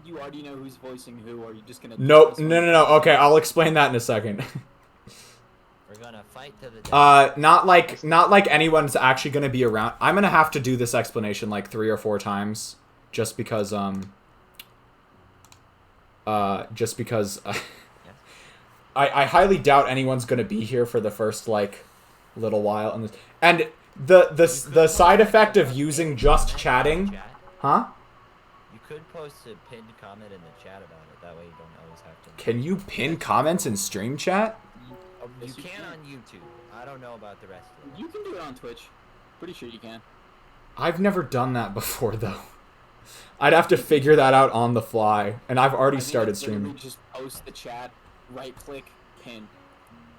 you already know who's voicing who, or are you just gonna? Nope. No. Okay, I'll explain that in a second. We're gonna fight to the death. Not like anyone's actually gonna be around. I'm gonna have to do this explanation like 3 or 4 times, just because I highly doubt anyone's gonna be here for the first like little while, and the side effect of using just chatting, huh? You could post a pinned comment in the chat about it. That way you don't always have to. Can you pin comments in stream chat? You can on YouTube. I don't know about the rest of it. You can do it on Twitch. Pretty sure you can. I've never done that before though. I'd have to figure that out on the fly, and I've already started streaming. Just post the chat, right click, pin.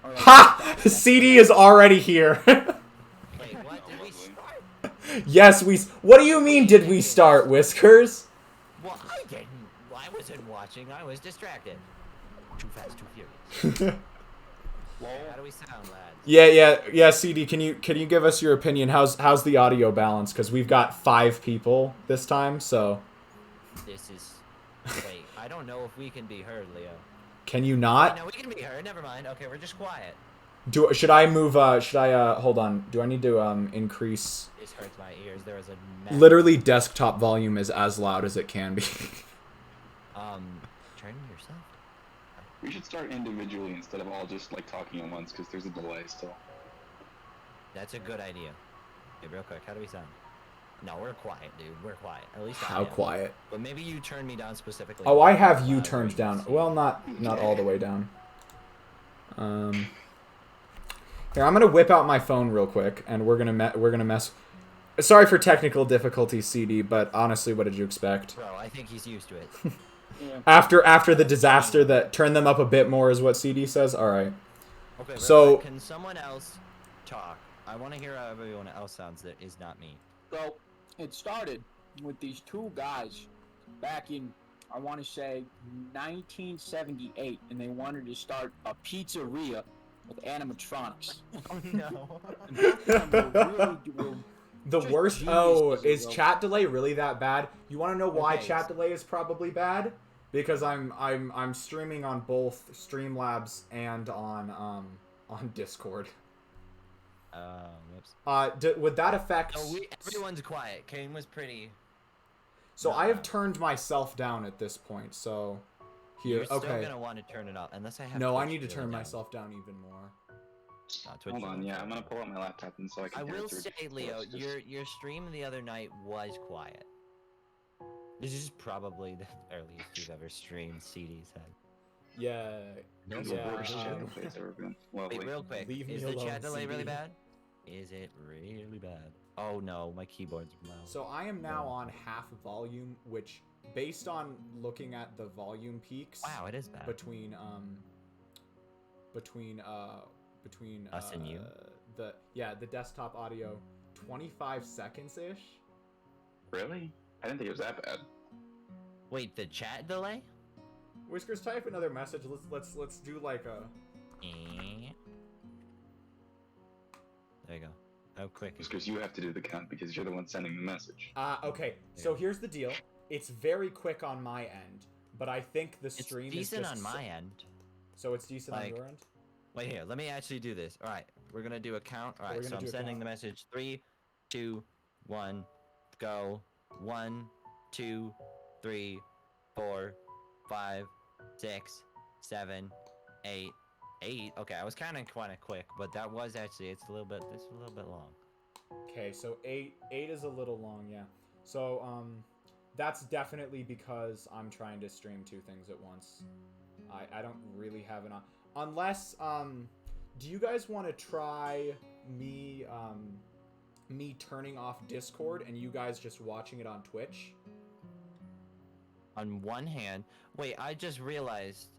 Or like, Ha! CD is already here. Wait, what? Did we start? Yes, What do you mean? Did we start, Whiskers? Well, I didn't. I wasn't watching. I was distracted. Too fast, too furious. How do we sound, lads? Yeah. CD, can you give us your opinion? How's the audio balance? Because we've got 5 people this time, so. This is. Wait, I don't know if we can be heard, Leo. Can you not? No, we can be heard. Never mind. Okay, we're just quiet. Should I move? Hold on. Do I need to increase? This hurts my ears. There is a. Literally, desktop volume is as loud as it can be. Turn yourself. We should start individually instead of all just like talking at once, because there's a delay still. That's a good idea. Hey, real quick, how do we sound? No, we're quiet, dude. We're quiet. At least How quiet? But maybe you turn me down specifically. Oh, I have you turned down. Well, not all the way down. Here, I'm gonna whip out my phone real quick, and we're gonna mess. Sorry for technical difficulties, CD, but honestly, what did you expect? Bro, I think he's used to it. Yeah. After the disaster that turned them up a bit more is what CD says. All right. Okay. So can someone else talk? I want to hear how everyone else sounds that is not me. So, it started with these 2 guys back in, I want to say, 1978, and they wanted to start a pizzeria with animatronics. Oh no. the just worst. genius Oh, as a is result. chat delay really that bad? You want to know why Okay, chat delay is probably bad? Because I'm streaming on both Streamlabs and on Discord. Whoops. Would that affect? Oh, everyone's quiet. Kane was pretty. So I have turned myself down at this point. So here, You're still okay. gonna want to turn it off unless I have. No, I Twitch need to really turn down. myself down even more. Twitch Hold on, is- yeah, I'm gonna pull out my laptop and so I can. I hear will through say, Leo, Discord. your stream the other night was quiet. This is probably the earliest you've ever streamed. CD said. Yeah. No, It's the Yeah, worst chat um, delay it's ever been. Lovely. Wait, real quick. Leave me Is the alone, chat delay really CD. bad? Is it really bad? Oh no, my keyboard's loud. So I am now on half volume, which, based on looking at the volume peaks. Wow, it is bad. Between Us and you? The desktop audio, 25 seconds ish. Really? I didn't think it was that bad. Wait, the chat delay? Whiskers, type another message. Let's do like a. Eh. There you go. How quick is It's because you have to do the count because you're the one sending the message. Okay. So here's the deal. It's very quick on my end, but I think the It's stream decent is just on my end. So it's decent on Like, your end. Wait here, let me actually do this. All right, we're gonna do a count. All We're right, gonna so I'm do a sending count. the message. 3, 2, 1, go. 1, 2, 3, 4, 5, 6, 7, 8, 8. Okay, I was kind of quick, but that was actually it's a little bit long. Okay, so eight is a little long, yeah. So that's definitely because I'm trying to stream 2 things at once. I don't really have an unless do you guys want to try me turning off Discord and you guys just watching it on Twitch? On one hand, wait, I just realized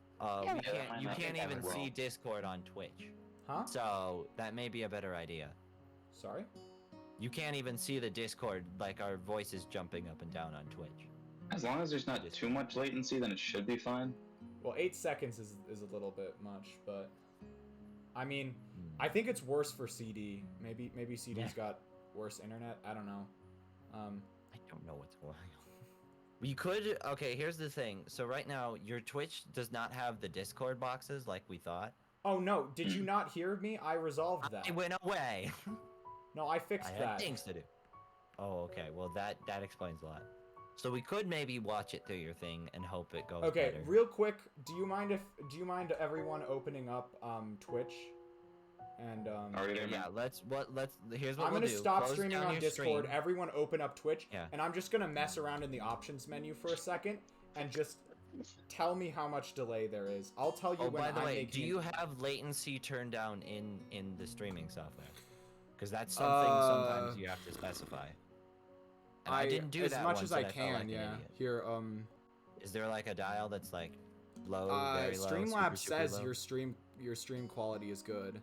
you can't even see Discord on Twitch. Huh? So that may be a better idea. Sorry? You can't even see the Discord, like our voices jumping up and down on Twitch. As long as there's not too much latency, then it should be fine. Well, 8 seconds is a little bit much, but I mean, I think it's worse for CD. Maybe CD's got worse internet. I don't know. I don't know what's going on. We could. Okay, here's the thing. So right now, your Twitch does not have the Discord boxes like we thought. Oh no, did you not hear me? I resolved that. It went away. No, I fixed I that. had things to do. Oh, okay. Well, that explains a lot. So we could maybe watch it through your thing and hope it goes Okay, better. real quick, do you mind everyone opening up Twitch? And Already there, Yeah, man. here's what I'm we'll gonna do. stop Close streaming down on your Discord. stream. Everyone open up Twitch, Yeah. and I'm just gonna mess around in the options menu for a second and just tell me how much delay there is. I'll tell you Oh, when by the I'm way, making. do you have latency turned down in the streaming software? Because that's something sometimes you have to specify. And I didn't do as that much once as I and felt can. like an Yeah. idiot. Here, Is there like a dial that's like low, very low? Streamlabs super says low? your stream quality is good.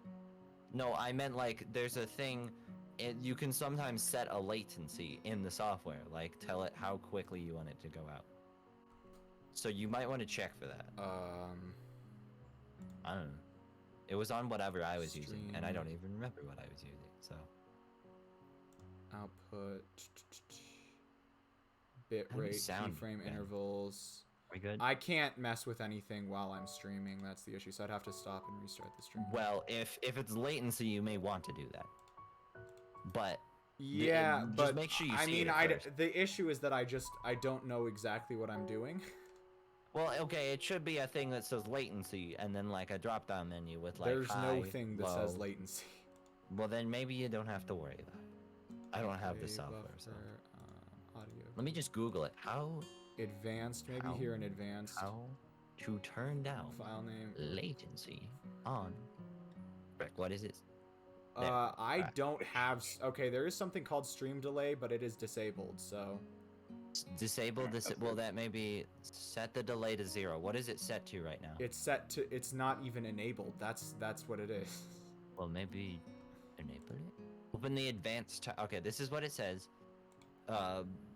No, I meant like there's a thing. You can sometimes set a latency in the software, like tell it how quickly you want it to go out. So you might want to check for that. I don't know. It was on whatever I was using, and I don't even remember what I was using. So output, bit How do we rate, sound, keyframe Ben? intervals. we good? I can't mess with anything while I'm streaming. That's the issue. So I'd have to stop and restart the stream. Well, if it's latency, you may want to do that. But Yeah, just but make sure you I see mean, it first. the issue is that I don't know exactly what I'm doing. Well, okay, it should be a thing that says latency, and then like a drop-down menu with like There's no high, thing that low. says latency. Well, then maybe you don't have to worry about it. I don't have the Okay, software, so buffer, audio. let me just Google it. How Advanced, maybe How? here in advanced. to turn down File name. latency on. Frick, what is it? There. I don't have. Okay, there is something called stream delay, but it is disabled. So Disable this. that's Well, good. that may be set the delay to 0. What is it set to right now? it's set to. It's not even enabled. That's what it is. Well, maybe enable it. Open the advanced. Okay, this is what it says.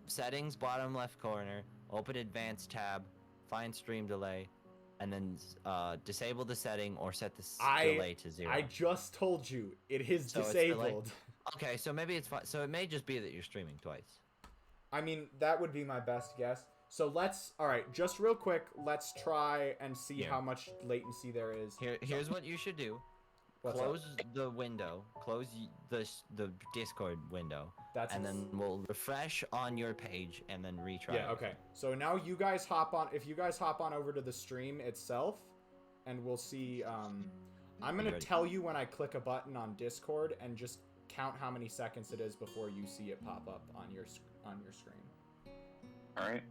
Settings, bottom left corner. Open advanced tab. Find stream delay, and then disable the setting or set the delay to 0. I just told you it is So it's delayed? disabled. Okay, so maybe it's fine. So it may just be that you're streaming twice. I mean, that would be my best guess. So all right, just real quick, let's try and see Yeah. how much latency there is. Here's what you should do. What's up? Close the window. Close the Discord window, That's and then we'll refresh on your page and then retry. yeah, okay. So now you guys hop on. If you guys hop on over to the stream itself, and we'll see. I'm gonna Ready. tell you when I click a button on Discord, and just count how many seconds it is before you see it pop up on your screen. All right.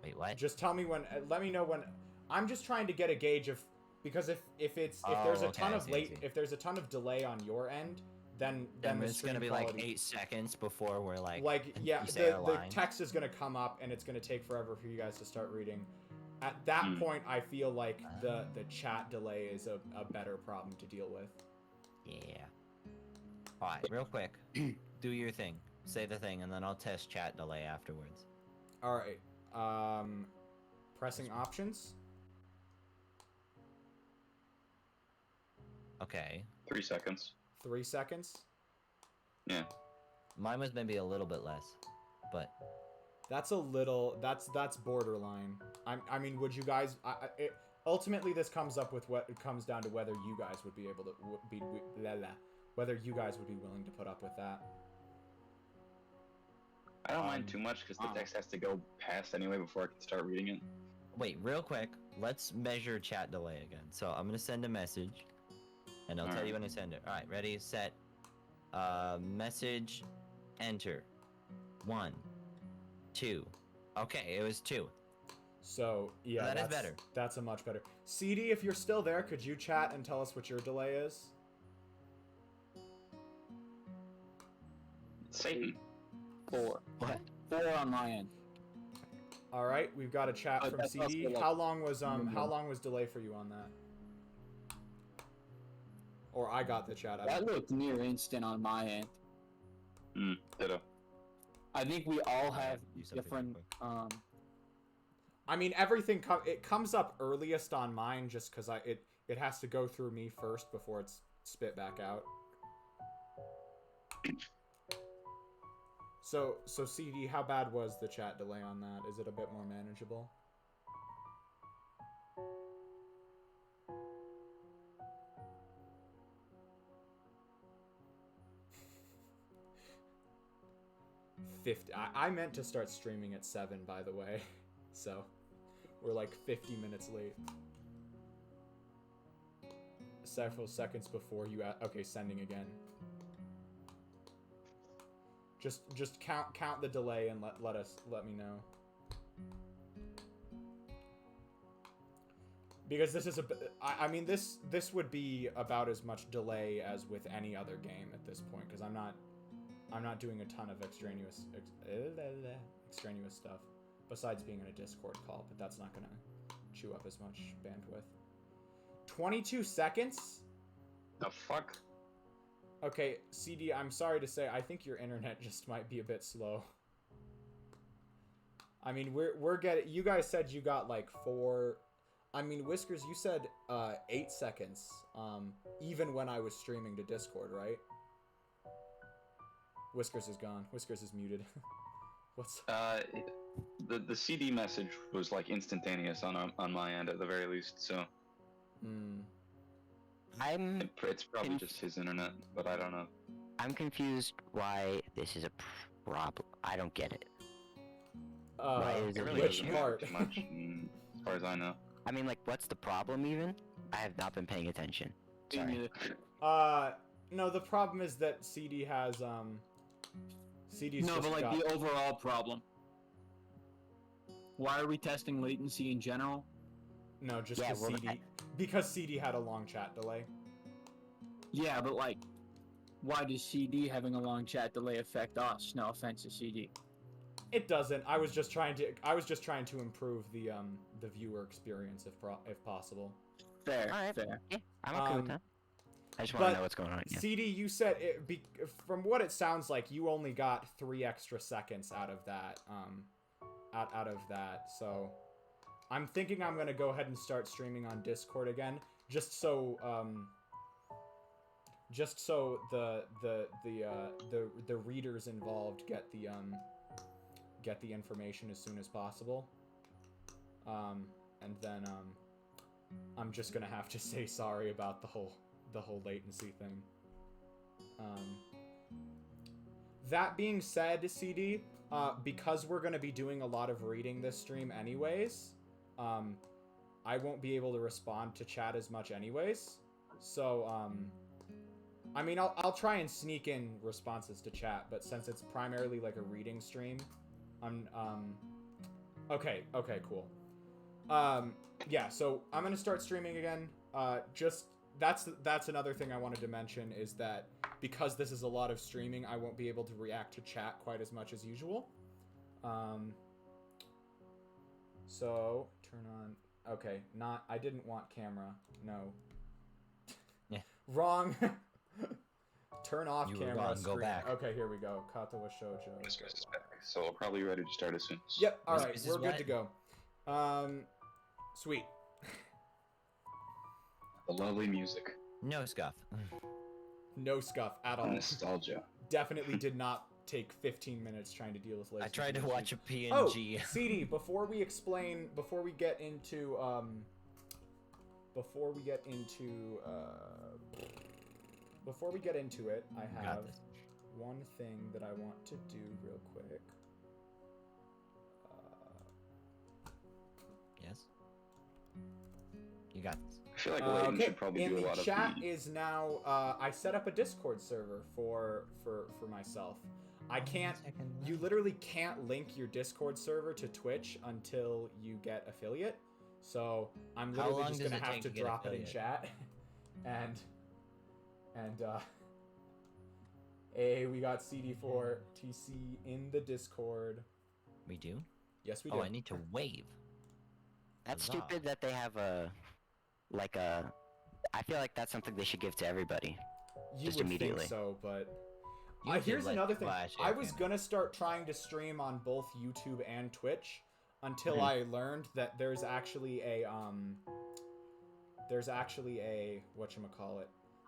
Wait, what? Just tell me when. Let me know when. I'm just trying to get a gauge of, because if there's Oh, a okay, ton I of see, I see. if there's a ton of delay on your end, then Then the it's gonna stream be quality, like 8 seconds before we're like. yeah, you say a the line. text is gonna come up and it's gonna take forever for you guys to start reading. At that point, I feel like the chat delay is a better problem to deal with. Yeah. Alright, real quick. Do your thing. Say the thing, and then I'll test chat delay afterwards. All right. Pressing options. Okay. 3 seconds. 3 seconds. Yeah. Mine was maybe a little bit less, but That's a little. That's borderline. I mean, would you guys? Ultimately, this comes up with what it comes down to whether you guys would be able to whether you guys would be willing to put up with that. I don't mind too much because the text has to go past anyway before I can start reading it. wait, real quick. Let's measure chat delay again. So I'm gonna send a message, and I'll tell you when I send it. All right, ready, set. Message, enter. 1, 2. Okay, it was 2. So yeah, That is that's better. That's a much better. CD, if you're still there, could you chat and tell us what your delay is? Satan. 4. What? 4 on my end. All right, we've got a chat Oh, from that's CD. also, like, How long was Mhm. how long was delay for you on that? Or I got the chat. I That don't- looked near instant on my end. Ditto. I think we all have Do something different. real I mean, everything it comes up earliest on mine just because it has to go through me first before it's spit back out. So CD, how bad was the chat delay on that? Is it a bit more manageable? I meant to start streaming at 7, by the way. So, we're like 50 minutes late. Several seconds before you... Okay, sending again. Just count the delay and let me know. Because this is I mean this would be about as much delay as with any other game at this point, because I'm not doing a ton of extraneous stuff besides being in a Discord call, but that's not gonna chew up as much bandwidth. 22 seconds? The fuck? Okay, CD, I'm sorry to say, I think your internet just might be a bit slow. I mean, we're getting... You guys said you got, like, 4... I mean, Whiskers, you said 8 seconds, even when I was streaming to Discord, right? Whiskers is gone. Whiskers is muted. What's... The CD message was, like, instantaneous on my end, at the very least, so... It's probably just his internet, but I don't know. I'm confused why this is a problem. I don't get it. Why is it really which doesn't part? matter too much, as far as I know. I mean, like, what's the problem even? I have not been paying attention. Sorry. No, the problem is that CD has, CD's No, just but like got... the overall problem. Why are we testing latency in general? No, just Yeah, because well, CD... Because CD had a long chat delay. Yeah, but like, why does CD having a long chat delay affect us? No offense to CD. It doesn't. I was just trying to improve the viewer experience if possible. Fair, Alright. fair. Yeah, I'm okay with that. I just want to know what's going on. Yeah. CD, you said from what it sounds like, you only got 3 extra seconds out of that. Out of that. So, I'm thinking I'm gonna go ahead and start streaming on Discord again, just so the readers involved get the information as soon as possible. And then I'm just gonna have to say sorry about the whole latency thing. That being said, CD, because we're gonna be doing a lot of reading this stream anyways, I won't be able to respond to chat as much anyways. So, I mean, I'll try and sneak in responses to chat, but since it's primarily like a reading stream, okay, cool. Yeah, so I'm gonna start streaming again. That's another thing I wanted to mention, is that because this is a lot of streaming, I won't be able to react to chat quite as much as usual. So, turn on... Okay, I didn't want camera. No. Yeah. Wrong. Turn off You were camera wrong, screen. go back. Okay, here we go. Katawa Shoujo. Whiskers is back, so I'll probably be ready to start as soon as... Yep, alright, Whiskers is we're good what? to go. Sweet. The lovely music. No scuff. No scuff at all. Nostalgia. Definitely did not take 15 minutes trying to deal with latency. I tried to watch a PNG. Oh, CD, before we get into it, I have one thing that I want to do real quick. Yes. You got this. I feel like Layton should probably do a lot the of chat the... is now, I set up a Discord server for myself. I can't, you literally can't link your Discord server to Twitch until you get affiliate. So I'm How literally long just does gonna it have take to to get drop it in affiliate? chat. Hey, we got CD4 TC in the Discord. We do? Yes, we do. Oh, I need to wave. That's Huzzah. stupid that they have I feel like that's something they should give to everybody. You just would immediately. think so, but You did here's let another thing. Flash I hack was in. gonna start trying to stream on both YouTube and Twitch until Mhm. I learned that there's actually a whatchamacallit.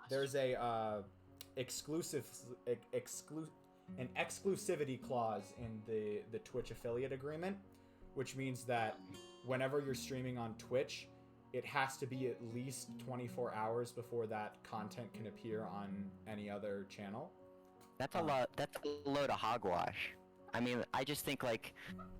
There's a exclusive an exclusivity clause in the Twitch affiliate agreement, which means that whenever you're streaming on Twitch, it has to be at least 24 hours before that content can appear on any other channel. That's a lot. That's a load of hogwash. I mean, I just think like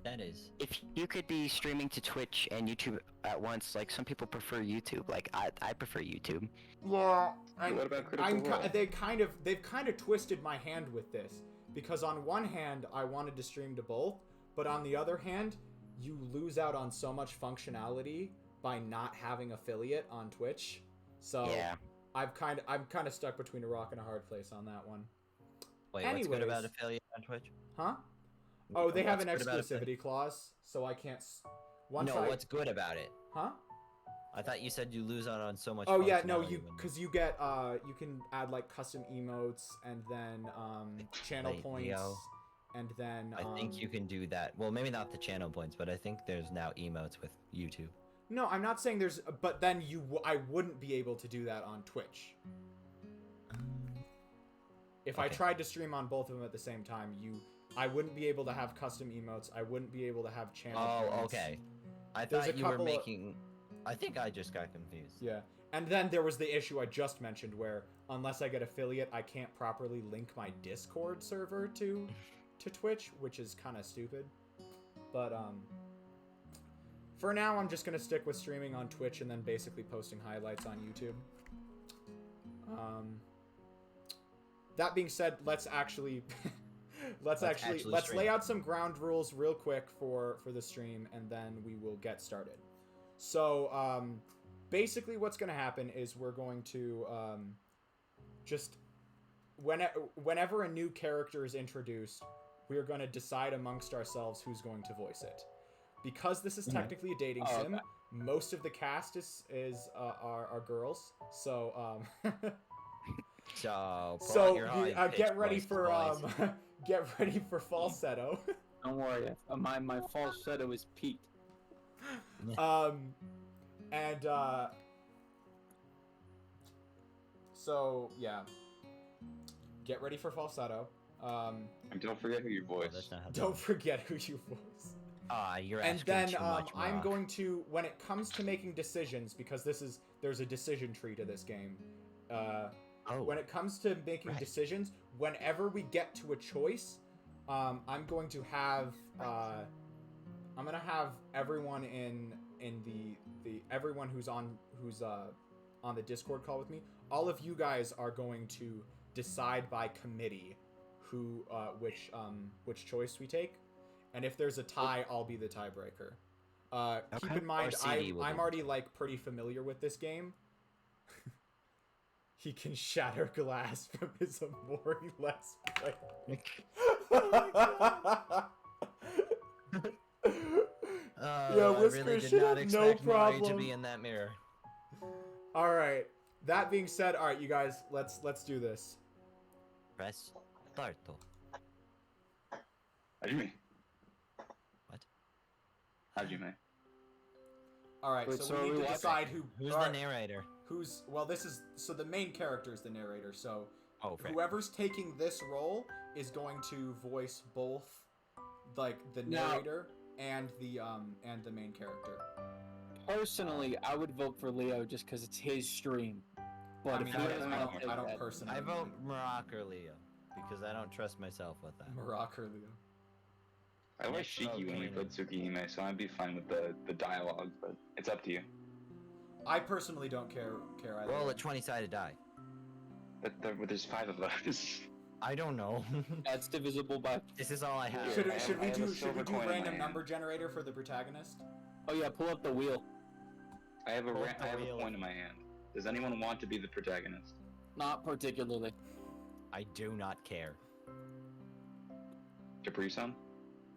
That is. if you could be streaming to Twitch and YouTube at once, like some people prefer YouTube. Like I prefer YouTube. Yeah, What about Critical Role? they've kind of twisted my hand with this, because on one hand I wanted to stream to both, but on the other hand, you lose out on so much functionality by not having affiliate on Twitch. So Yeah. I'm kind of stuck between a rock and a hard place on that one. Wait, what's good about Anyways. affiliate on Twitch? Huh? Oh, they have an What's good about exclusivity clause, so I can't. Once No, I, what's good about it? Huh? I thought you said you lose out on so much. Oh yeah, no, functionality you when- because you get you can add like custom emotes and then channel Like points Leo. and then I think you can do that. Well, maybe not the channel points, but I think there's now emotes with YouTube. No, I'm not saying there's, but then I wouldn't be able to do that on Twitch. If I Okay. tried to stream on both of them at the same time, I wouldn't be able to have custom emotes. I wouldn't be able to have channel Oh, points. okay. I There's thought a you were couple of- making. I think I just got confused. Yeah. And then there was the issue I just mentioned where unless I get affiliate, I can't properly link my Discord server to Twitch, which is kind of stupid. But for now I'm just going to stick with streaming on Twitch and then basically posting highlights on YouTube. That being said, let's stream. lay out some ground rules real quick for the stream, and then we will get started. So basically what's going to happen is we're going to just whenever a new character is introduced, we're going to decide amongst ourselves who's going to voice it. Because this is technically a dating sim, most of the cast are girls. So So, pull so out your high-pitched get ready voice, for boys. get ready for falsetto. Don't worry, my falsetto is peaked. And so yeah, get ready for falsetto. And don't forget who you Oh, voice. that's not how Don't forget who you voice. you're And asking then too much, I'm Rock. going to, when it comes to making decisions, because there's a decision tree to this game. When it comes to making Right. decisions, whenever we get to a choice, I'm going to have everyone in the everyone who's on the Discord call with me. All of you guys are going to decide by committee which choice we take, and if there's a tie, I'll be the tiebreaker. Keep Okay. in mind, Or CD will I'm do. already like pretty familiar with this game. He can shatter glass from his Amori Let's Play. Yeah, I Whiskers really did should not have no expect Mari to problem. be in that mirror. All right. That being said, all right, you guys, let's do this. Press start. Hajime. What? Hajime. All right, Wait, so so we are need we to watching? decide who. Who's all the right, narrator? so the main character is the narrator. So Oh, frick. whoever's taking this role is going to voice both, like the Now- narrator and the main character. Personally, I would vote for Leo just because it's his stream. But I if mean, he I doesn't want to take don't that, personally. I vote Marak or Leo because I don't trust myself with that. Marak or Leo. I like Next Shiki when we volcano. played Tsukihime, so I'd be fine with the dialogue, but it's up to you. I personally don't care either. Roll way. a 20-sided die. But there's 5 of us. I don't know. that's divisible by. This is all I have. Should, I should we have a do silver coin in my random hand. number generator for the protagonist? Oh yeah, pull up the wheel. I have a Both the I have a wheel. coin in my hand. Does anyone want to be the protagonist? Not particularly. I do not care. Capri-san?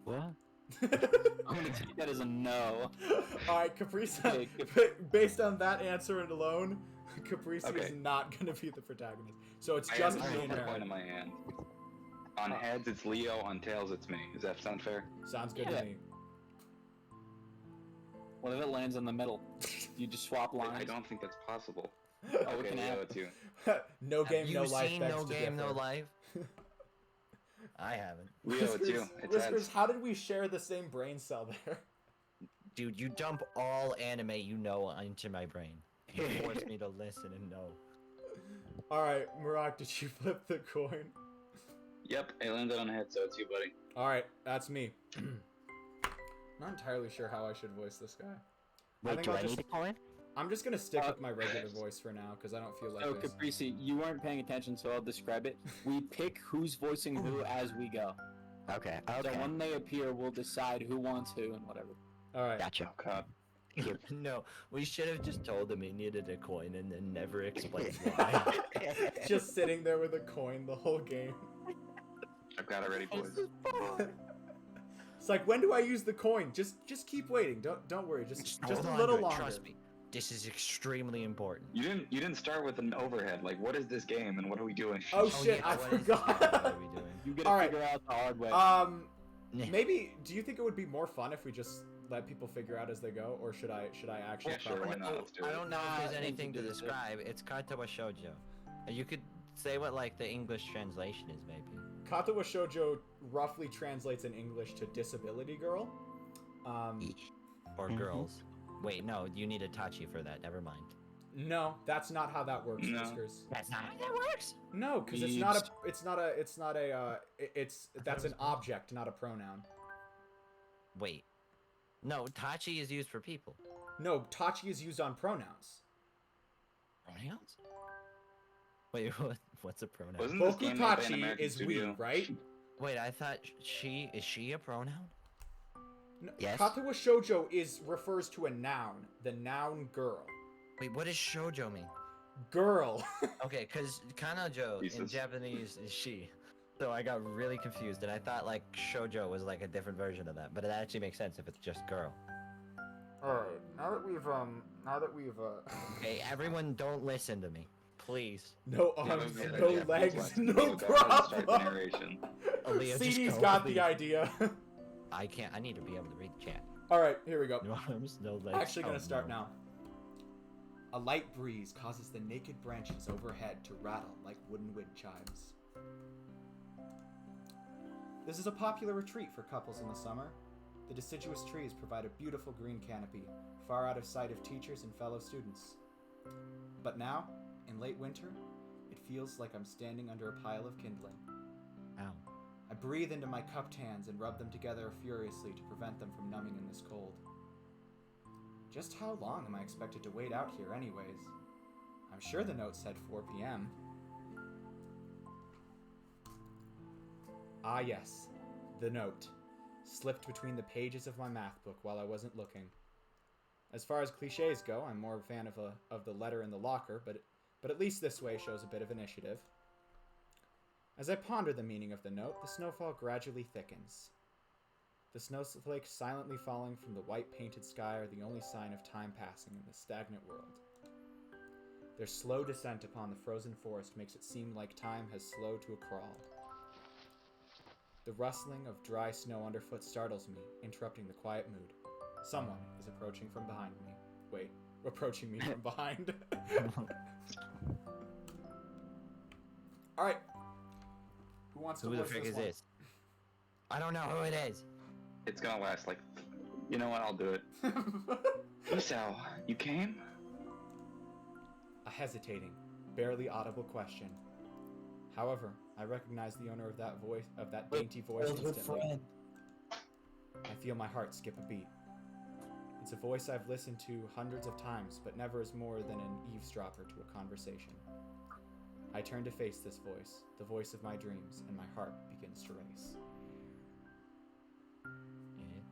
What? I'm gonna take that as a no. Alright, Caprice, Okay, based on that answer alone, Caprice is Okay. not going to be the protagonist. So it's I just have a me and silver coin her. in my hand. On heads, it's Leo. On tails, it's me. Does that sound fair? Sounds good Yeah. to me. What if it lands in the middle? You just swap lines. I don't think that's possible. Oh, it Okay, can Leo, happen. it's you. No game, Have no you life. seen begs No to Game, No differ. Life? I haven't. Leo, it's you. It's Whiskers, Eds. how did we share the same brain cell there? Dude, you dump all anime you know into my brain. You force me to listen and know. Alright, Murak, did you flip the coin? Yep, it landed on head, so it's you, buddy. Alright, that's me. Not entirely sure how I should voice this guy. Wait, think do I'll I just- need a coin? I'm just gonna stick with my regular voice for now, because I don't feel like So, this. Caprese, you weren't paying attention, so I'll describe it. We pick who's voicing who as we go. Okay, So okay. when they appear, we'll decide who wants who and whatever. Alright. Gotcha. Oh, God. No, we should have just told him he needed a coin and then never explained why. Just sitting there with a coin the whole game. I've got it ready, boys. It's like, when do I use the coin? Just keep waiting. Don't worry. Just Hold a on little to it, longer. Trust me. This is extremely important. You didn't start with an overhead. Like, what is this game and what are we doing? Oh shit, I what is- forgot. What are we doing? You gotta Alright. figure out the hard way. Maybe. Do you think it would be more fun if we just let people figure out as they go, or should I actually? Yeah, sure, prompt why them? not? Let's do I it. don't know Nah, if I there's think anything to you did it. describe. It's Katawa Shoujo. You could say what like the English translation is, maybe. Katawa Shoujo roughly translates in English to disability girl. Or Mhm. girls. Wait, no, you need a Tachi for that. Never mind. No, that's not how that works, No. Whiskers. That's not how that works. No, because that's an object, not a pronoun. Wait. No, Tachi is used for people. No, Tachi is used on pronouns. Pronouns? Wait, what's a pronoun? Wasn't this game made by an Bokutachi American is studio? we, right? Wait, I thought is she a pronoun? No, Yes. Katawa Shoujo refers to a noun, the noun girl. Wait, what does shoujo mean? Girl. Okay, because kanojo in Jesus. Japanese is she. So I got really confused, and I thought like shoujo was like a different version of that, but it actually makes sense if it's just girl. Alright, now that we've Okay, everyone, don't listen to me, please. no Yeah, arms, that was a good no idea. legs, Please, no go ahead and start the problem. narration. Aaliyah, just CD's go, got please. the idea. I can't. I need to be able to read the chat. Alright, here we go. No arms, no legs. Actually gonna Oh, start no. now. A light breeze causes the naked branches overhead to rattle like wooden wind chimes. This is a popular retreat for couples in the summer. The deciduous trees provide a beautiful green canopy, far out of sight of teachers and fellow students. But now, in late winter, it feels like I'm standing under a pile of kindling. Ow. I breathe into my cupped hands and rub them together furiously to prevent them from numbing in this cold. Just how long am I expected to wait out here anyways? I'm sure the note said 4 p.m. Ah yes, the note. Slipped between the pages of my math book while I wasn't looking. As far as cliches go, I'm more a fan of the letter in the locker, but at least this way shows a bit of initiative. As I ponder the meaning of the note, the snowfall gradually thickens. The snowflakes silently falling from the white painted sky are the only sign of time passing in this stagnant world. Their slow descent upon the frozen forest makes it seem like time has slowed to a crawl. The rustling of dry snow underfoot startles me, interrupting the quiet mood. Someone is approaching from behind me. Wait, approaching me from behind. Alright. Who wants to Who the voice frick this is one? this? I don't know who it is. It's gonna last like, you know what? I'll do it. Isao, you came? A hesitating, barely audible question. However, I recognize the owner of that dainty voice instantly. I feel my heart skip a beat. It's a voice I've listened to hundreds of times, but never as more than an eavesdropper to a conversation. I turn to face this voice, the voice of my dreams, and my heart begins to race.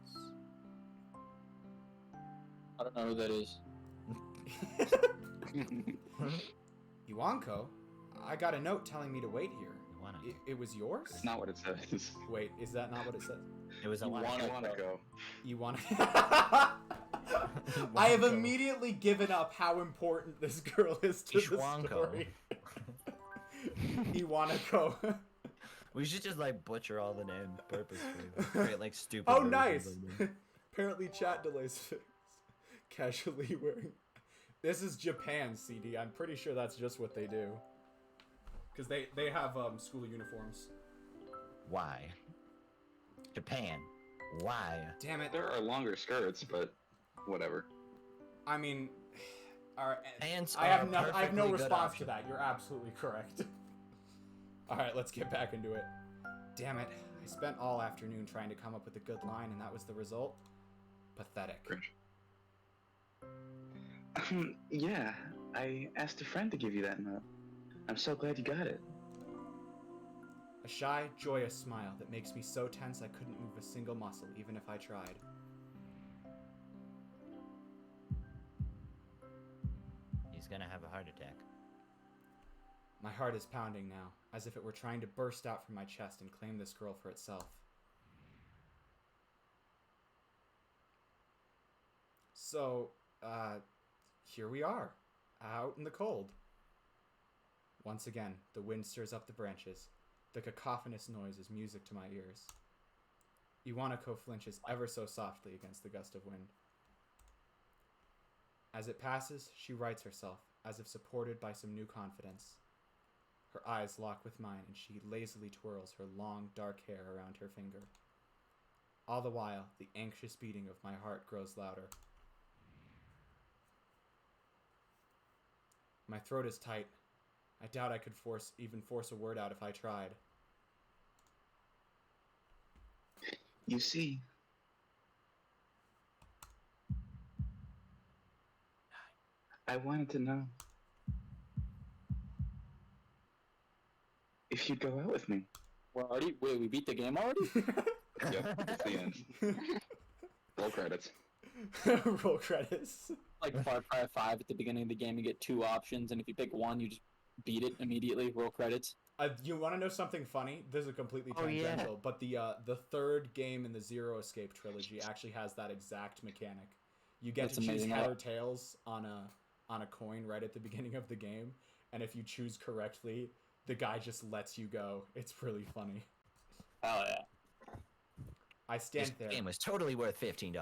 It's I don't know who that is. Iwanko, I got a note telling me to wait here. Iwanako. It was yours? That's not what it says. Wait, is that not what it says? It was a You one. wanna- I wanna go. You want I have immediately given up how important this girl is to the Ishwanko. story. Iwanako. We should just like butcher all the names purposely. Create like stupid. Oh, versions nice. of them. Apparently, chat delays fixed. Casually wearing. This is Japan, CD. I'm pretty sure that's just what they do. Because they have school uniforms. Why? Japan. Why? Damn it. There are longer skirts, but whatever. I mean, all right. Pants I are have a no perfectly good response to option. that. You're absolutely correct. All right, let's get back into it. Damn it. I spent all afternoon trying to come up with a good line, and that was the result. Pathetic. Cringe. Yeah, I asked a friend to give you that note. I'm so glad you got it. A shy, joyous smile that makes me so tense I couldn't move a single muscle, even if I tried. He's gonna have a heart attack. My heart is pounding now, as if it were trying to burst out from my chest and claim this girl for itself. So, here we are, out in the cold. Once again, the wind stirs up the branches. The cacophonous noise is music to my ears. Iwanako flinches ever so softly against the gust of wind. As it passes, she rights herself, as if supported by some new confidence. Her eyes lock with mine, and she lazily twirls her long, dark hair around her finger. All the while, the anxious beating of my heart grows louder. My throat is tight. I doubt I could even force a word out if I tried. You see, I wanted to know if you'd go out with me. Wait, we beat the game already? Yep, it's the end. Roll credits. Roll credits. Like Far Cry 5 at the beginning of the game, you get 2 options, and if you pick one, you just beat it immediately. Roll credits. You want to know something funny? This is completely Oh, yeah. tangential, but the third game in the Zero Escape trilogy actually has that exact mechanic. You get That's to choose amazing. head or tails on a coin right at the beginning of the game, and if you choose correctly, the guy just lets you go. It's really funny. Oh yeah. I stand This there. game was totally worth $15.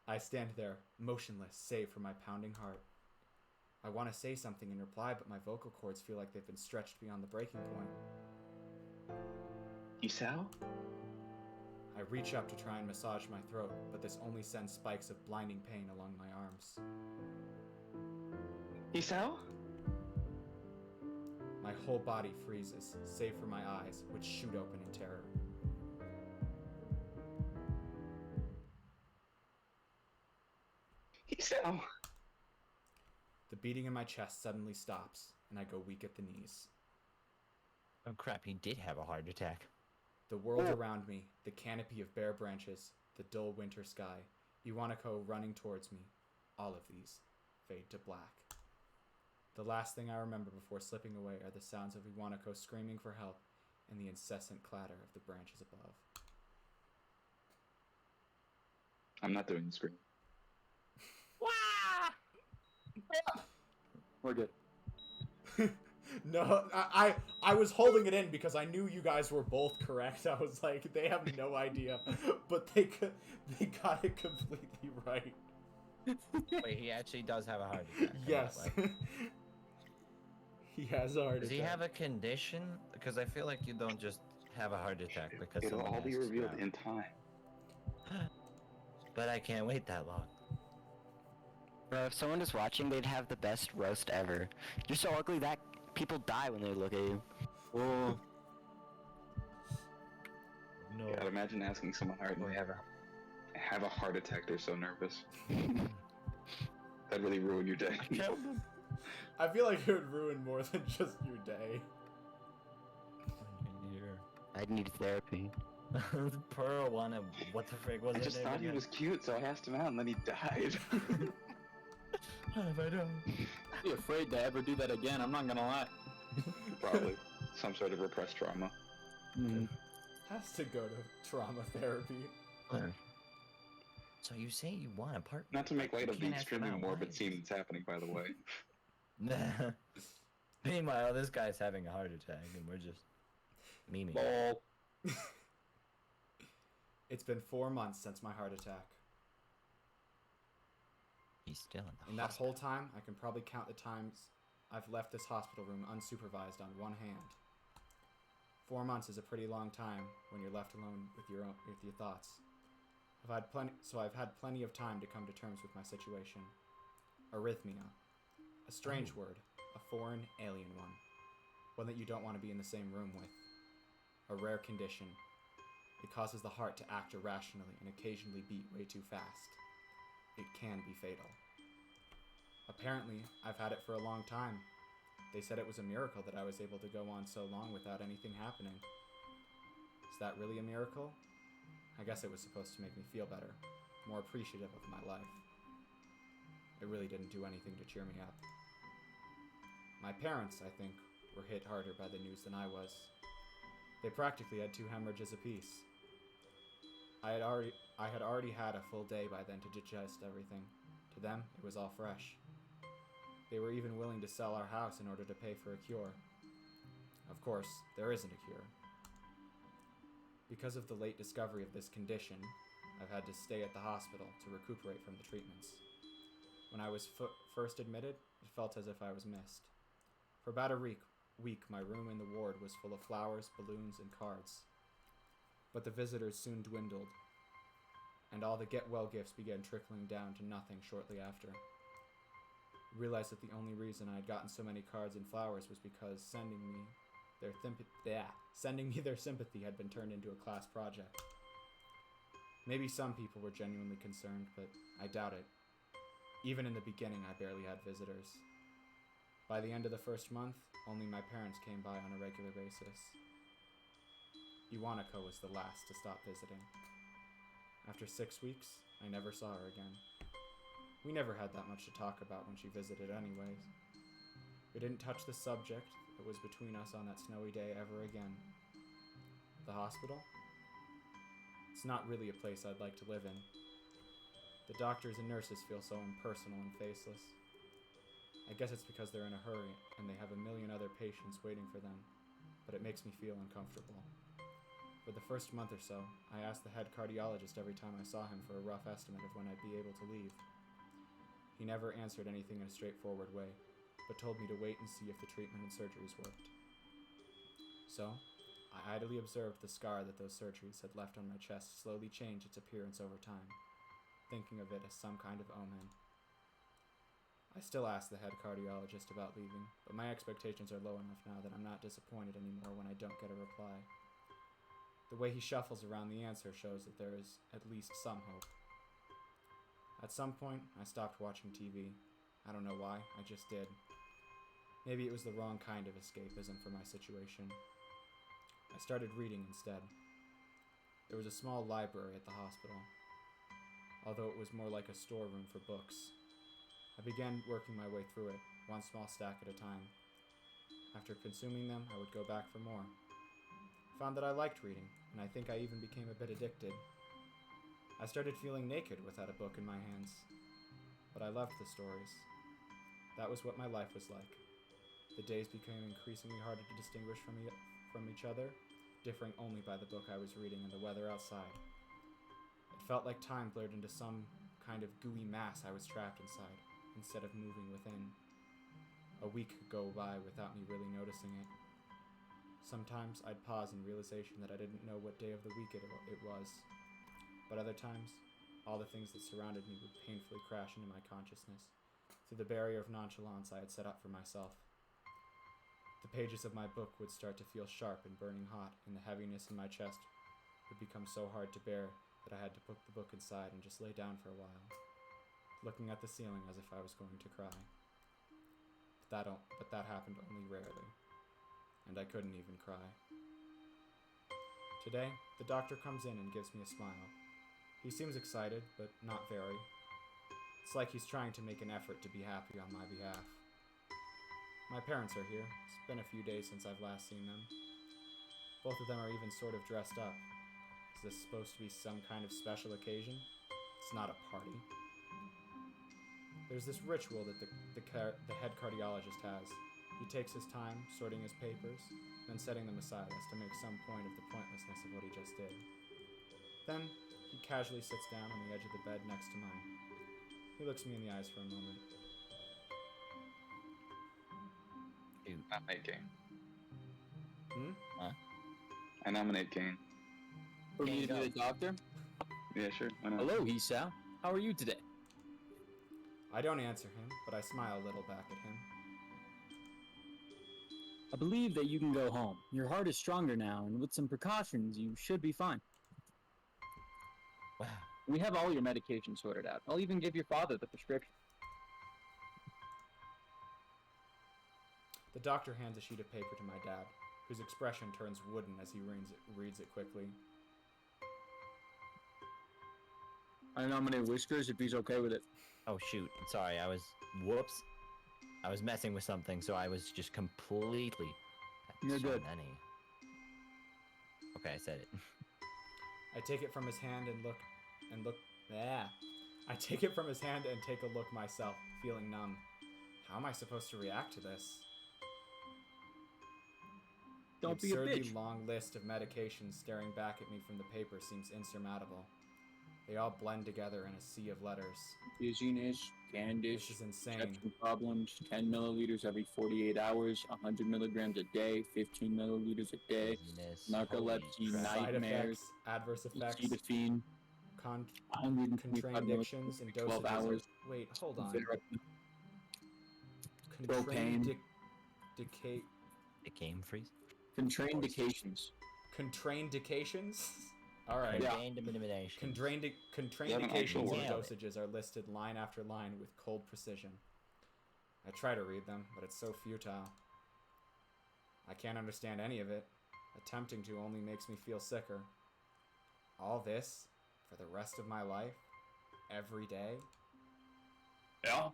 I stand there, motionless, save for my pounding heart. I want to say something in reply, but my vocal cords feel like they've been stretched beyond the breaking point. Isao? I reach up to try and massage my throat, but this only sends spikes of blinding pain along my arms. Isao? My whole body freezes, save for my eyes, which shoot open in terror. Isao! The beating in my chest suddenly stops, and I go weak at the knees. Oh crap, he did have a heart attack. The world around me, the canopy of bare branches, the dull winter sky, Iwanako running towards me, all of these fade to black. The last thing I remember before slipping away are the sounds of Iwanako screaming for help and the incessant clatter of the branches above. I'm not doing the screen. We're good. No, I was holding it in because I knew you guys were both correct. I was like, they have no idea, but they got it completely right. Wait, he actually does have a heart attack. Yes. He has a heart attack. Does he have a condition? Because I feel like you don't just have a heart attack because It'll someone all be asks revealed about in time. it. But I can't wait that long. Bro, if someone was watching, they'd have the best roast ever. You're so ugly that people die when they look at you. Oh. No. God, imagine asking someone hard and they have a heart attack, they're so nervous. That'd really ruin your day. I feel like it would ruin more than just your day. I'd need therapy. Pearl wanted. What the frick was I it? just thought he was cute, so I asked him out, and then he died. What have I done? I'd be afraid to ever do that again, I'm not gonna lie. Probably. Some sort of repressed trauma. Mm-hmm. Has to go to trauma therapy. So you say you want a partner? Not to make light You of the can't ask extremely about morbid wives. scene that's happening, by the way. Meanwhile, this guy's having a heart attack, and we're just memeing. Lol. It's been 4 months since my heart attack. He's still in the In that hospital. whole time, I can probably count the times I've left this hospital room unsupervised on one hand. 4 months is a pretty long time when you're left alone with your thoughts. I've had plenty of time to come to terms with my situation. Arrhythmia. A strange word. A foreign, alien one. One that you don't want to be in the same room with. A rare condition. It causes the heart to act irrationally and occasionally beat way too fast. It can be fatal. Apparently, I've had it for a long time. They said it was a miracle that I was able to go on so long without anything happening. Is that really a miracle? I guess it was supposed to make me feel better, more appreciative of my life. It really didn't do anything to cheer me up. My parents, I think, were hit harder by the news than I was. They practically had 2 hemorrhages apiece. I had already had a full day by then to digest everything. To them, it was all fresh. They were even willing to sell our house in order to pay for a cure. Of course, there isn't a cure. Because of the late discovery of this condition, I've had to stay at the hospital to recuperate from the treatments. When I was first admitted, it felt as if I was missed. For about a week, my room in the ward was full of flowers, balloons, and cards. But the visitors soon dwindled, and all the get-well gifts began trickling down to nothing shortly after. I realized that the only reason I had gotten so many cards and flowers was because sending me their sympathy had been turned into a class project. Maybe some people were genuinely concerned, but I doubt it. Even in the beginning, I barely had visitors. By the end of the first month, only my parents came by on a regular basis. Iwanako was the last to stop visiting. After 6 weeks, I never saw her again. We never had that much to talk about when she visited anyways. We didn't touch the subject that was between us on that snowy day ever again. The hospital? It's not really a place I'd like to live in. The doctors and nurses feel so impersonal and faceless. I guess it's because they're in a hurry and they have a million other patients waiting for them, but it makes me feel uncomfortable. For the first month or so, I asked the head cardiologist every time I saw him for a rough estimate of when I'd be able to leave. He never answered anything in a straightforward way, but told me to wait and see if the treatment and surgeries worked. So, I idly observed the scar that those surgeries had left on my chest slowly change its appearance over time, thinking of it as some kind of omen. I still ask the head cardiologist about leaving, but my expectations are low enough now that I'm not disappointed anymore when I don't get a reply. The way he shuffles around the answer shows that there is at least some hope. At some point, I stopped watching TV. I don't know why, I just did. Maybe it was the wrong kind of escapism for my situation. I started reading instead. There was a small library at the hospital, although it was more like a storeroom for books. I began working my way through it, one small stack at a time. After consuming them, I would go back for more. I found that I liked reading, and I think I even became a bit addicted. I started feeling naked without a book in my hands, but I loved the stories. That was what my life was like. The days became increasingly harder to distinguish from each other, differing only by the book I was reading and the weather outside. It felt like time blurred into some kind of gooey mass I was trapped inside, instead of moving within. A week could go by without me really noticing it. Sometimes I'd pause in realization that I didn't know what day of the week it was. But other times, all the things that surrounded me would painfully crash into my consciousness, through the barrier of nonchalance I had set up for myself. The pages of my book would start to feel sharp and burning hot, and the heaviness in my chest would become so hard to bear that I had to put the book inside and just lay down for a while, looking at the ceiling as if I was going to cry. But that happened only rarely, and I couldn't even cry. Today, the doctor comes in and gives me a smile. He seems excited, but not very. It's like he's trying to make an effort to be happy on my behalf. My parents are here. It's been a few days since I've last seen them. Both of them are even sort of dressed up. Is this supposed to be some kind of special occasion? It's not a party. There's this ritual that the head cardiologist has. He takes his time sorting his papers, then setting them aside as to make some point of the pointlessness of what he just did. Then, he casually sits down on the edge of the bed next to mine. He looks me in the eyes for a moment. Not making. Hmm? Huh? I nominate Kane. For me to Kane, be the doctor? Yeah, sure. Why not? Hello, Hisa. How are you today? I don't answer him, but I smile a little back at him. I believe that you can go home. Your heart is stronger now, and with some precautions, you should be fine. We have all your medication sorted out. I'll even give your father the prescription. The doctor hands a sheet of paper to my dad, whose expression turns wooden as he reads it quickly. I nominate Whiskers if he's okay with it. Oh shoot! Sorry, whoops. I was messing with something, so I was just completely. You're so good. Many. Okay, I said it. I take it from his hand and look. Yeah. I take it from his hand and take a look myself, feeling numb. How am I supposed to react to this? Don't The be a absurdly bitch. long list of medications staring back at me from the paper seems insurmountable. They all blend together in a sea of letters. Dizziness, Candice, This is insane. perception problems, 10 milliliters every 48 hours, 100 milligrams a day, 15 milliliters a day, Dizziness, narcolepsy, holy crap. Side nightmares, effects, adverse effects, acetylphene, 125 contradictions, and 12 dosages. hours. Wait, hold on. Propane. Decay. The game freeze. Contraindications. Contraindications? Alright. Yeah. Contraindications. Contraindications and actual- dosages are listed line after line with cold precision. I try to read them, but it's so futile. I can't understand any of it. Attempting to only makes me feel sicker. All this for the rest of my life? Every day? Yeah.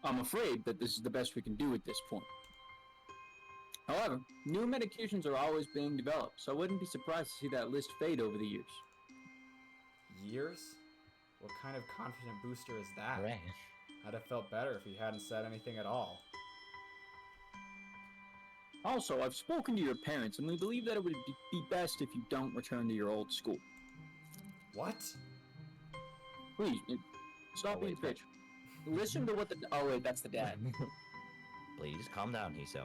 I'm afraid that this is the best we can do at this point. However, new medications are always being developed, so I wouldn't be surprised to see that list fade over the years. Years? What kind of confident booster is that? Right. I'd have felt better if he hadn't said anything at all. Also, I've spoken to your parents, and we believe that it would be best if you don't return to your old school. What? Please, stop Oh, being a wait, bitch. Listen to what the... Oh, wait, that's the dad. Please calm down, Hisoe.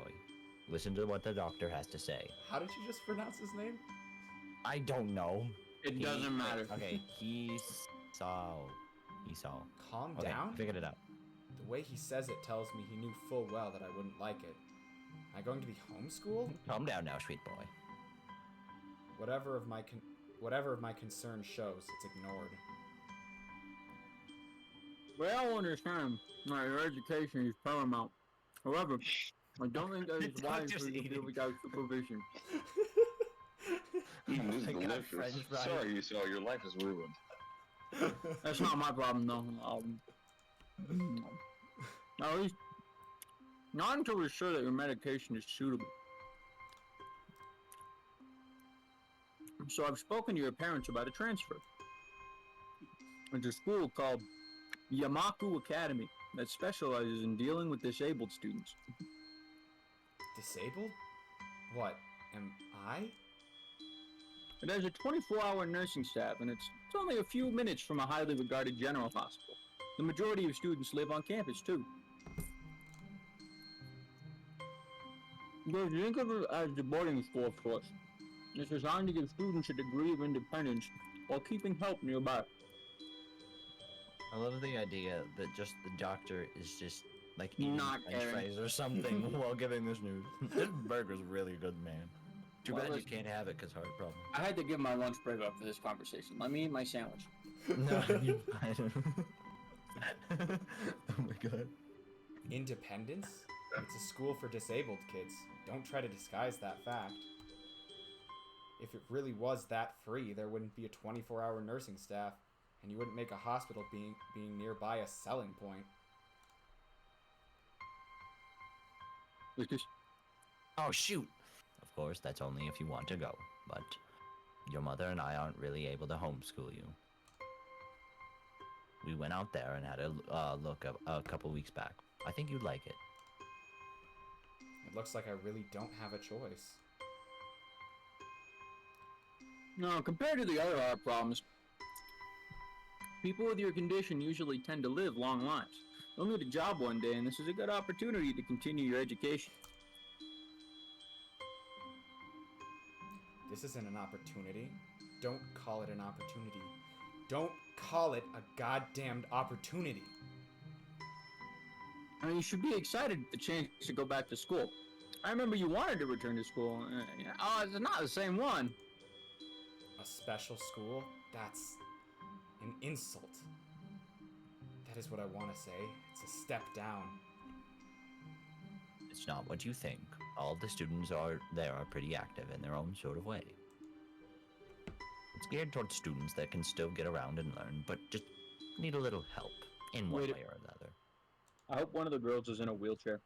Listen to what the doctor has to say. How did you just pronounce his name? I don't know. It doesn't matter. Okay, he saw. Calm Okay, down? figured it out. The way he says it tells me he knew full well that I wouldn't like it. Am I going to be homeschooled? Calm down now, sweet boy. Whatever of my concern shows, it's ignored. We all understand that your education is paramount. However, I don't think that is wise Doctor's for you to do eating. without supervision. This is I got delicious. French fries. Sorry, you saw. Your life is ruined. That's not my problem, though. At least, not until we're sure that your medication is suitable. So I've spoken to your parents about a transfer. It's a school called Yamaku Academy that specializes in dealing with disabled students. Disabled? What? Am I? It has a 24-hour nursing staff, and it's only a few minutes from a highly regarded general hospital. The majority of students live on campus, too. But think of it as the boarding school, of course. It's designed to give students a degree of independence while keeping help nearby. I love the idea that just the doctor is just like eating Not French caring. fries or something while giving this news. This burger's really good, man. Too Well, bad you listen. can't have it because heart problem. I had to give my lunch break up for this conversation. Let me eat my sandwich. No, you I don't. Oh my god. Independence? It's a school for disabled kids. Don't try to disguise that fact. If it really was that free, there wouldn't be a 24-hour nursing staff, and you wouldn't make a hospital being nearby a selling point. Whiskers. Oh shoot! Of course, that's only if you want to go, but your mother and I aren't really able to homeschool you. We went out there and had a look a couple weeks back. I think you'd like it. It looks like I really don't have a choice. No, compared to the other heart problems, people with your condition usually tend to live long lives. You'll need a job one day, and this is a good opportunity to continue your education. This isn't an opportunity. Don't call it an opportunity. Don't call it a goddamned opportunity. I mean, you should be excited at the chance to go back to school. I remember you wanted to return to school. Oh, it's not the same one. A special school? That's an insult. That is what I want to say. It's a step down. It's not what you think. All the students there are pretty active in their own sort of way. It's geared towards students that can still get around and learn, but just need a little help in one way or another. I hope one of the girls is in a wheelchair.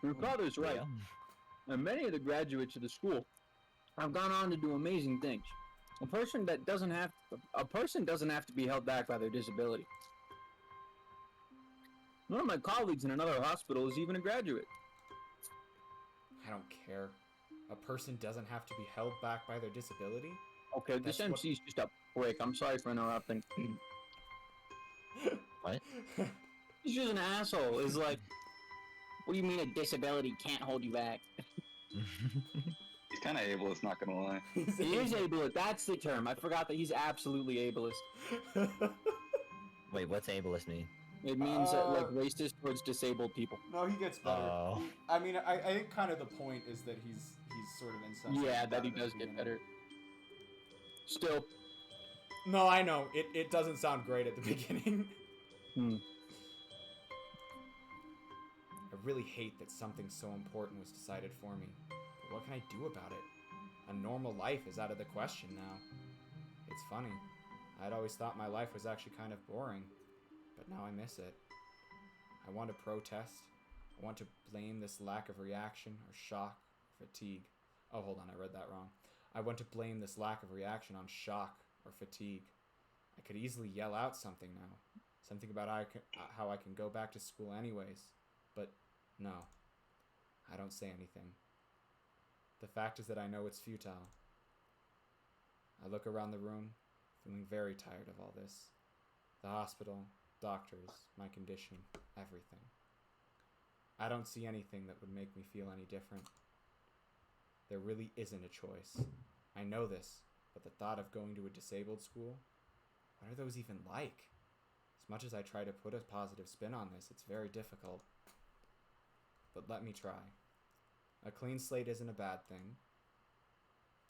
Your father's right. Yeah. And many of the graduates of the school have gone on to do amazing things. A person doesn't have to be held back by their disability. One of my colleagues in another hospital is even a graduate. I don't care. A person doesn't have to be held back by their disability? Okay, this MC's just a prick. I'm sorry for interrupting. What? He's just an asshole. It's like, what do you mean a disability can't hold you back? He's kind of ableist, not gonna lie. He is ableist. That's the term. I forgot that he's absolutely ableist. Wait, what's ableist mean? It means like racist towards disabled people. No, he gets better. Oh. I mean, I think kind of the point is that he's sort of insensitive. Yeah, that about he it at does the get beginning. better. Still. No, I know. It doesn't sound great at the beginning. I really hate that something so important was decided for me. But what can I do about it? A normal life is out of the question now. It's funny. I'd always thought my life was actually kind of boring. But now I miss it. I want to protest. I want to blame this lack of reaction or shock or fatigue. Oh, hold on, I read that wrong. I want to blame this lack of reaction on shock or fatigue. I could easily yell out something now. Something about how I can go back to school anyways. But no, I don't say anything. The fact is that I know it's futile. I look around the room, feeling very tired of all this. The hospital, doctors, my condition, everything. I don't see anything that would make me feel any different. There really isn't a choice. I know this, but the thought of going to a disabled school, what are those even like? As much as I try to put a positive spin on this, it's very difficult. But let me try. A clean slate isn't a bad thing.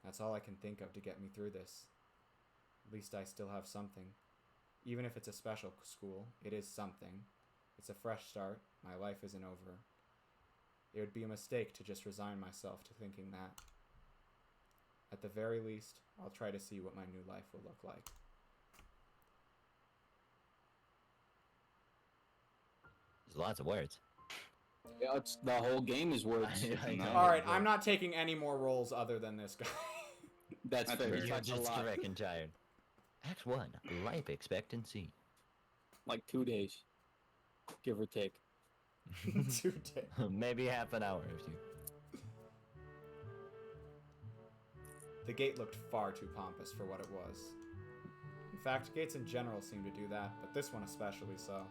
That's all I can think of to get me through this. At least I still have something. Even if it's a special school, it is something. It's a fresh start. My life isn't over. It would be a mistake to just resign myself to thinking that. At the very least, I'll try to see what my new life will look like. There's lots of words. Yeah, it's, the whole game is words. I know. Alright, I'm not taking any more roles other than this guy. That's fair. fair. He You're talks a just lot. correct and tired. Act 1, life expectancy. Like 2 days, give or take. Today. Maybe half an hour or two. The gate looked far too pompous for what it was. In fact, gates in general seem to do that, but this one especially so.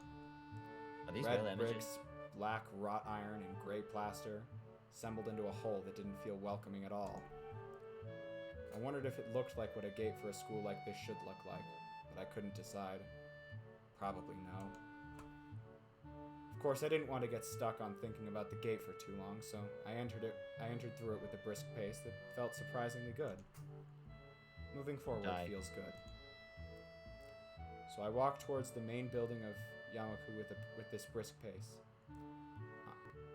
Are these Red real images? bricks, black wrought iron, and gray plaster, assembled into a whole that didn't feel welcoming at all. I wondered if it looked like what a gate for a school like this should look like, but I couldn't decide. Probably no. Of course, I didn't want to get stuck on thinking about the gate for too long, so I entered through it with a brisk pace that felt surprisingly good. Moving forward feels good. So I walked towards the main building of Yamaku with this brisk pace.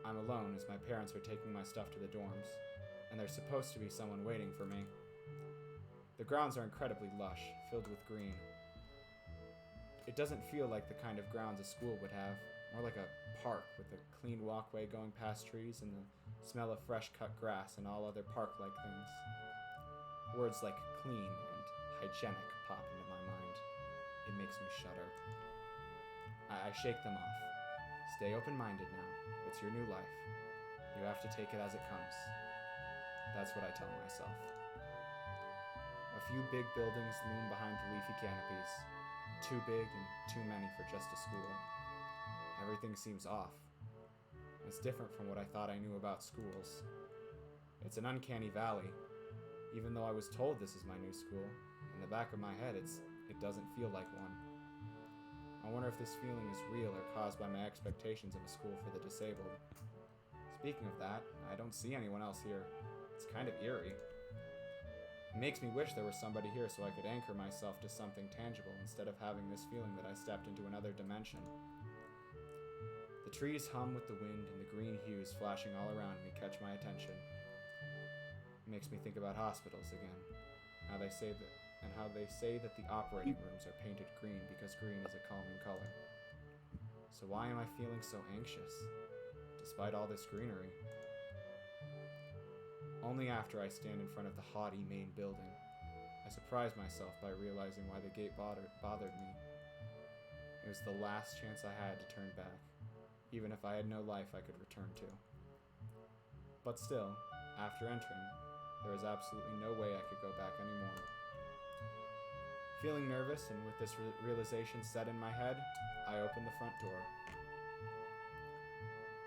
I'm alone as my parents are taking my stuff to the dorms, and there's supposed to be someone waiting for me. The grounds are incredibly lush, filled with green. It doesn't feel like the kind of grounds a school would have, more like a park with a clean walkway going past trees and the smell of fresh cut grass and all other park-like things. Words like clean and hygienic pop into my mind. It makes me shudder. I shake them off. Stay open-minded now. It's your new life. You have to take it as it comes. That's what I tell myself. A few big buildings loom behind the leafy canopies. Too big and too many for just a school. Everything seems off. It's different from what I thought I knew about schools. It's an uncanny valley, Even though I was told this is my new school, in the back of my head, it doesn't feel like one. I wonder if this feeling is real or caused by my expectations of a school for the disabled. Speaking of that, I don't see anyone else here. It's kind of eerie. It makes me wish there was somebody here so I could anchor myself to something tangible instead of having this feeling that I stepped into another dimension. The trees hum with the wind and the green hues flashing all around me catch my attention. It makes me think about hospitals again. How they say that the operating rooms are painted green because green is a calming color. So why am I feeling so anxious, despite all this greenery? Only after I stand in front of the haughty main building, I surprise myself by realizing why the gate bothered me. It was the last chance I had to turn back, even if I had no life I could return to. But still, after entering, there was absolutely no way I could go back anymore. Feeling nervous and with this realization set in my head, I open the front door.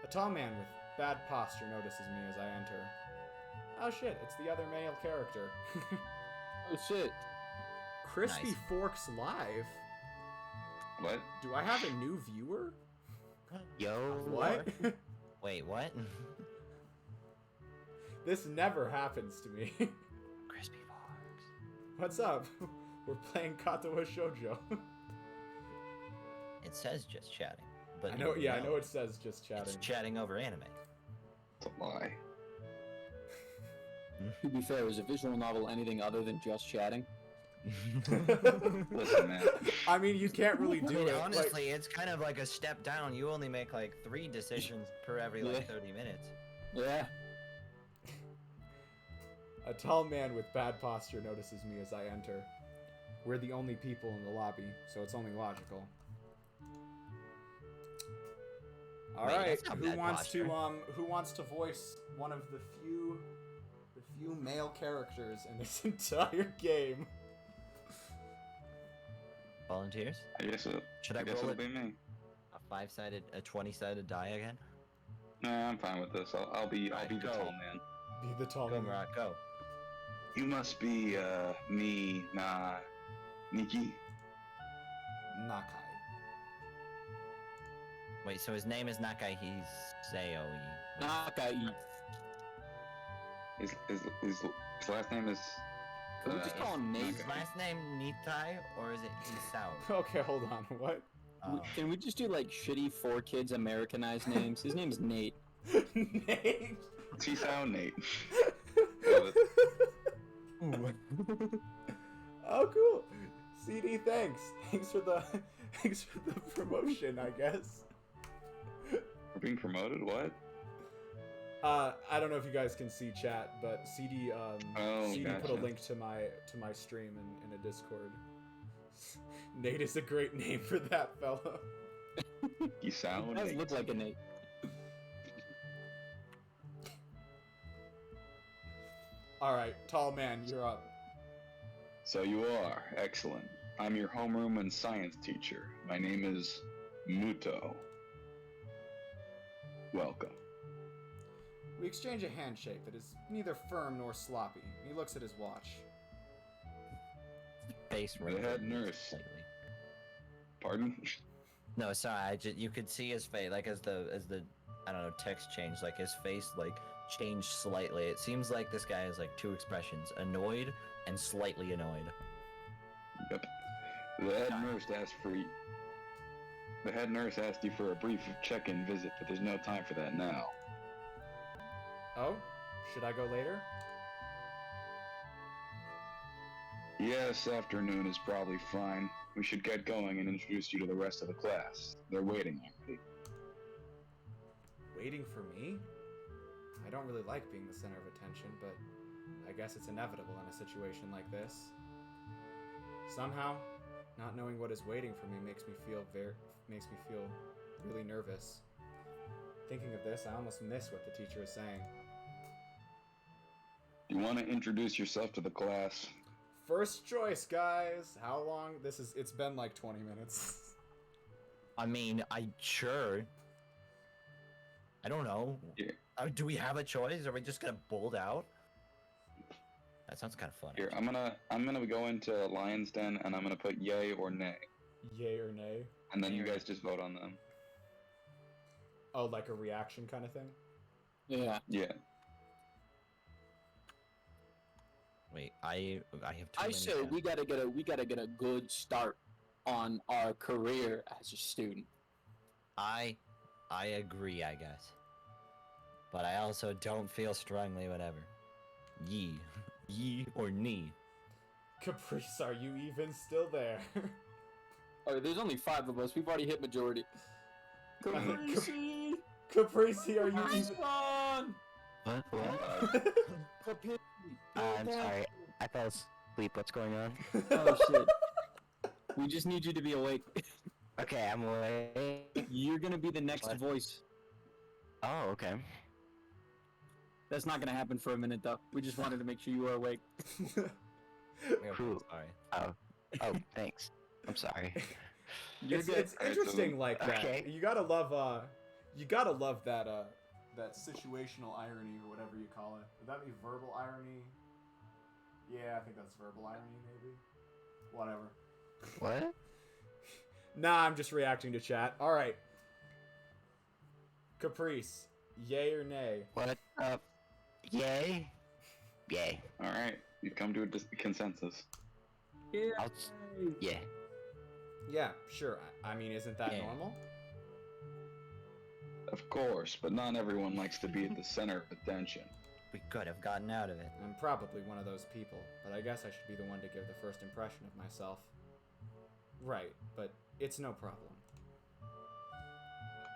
A tall man with bad posture notices me as I enter. Oh shit, it's the other male character. Oh shit. Crispy Nice. Forks Live? What? Do I have a new viewer? Yo. What? Wait, what? This never happens to me. Crispy Fox. What's up? We're playing Katawa Shoujo. It says just chatting. But I know, you yeah, I know it says just chatting. It's chatting over anime. It's a lie. To be fair, is a visual novel anything other than just chatting? Listen, man. I mean, you can't really I do mean, it. honestly, it's kind of like a step down. You only make like 3 decisions per every like Yeah. 30 minutes. Yeah. A tall man with bad posture notices me as I enter. We're the only people in the lobby, so it's only logical. All Wait, right, that's not bad posture. who wants to voice one of the few male characters in this entire game? Volunteers? I guess Should I it'll roll it? be me. A 20-sided die again? Nah, I'm fine with this. I'll be the go. tall man. Be the tall Go, man. Murat, go. You must be Nikki. Nakai. Wait, so his name is Nakai Hiseo. Nakai. His last name is. Can we just call him Nate? Is his last name Nitai or is it Hisao? Okay, hold on. What? Oh. Can we just do like shitty 4 kids Americanized names? His name's Nate. Nate. T-Sound Nate. Oh, cool. CD, thanks. Thanks for the promotion, I guess. We're being promoted? What? I don't know if you guys can see chat, but CD CD put a gotcha. link to my stream in a Discord. Nate is a great name for that fella. You sound He does Nate. look like a Nate. All right, tall man, you're up. So you are. Excellent. I'm your homeroom and science teacher. My name is Muto. Welcome. We exchange a handshake that is neither firm nor sloppy. He looks at his watch. Face The wrinkled head nurse. slightly. Pardon? No, sorry. You could see his face, like as the I don't know, text changed, like his face like changed slightly. It seems like this guy has like 2 expressions: annoyed and slightly annoyed. Yep. The head nurse asked you for a brief check-in visit, but there's no time for that now. Oh, should I go later? Yes, afternoon is probably fine. We should get going and introduce you to the rest of the class. They're waiting already. Waiting for me? I don't really like being the center of attention, but I guess it's inevitable in a situation like this. Somehow, not knowing what is waiting for me makes me feel really nervous. Thinking of this, I almost miss what the teacher is saying. You want to introduce yourself to the class? First choice, guys. How long? It's been like 20 minutes. I mean, sure. I don't know. Yeah. Do we have a choice? Are we just gonna bolt out? That sounds kind of fun. Here, actually. I'm gonna go into Lion's Den and I'm gonna put yay or nay, Yay or nay? and then Yay you or guys just vote on them. Oh, like a reaction kind of thing? Yeah. Yeah. Wait, I have too I many say tabs. we gotta get a good start on our career as a student. I agree, I guess. But I also don't feel strongly whatever. Ye. Ye or knee. Caprice, are you even still there? Oh, there's only 5 of us. We've already hit majority. Caprice, are you even? on! What? I'm sorry. I fell asleep. What's going on? Oh shit. We just need you to be awake. Okay, I'm awake. You're gonna be the next What? voice. Oh, okay. That's not gonna happen for a minute though. We just wanted to make sure you were awake. We're Cool. sorry. Oh, thanks. I'm sorry. You're good. It's interesting like that. Okay. You gotta love that that situational irony or whatever you call it. Would that be verbal irony? Yeah, I think that's verbal irony maybe. Whatever. What? Nah, I'm just reacting to chat. All right. Caprice, yay or nay? What up? Yay? Yay. All right, you've come to a consensus. Yeah. Yeah, sure. I mean, isn't that Yeah. normal? Of course, but not everyone likes to be at the center of attention. We could have gotten out of it. I'm probably one of those people, but I guess I should be the one to give the first impression of myself. Right, but it's no problem.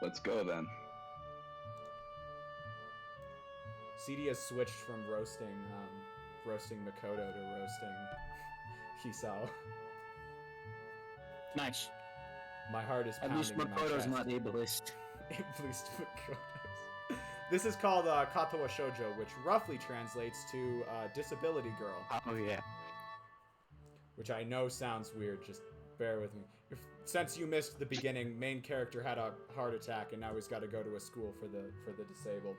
Let's go then. CD has switched from roasting Makoto to roasting Hisao. Nice. My heart is At pounding least in my Makoto's chest. not ableist. At least Makoto's. This is called Katawa Shoujo, which roughly translates to Disability Girl, Oh, yeah. which I know sounds weird, just bear with me. Since you missed the beginning, main character had a heart attack and now he's got to go to a school for the disabled.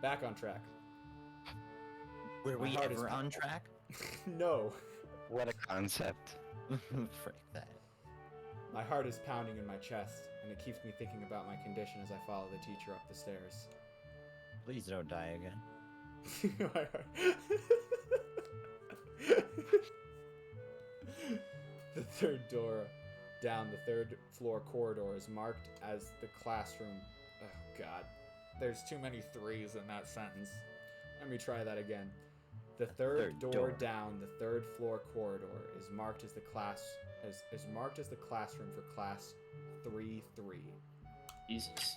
Back on track. Were My we heart is ever on pounding. track? No. What a concept. Frick that. My heart is pounding in my chest, and it keeps me thinking about my condition as I follow the teacher up the stairs. Please don't die again. My heart. The third door down the third floor corridor is marked as the classroom. Oh god. There's too many threes in that sentence. Let me try that again. The third door down the third floor corridor is marked as the classroom for class 3-3. Jesus.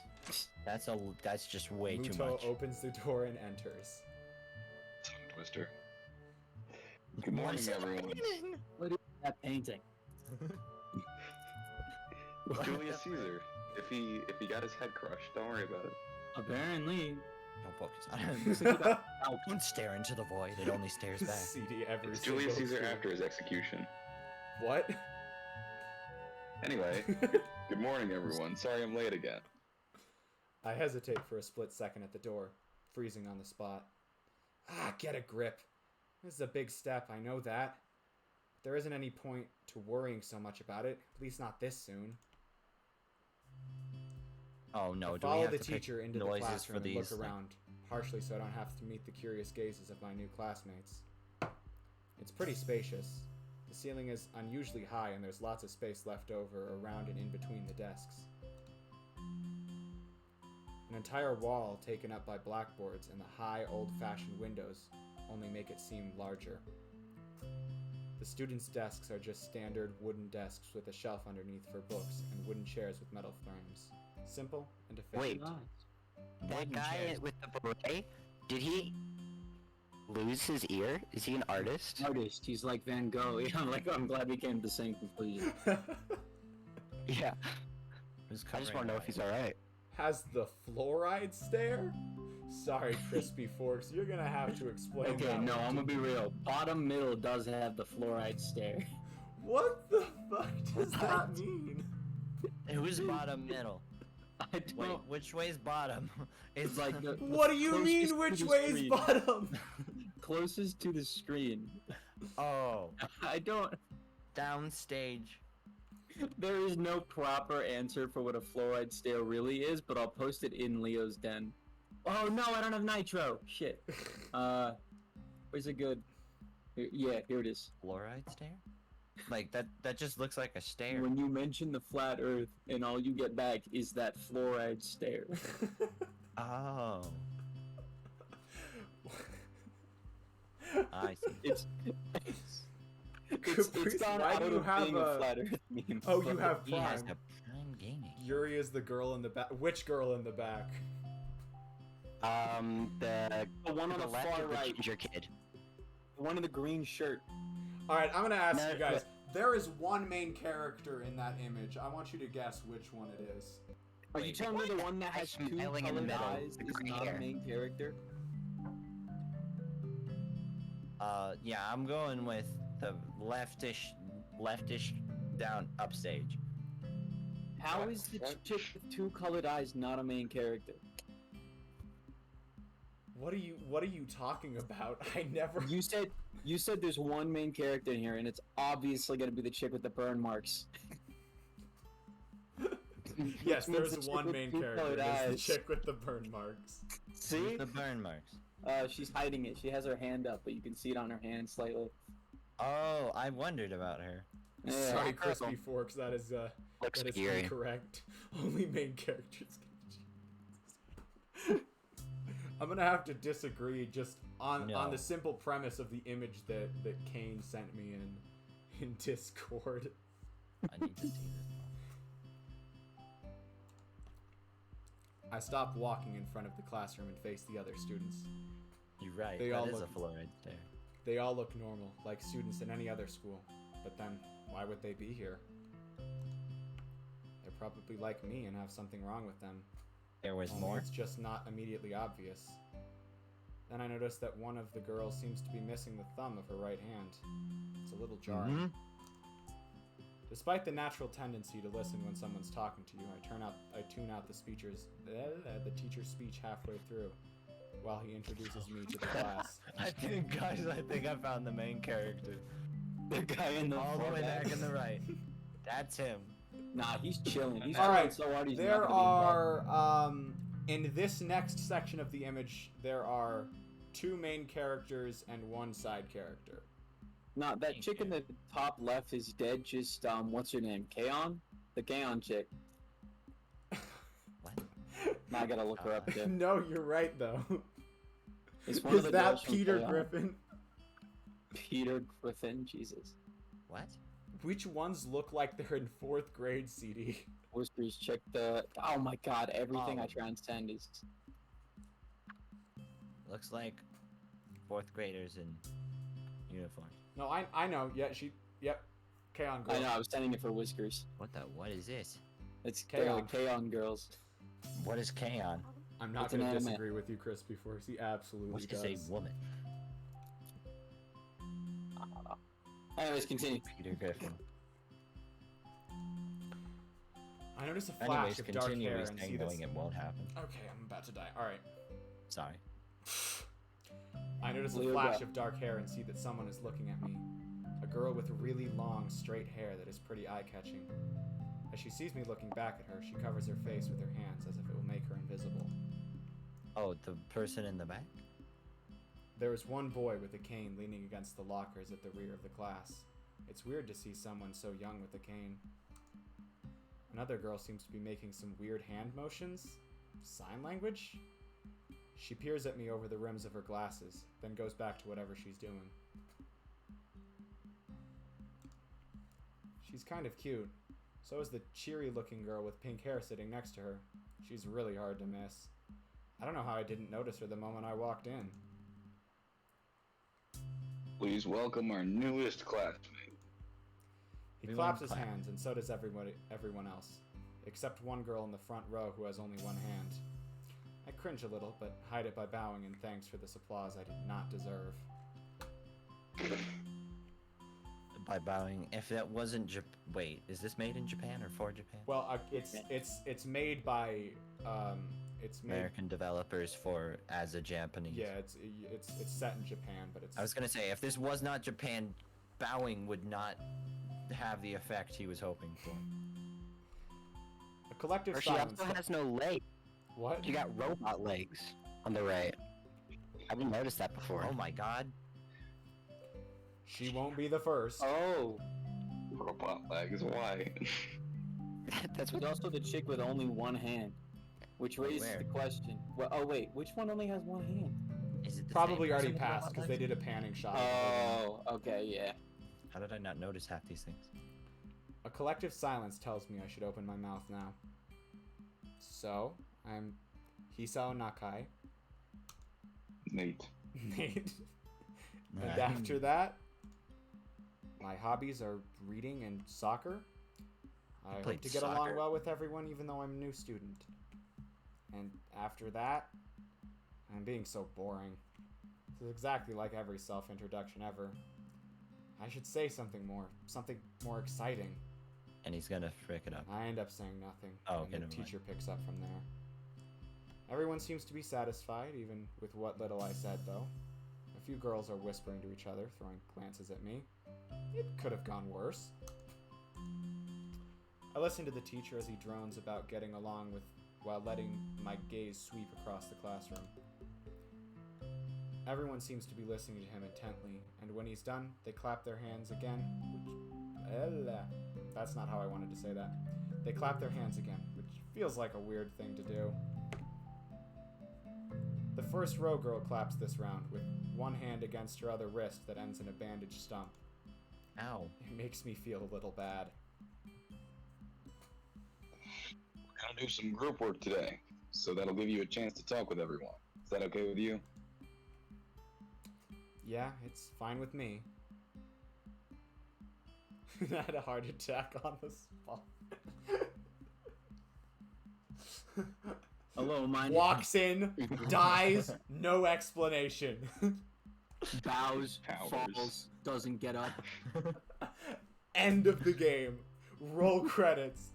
That's just way too Muto much. opens the door and enters. Tongue twister. Good morning, everyone. What is that painting? Julius Caesar. If he got his head crushed, don't worry about it. Apparently. Don't focus on it. Don't stare into the void. It only stares back. CD every It's Julius single Caesar stream. after his execution. What? Anyway, good morning, everyone. Sorry I'm late again. I hesitate for a split second at the door, freezing on the spot. Get a grip. This is a big step, I know that. There isn't any point to worrying so much about it, at least not this soon. Oh no! I Do we follow have the to pick teacher into the noises classroom for and these? look around, harshly so I don't have to meet the curious gazes of my new classmates. It's pretty spacious. The ceiling is unusually high and there's lots of space left over around and in between the desks. An entire wall taken up by blackboards and the high, old-fashioned windows only make it seem larger. The students' desks are just standard wooden desks with a shelf underneath for books and wooden chairs with metal frames. Simple and efficient. Wait. That Wooden guy chairs. with the beret, did he lose his ear? Is he an artist? Artist. He's like Van Gogh. Yeah, I'm glad we came to the same conclusion. Yeah. Who's I just covering want to know our if he's eyes? alright. Has the fluoride stare? Sorry, Crispy Forks, you're gonna have to explain Okay, that no, one I'm to gonna be me. real. Bottom middle does have the fluoride stare. What the fuck does that mean? Who's bottom middle? I Wait, don't. which way's bottom? It's like the What do you closest mean, to which the way is screen. bottom? closest to the screen. Oh, I don't. downstage. There is no proper answer for what a fluoride stare really is, but I'll post it in Leo's den. Oh no, I don't have nitro. Shit. Where's it good? Yeah, here it is. Fluoride stare? Like that just looks like a stare. When you mention the flat Earth, and all you get back is that fluoride stare. Oh. I see. It's Caprice, gone why out do you of have being a flat Earth meme. Oh, you have He has Prime. a Prime Gaming. Yuri is the girl in the back. Which girl in the back? The one on the left far is the right. ginger kid. The one in the green shirt. Alright, I'm gonna ask No, you guys. There is one main character in that image. I want you to guess which one it is. Are you Wait, telling me the one that has two Smiling in the colored middle, eyes the is green not hair. a main character? Yeah, I'm going with the leftish down upstage. How is the chick with two colored eyes not a main character? What are you talking about? I never. You said there's one main character in here, and it's obviously gonna be the chick with the burn marks. Yes, Which means there's the chick one with main two character. colored There's the eyes. chick with the burn marks. See? The burn marks. She's hiding it. She has her hand up, but you can see it on her hand slightly. Oh, I wondered about her. Yeah. Sorry, Crispy Forks. That is Looks that is scary. incorrect. Only main characters. I'm gonna have to disagree just on No. the simple premise of the image that Kane sent me in Discord. I need to see this. I stopped walking in front of the classroom and faced the other students. You're right. They That all is look- a fluoride stare. They all look normal, like students in any other school. But then, why would they be here? They're probably like me and have something wrong with them. There was Only more. It's just not immediately obvious. Then I noticed that one of the girls seems to be missing the thumb of her right hand. It's a little jarring. Mhm. Despite the natural tendency to listen when someone's talking to you, I tune out the teacher's speech halfway through, while he introduces me to the class. I think I found the main character. The guy in the All the way forehead. back in the right. That's him. Nah, he's chilling. He's All right, chilling so hard he's There not gonna are, in this next section of the image, there are 2 main characters and 1 side character. Nah, that chick in the top left is dead. Just what's her name? Kaon? The Kaon chick. What? Now I gotta look her up again. No, you're right though. It's one of Is the that girls from Peter Kaon. Griffin? Peter Griffin, Jesus. What? Which ones look like they're in 4th grade, CD? Whiskers, check the. Oh my God! Everything Oh. I transcend is. Looks like 4th graders in uniform. No, I know. Yeah, yep. Kaon girl. I know. I was sending it for Whiskers. What is this? It's Kaon. Kaon girls. What is Kaon? I'm not It's an gonna anime. disagree with you, Chris, before he absolutely What does. is a woman? I don't know. Anyways, continue. Peter Griffin. I notice a flash Anyways, of dark continue hair and see saying this. knowing it won't happen. Okay, I'm about to die. All right. Sorry. I notice a Leo, flash go. of dark hair and see that someone is looking at me. A girl with really long, straight hair that is pretty eye-catching. As she sees me looking back at her, she covers her face with her hands as if it will make her invisible. Oh, the person in the back? There is one boy with a cane leaning against the lockers at the rear of the class. It's weird to see someone so young with a cane. Another girl seems to be making some weird hand motions. Sign language? She peers at me over the rims of her glasses, then goes back to whatever she's doing. She's kind of cute. So is the cheery-looking girl with pink hair sitting next to her. She's really hard to miss. I don't know how I didn't notice her the moment I walked in. Please welcome our newest classmate. He Everyone claps his clap. hands, and so does everyone else, except one girl in the front row who has only one hand. I cringe a little, but hide it by bowing in thanks for this applause I did not deserve. By bowing. If that wasn't wait, is this made in Japan or for Japan? Well, it's made by It's made, American developers for as a Japanese. yeah, it's set in Japan, but it's. I was gonna say, if this was not Japan, bowing would not have the effect he was hoping for. A collective Or she silence. also has no legs. What? She got robot legs on the right. I didn't notice that before. Oh my god. She won't be the first. Oh, Robot legs, why? That's there's what. also the chick with only one hand, which raises Where? the question. Well, oh wait, which one only has one hand? Is it the Probably same already person with passed robot because they legs? did a panning shot. Oh, okay, yeah. How did I not notice half these things? A collective silence tells me I should open my mouth now. So, I'm Hisao Nakai, Nate. Nate. And after that, my hobbies are reading and soccer. I hope played to get along soccer? well with everyone even though I'm a new student. And after that, I'm being so boring. This is exactly like every self-introduction ever. I should say something more exciting. And he's gonna frick it up. I end up saying nothing, Oh, and okay, the never mind. teacher picks up from there. Everyone seems to be satisfied, even with what little I said, though. A few girls are whispering to each other, throwing glances at me. It could have gone worse. I listen to the teacher as he drones about getting along with while letting my gaze sweep across the classroom. Everyone seems to be listening to him intently, and when he's done, they clap their hands again, that's not how I wanted to say that. They clap their hands again, which feels like a weird thing to do. The first row girl claps this round, with one hand against her other wrist that ends in a bandaged stump. Ow. It makes me feel a little bad. We're gonna do some group work today, so that'll give you a chance to talk with everyone. Is that okay with you? Yeah, it's fine with me. I had a heart attack on the spot. Hello, my Walks in, dies, no explanation. bows, Powers. falls, doesn't get up. End of the game. Roll credits.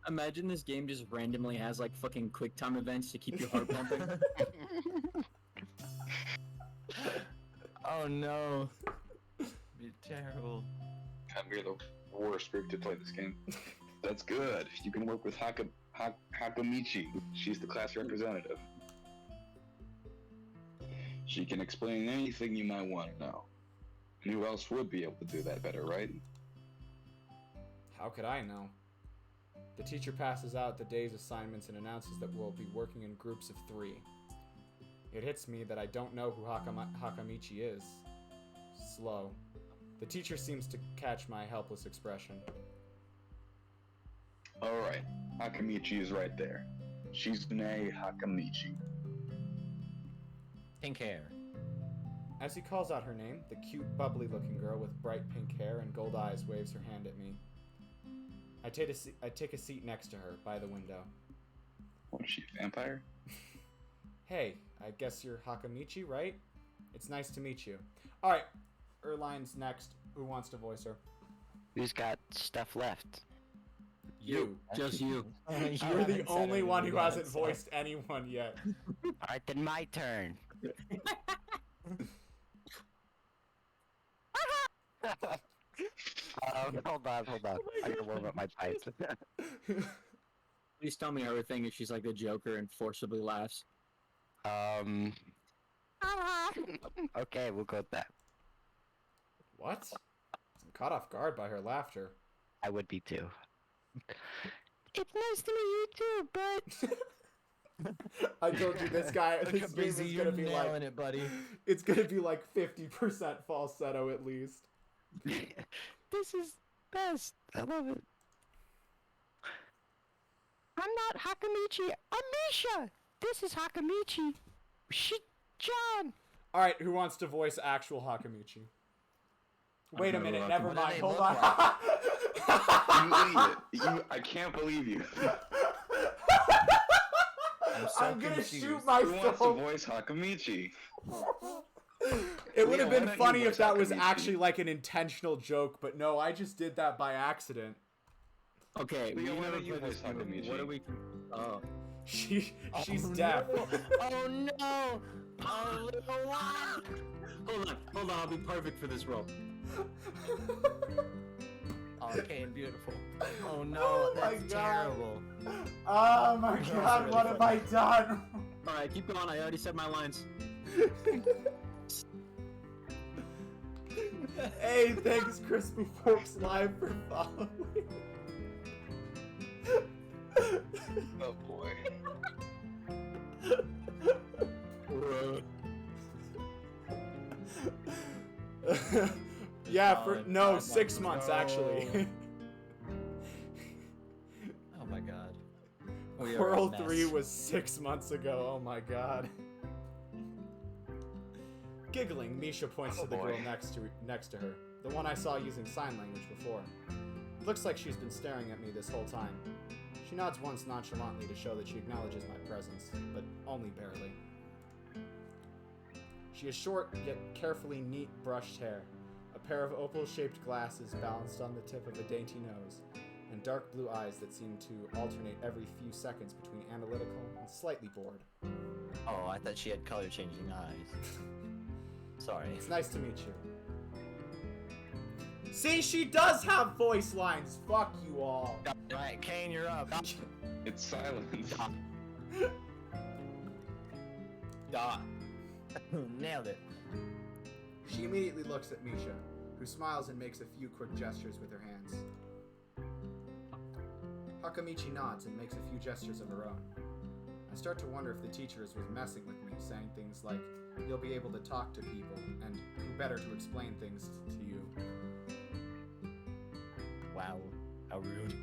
Imagine this game just randomly has like fucking quick time events to keep your heart pumping. Oh no. Be terrible. God, we're the worst group to play this game. That's good. You can work with Hakamichi. She's the class representative. She can explain anything you might want to know. And who else would be able to do that better, right? How could I know? The teacher passes out the day's assignments and announces that we'll be working in groups of 3. It hits me that I don't know who Hakamichi is. Slow. The teacher seems to catch my helpless expression. Alright, Hakamichi is right there. Shizune Hakamichi. Pink hair. As he calls out her name, the cute, bubbly-looking girl with bright pink hair and gold eyes waves her hand at me. I take a seat next to her, by the window. What, is she a vampire? Hey, I guess you're Hakamichi, right? It's nice to meet you. Alright, Erline's next. Who wants to voice her? Who's got stuff left? You. Just you. You're the only one who hasn't voiced anyone yet. Alright, then my turn. Hold on. I gotta warm up my pipes. Please tell me everything if she's like the Joker and forcibly laughs. Okay, we'll go with that. What? I'm caught off guard by her laughter. I would be too. It's nice to meet you too, but I told you this game is gonna be like it, buddy. it's gonna be like 50% falsetto at least. this is best. I love it. I'm not Hakamichi. I'm Misha. This is Hakamichi. John. All right, who wants to voice actual Hakamichi? Wait a minute, What never do mind. they Hold look on. You idiot. I can't believe you. I'm gonna confused. shoot Who wants to myself. voice Hakamichi? It would have Leah, been why don't funny you if that voice was Hakamichi? actually like an intentional joke, but no, I just did that by accident. Okay, Leo, we why never don't you played this voice game. Hakamichi? What are we? Oh, She's Oh, deaf. no. Oh no! Oh, little one! Hold on, I'll be perfect for this role. Okay, and beautiful. Oh no, Oh my that's God. terrible. Oh my That was God, really what have I funny. done? Alright, keep going, I already said my lines. Hey, thanks Crispy Forks Live for following. Oh boy. Yeah, for God, no, God, 6 God, months no. actually. Oh my god. We are a World mess. 3 was 6 months ago. Oh my god. Giggling, Misha points Oh to the boy. girl next to her, the one I saw using sign language before. Looks like she's been staring at me this whole time. She nods once nonchalantly to show that she acknowledges my presence, but only barely. She has short, yet carefully neat brushed hair, a pair of opal-shaped glasses balanced on the tip of a dainty nose, and dark blue eyes that seem to alternate every few seconds between analytical and slightly bored. Oh, I thought she had color-changing eyes. Sorry. It's nice to meet you. See, she does have voice lines! Fuck you all! Alright, Kane, you're up. It's silence. Dot. Nailed it. She immediately looks at Misha, who smiles and makes a few quick gestures with her hands. Hakamichi nods and makes a few gestures of her own. I start to wonder if the teacher was messing with me, saying things like, "You'll be able to talk to people," and "Who better to explain things to you." Wow. How rude.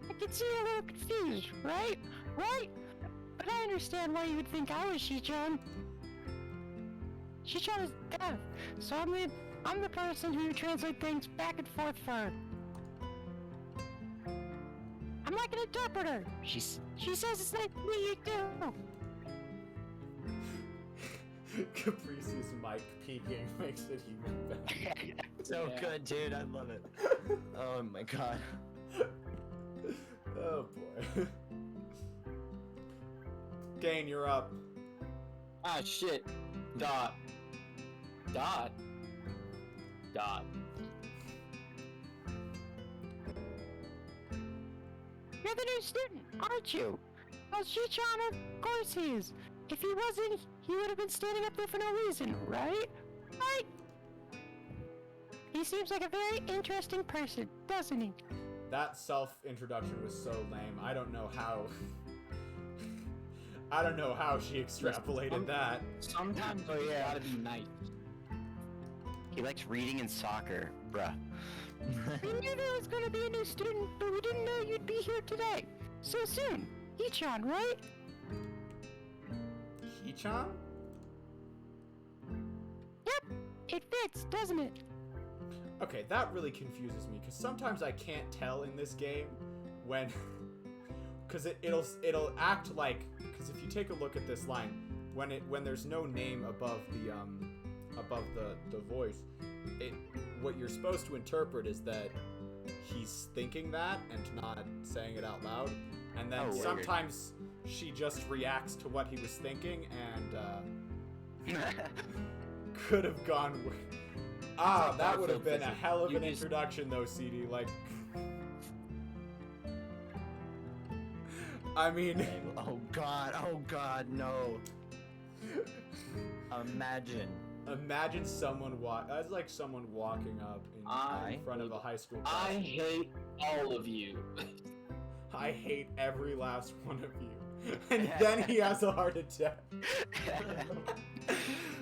I can see you're a little confused, right? Right? But I understand why you would think I was Shichan. Shichan is deaf, so I'm the person who translates things back and forth for her. I'm like an interpreter. She says it's nice to meet you too. Caprice's mic peaking makes it even better. So Yeah. good, dude. I love it. Oh my god. Oh boy. Kane, you're up. Ah, shit. Dot. Dot. Dot. You're the new student, aren't you? Well, Shichan, of course he is. If he wasn't, he would have been standing up there for no reason, right? Right? He seems like a very interesting person, doesn't he? That self-introduction was so lame. I don't know how... I don't know how she extrapolated that. Sometimes you gotta be nice. He likes reading and soccer, bruh. We knew there was gonna be a new student, but we didn't know you'd be here today. So soon. Ichan, right? Hichan? Yep. It fits, doesn't it? Okay, that really confuses me, because sometimes I can't tell in this game when... Because it'll act like... Because if you take a look at this line, when there's no name above the voice, what you're supposed to interpret is that he's thinking that and not saying it out loud, and then Oh, weird. sometimes she just reacts to what he was thinking and could have gone. like That would have Garfield been a physics. hell of You an just- introduction, though, CD. Like, I mean, Oh god, no. Imagine. imagine someone that's like someone walking up in front of a high school class. I hate all of you. I hate every last one of you. And then he has a heart attack.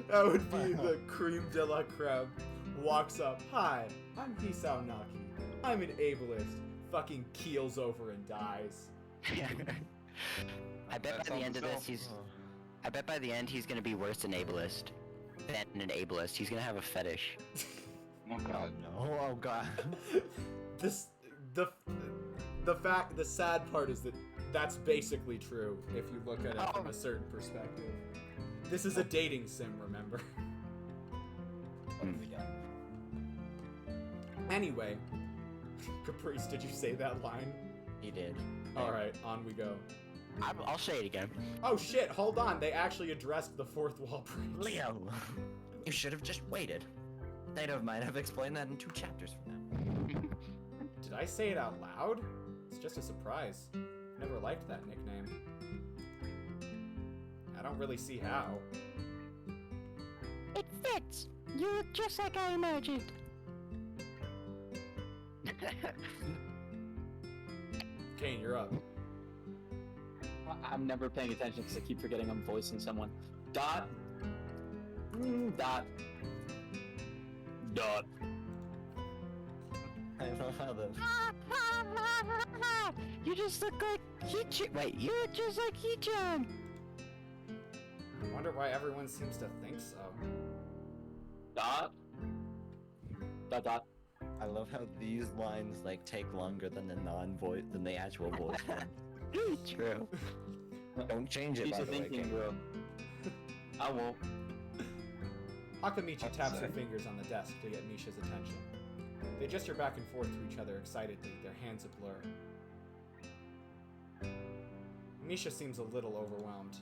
That would be the cream de la creme. Walks up. Hi, I'm Hisao Naki. I'm an ableist. Fucking keels over and dies. I bet That by the end solves of this itself. I bet by the end he's gonna be worse than ableist. Than an ableist. He's gonna have a fetish. Oh god. No, oh god. The sad part is that that's basically true if you look at it from a certain perspective. This is a dating sim, remember? What have we done? Anyway, Caprice, did you say that line? He did. Alright, on we go. I'll say it again. Oh shit, hold on. They actually addressed the fourth wall breach. Leo! You should have just waited. Data might have explained that in 2 chapters from now. Did I say it out loud? It's just a surprise. Never liked that nickname. I don't really see how. It fits. You look just like I imagined. Kane, you're up. I'm never paying attention because I keep forgetting I'm voicing someone. Dot. Dot. Dot. I love how the... You just look like He-chan. Wait, you look just like He-chan. I wonder why everyone seems to think so. Dot. Dot dot. I love how these lines like take longer than the actual voice one. True. Don't change it, She's by a the way, thinking Kane. girl. I won't. Hakamichi taps her Upset. fingers on the desk to get Misha's attention. They gesture back and forth to each other excitedly, their hands a blur. Misha seems a little overwhelmed.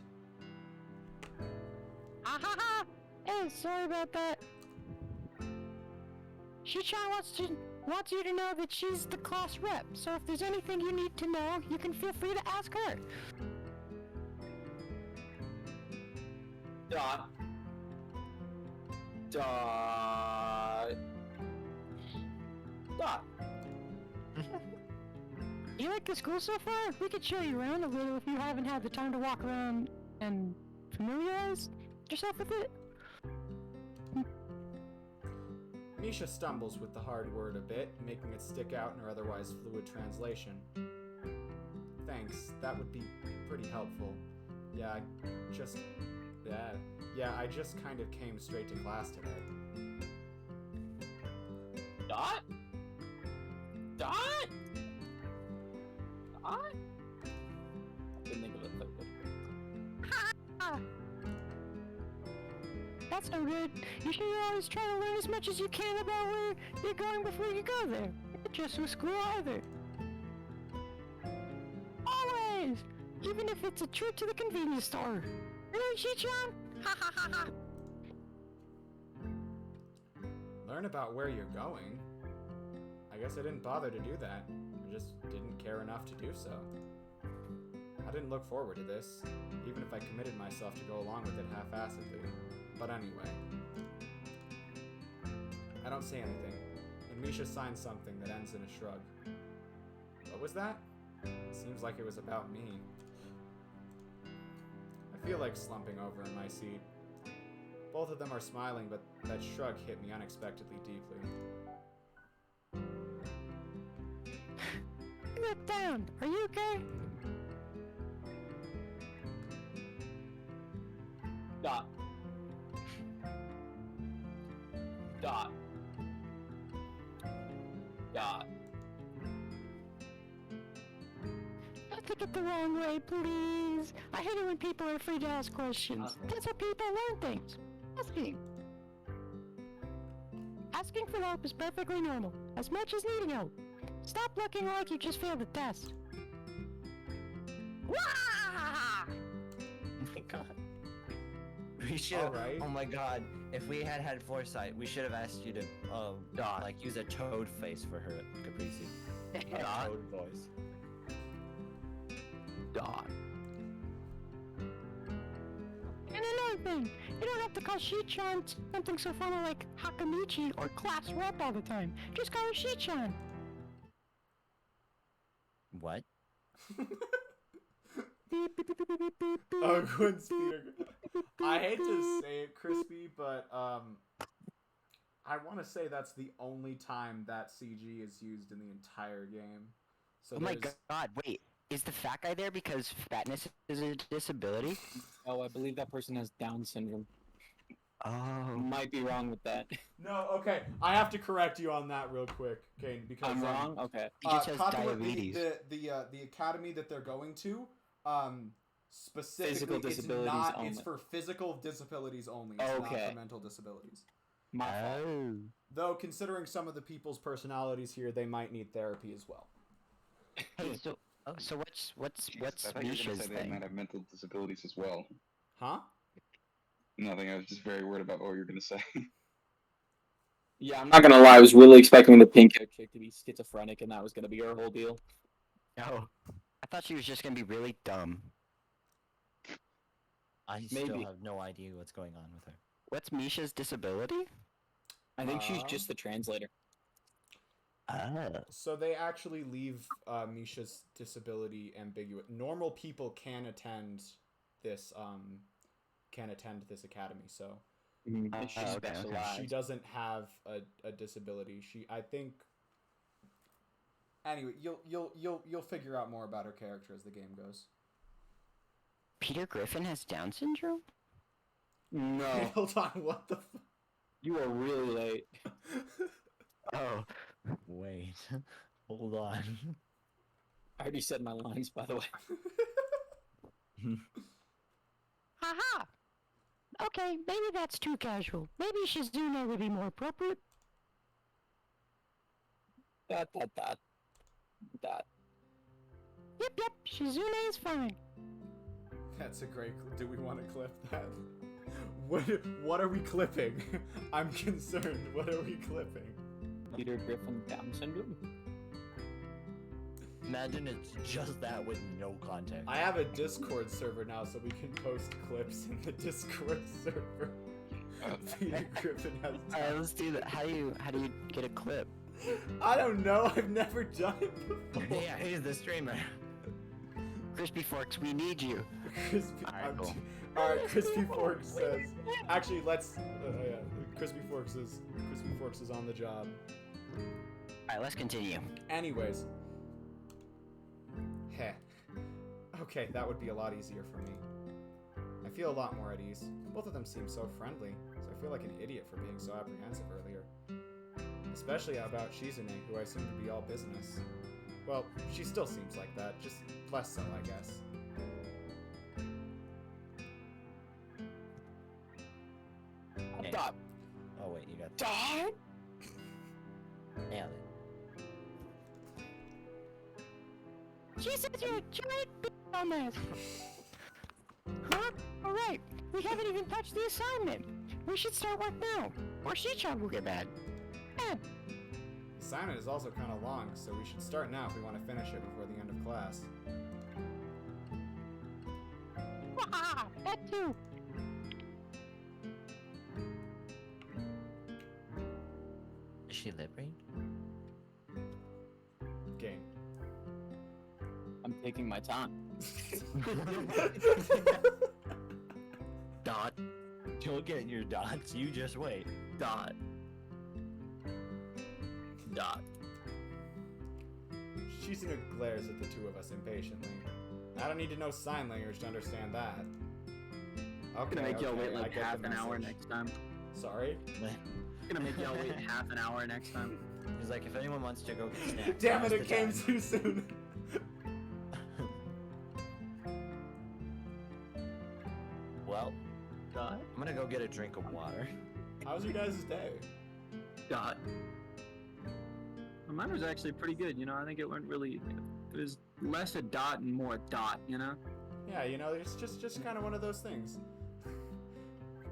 Hey, sorry about that. She-chan wants you to know that she's the class rep, so if there's anything you need to know, you can feel free to ask her. Dot. Dot. Dot. You like the school so far? We could show you around a little if you haven't had the time to walk around and familiarize yourself with it. Misha stumbles with the hard word a bit, making it stick out in her otherwise fluid translation. Thanks, that would be pretty helpful. Yeah, I just kind of came straight to class today. Dot. Dot. Dot. Didn't think of it. That's no good. You should always try to learn as much as you can about where you're going before you go there. Not just with school either. Always! Even if it's a trip to the convenience store. Really, Shi-chan? Ha ha ha ha! Learn about where you're going? I guess I didn't bother to do that. I just didn't care enough to do so. I didn't look forward to this, even if I committed myself to go along with it half-assedly. But anyway. I don't say anything, and Misha signs something that ends in a shrug. What was that? Seems like it was about me. I feel like slumping over in my seat. Both of them are smiling, but that shrug hit me unexpectedly deeply. Look down. Are you okay? Dot. Dot. Dot. Not to get the wrong way, please. I hate it when people are afraid to ask questions. That's how people learn things. Asking. Asking for help is perfectly normal, as much as needing help. Stop looking like you just failed the test. Wah! Oh my god. We should have. Alright. Oh my god. If we had had foresight, we should have asked you to, like, use a toad face for her, Caprese. A toad voice. Dot. And another thing, you don't have to call Shi-chan something so formal like Hakamichi or class rep all the time. Just call her Shi-chan. What? Beep, beep, beep, beep, beep, beep, beep. Oh, Gwen Speeder. I hate to say it, Crispy, but I want to say that's the only time that CG is used in the entire game. So Oh my there's- god, wait. Is the fat guy there because fatness is a disability? Oh, I believe that person has Down syndrome. Oh. Might be wrong with that. No, okay. I have to correct you on that real quick, Kane, because I'm wrong. Okay. He just has Katawa, diabetes. The academy that they're going to, specifically, Physical it's disabilities it's only. for physical disabilities only. It's not Okay. for mental disabilities. My fault. Oh. Though, considering some of the people's personalities here, they might need therapy as well. Hey, so what's Jeez, I thought you were gonna Misha's say they might thing? have mental disabilities as well. Huh? Nothing. I was just very worried about what you were gonna say. Yeah, I'm not gonna lie. I was really expecting the pink-haired chick to be schizophrenic, and that was gonna be her whole deal. No. I thought she was just gonna be really dumb. I Maybe. still have no idea what's going on with her. What's Misha's disability? I think she's just the translator. So they actually leave Misha's disability ambiguous. Normal people can attend this academy, so She's okay, okay. specialized. she doesn't have a disability. I think. Anyway, you'll figure out more about her character as the game goes. Peter Griffin has Down syndrome? No, Hold on, what the? you are really late. Oh. Wait, hold on. I already said my lines, by the way. Haha! Okay, maybe that's too casual. Maybe Shizune would be more appropriate. Dot. Yep, Shizune is fine. That's a great. Do we want to clip that? What are we clipping? I'm concerned. What are we clipping? Peter Griffin Down syndrome. Imagine it's just that with no context. I have a Discord server now, so we can post clips in the Discord server. Peter Griffin has. Alright, let's do that. How do you get a clip? I don't know. I've never done it before. Yeah, he's the streamer. Crispy Forks, we need you. Crispy. Alright, cool. Alright, Crispy Forks says. Actually, let's. Yeah, Crispy Forks is on the job. Alright, let's continue. Anyways. Heh. Okay, that would be a lot easier for me. I feel a lot more at ease. Both of them seem so friendly, so I feel like an idiot for being so apprehensive earlier. Especially about Shizune, who I assume to be all business. Well, she still seems like that, just less so, I guess. Okay. Dot. Oh wait, you got Dot. nailed it. She says you're a giant dumbass. Huh? Alright, we haven't even touched the assignment. We should start work now, or Shichan will get mad. Yeah. The assignment is also kind of long, so we should start now if we want to finish it before the end of class. Waha! That too. Is she lip read? Game. I'm taking my time. Dot. You'll get your dots. You just wait. Dot. Shizune glares at the two of us impatiently. I don't need to know sign language to understand that. I'm Okay, gonna make y'all okay, wait I like get the half an hour message. next time. Sorry? Gonna make y'all wait half an hour next time. He's like, if anyone wants to go get snacks, Damn it, now's it the came time. too soon. Well, Dot. I'm gonna go get a drink of water. How was your guys' day? Dot. Mine was actually pretty good, you know. I think it went really. It was less a dot and more a dot, you know. Yeah, you know, it's just kind of one of those things.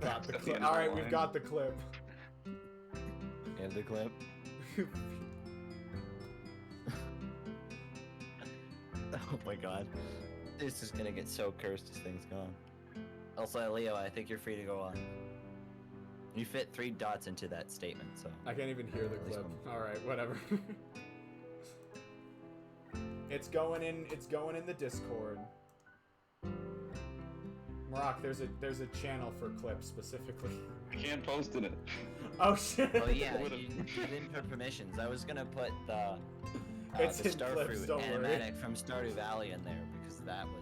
Got the At the clip. end of the Alright, we've line. got the clip. You have the clip. Oh my god. This is gonna get so cursed as things go on. Also, Leo, I think you're free to go on. You fit 3 dots into that statement, so. I can't even hear the At least clip. one. Alright, whatever. It's going in the Discord. Marak, there's a channel for clips specifically. I can't post in it. Oh shit. Oh yeah, Would've- you didn't put permissions. I was gonna put the It's the in clips, Starfruit don't worry. animatic from Stardew Valley in there because that was.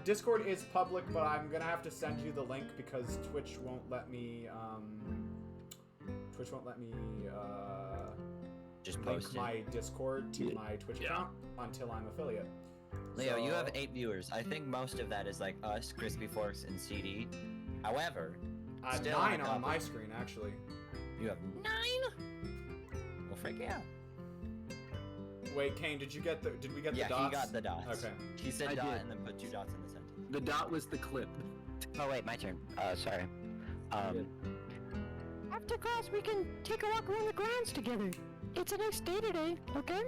Discord is public, but I'm gonna have to send you the link because Twitch won't let me Just link posted. my Discord to my Twitch account until I'm affiliate. Leo, you have So- 8 viewers. I think most of that is like us, Crispy Forks, and CD. However, Still 9 not on my complete. screen, actually. You have 9? Well, frick yeah. Wait, Kane, did we get the Yeah, dots? he got the dots. Okay. He said I dot did. and then put 2 dots in the sentence. The dot was the clip. Oh wait, my turn. Sorry. Good. After class, we can take a walk around the grounds together. It's a nice day today, okay?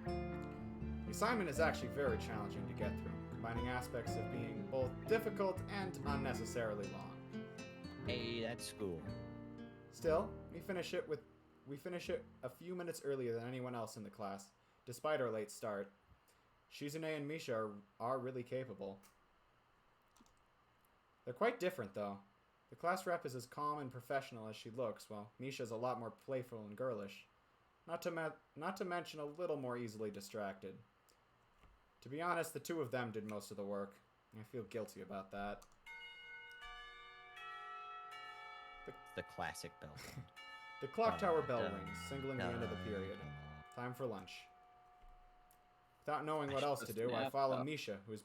The assignment is actually very challenging to get through, combining aspects of being both difficult and unnecessarily long. Hey, that's school. Still, we finish it a few minutes earlier than anyone else in the class, despite our late start. Shizune and Misha are really capable. They're quite different, though. The class rep is as calm and professional as she looks, while Misha's a lot more playful and girlish. Not to mention a little more easily distracted. To be honest, the two of them did most of the work. I feel guilty about that. The classic bell sound. The clock tower bell rings, signaling the end of the period. Time for lunch. Without knowing what else to do, I follow Misha, who is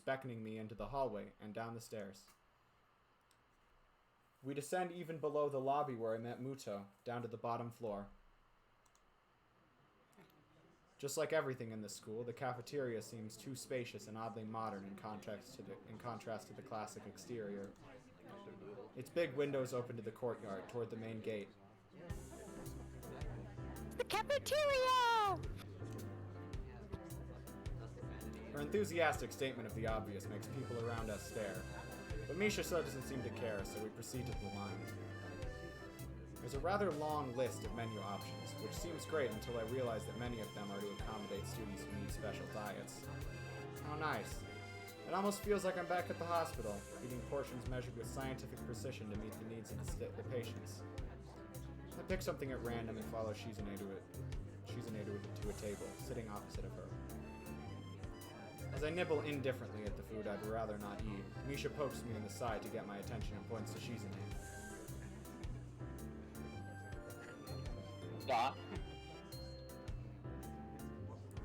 beckoning me into the hallway and down the stairs. We descend even below the lobby where I met Muto, down to the bottom floor. Just like everything in this school, the cafeteria seems too spacious and oddly modern in contrast to the classic exterior. Its big windows open to the courtyard, toward the main gate. The cafeteria! Her enthusiastic statement of the obvious makes people around us stare. But Misha so doesn't seem to care, so we proceed to the line. There's a rather long list of menu options, which seems great until I realize that many of them are to accommodate students who need special diets. How nice. It almost feels like I'm back at the hospital, eating portions measured with scientific precision to meet the needs of the patients. I pick something at random and follow Shizune to a table, sitting opposite of her. As I nibble indifferently at the food I'd rather not eat, Misha pokes me in the side to get my attention and points to Shizune. Dot.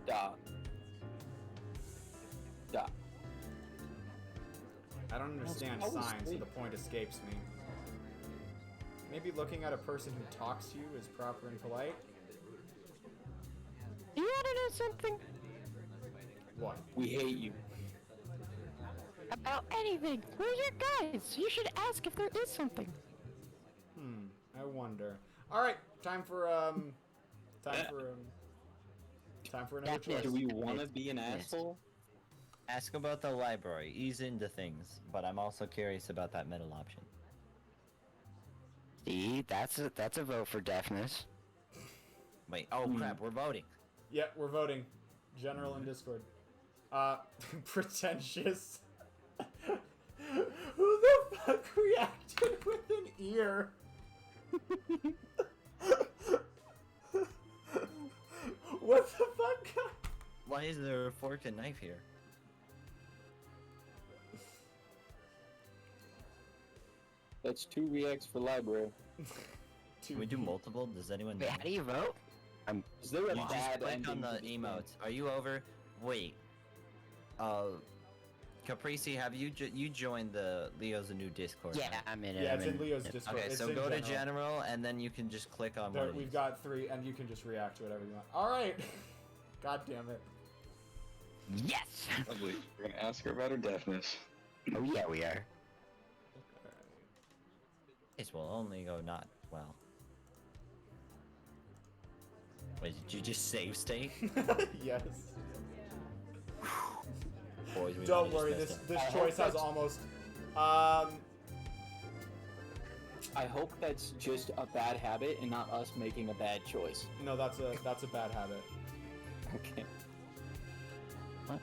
Dot. Dot. I don't understand That's signs, so sweet. the point escapes me. Maybe looking at a person who talks to you is proper and polite? You wanna know something? What? We hate you. About anything. We're your guys. You should ask if there is something. I wonder. Alright, time for another choice. Do we want to be an asshole? Ask about the library. Ease into things, but I'm also curious about that middle option. See, that's a vote for deafness. Wait, oh crap, we're voting. Yeah, we're voting. General and Discord. Pretentious. Who the fuck reacted with an ear? What the fuck? Why is there a fork and knife here? That's 2 reacts for library. Can we do multiple? Does anyone know? Wait, how do you vote? Is there a You just bad click ending on the to this emotes. Are you over? Wait. Caprese, have you you joined the Leo's a new Discord? Yeah, right? I'm in it. Yeah, I'm it's in Leo's Discord. Okay, It's so in go to general. general, and then you can just click on There, one of we've these. got 3, and you can just react to whatever you want. Alright! God damn it. Yes! Lovely. We're gonna ask her about her deafness. Oh yeah, we are. This will only go not well. Wait, did you just save state? Yes. Boys, we Don't really worry, just this missed this I hope choice has that's- almost I hope that's just a bad habit and not us making a bad choice. no, that's a bad habit. Okay. Hold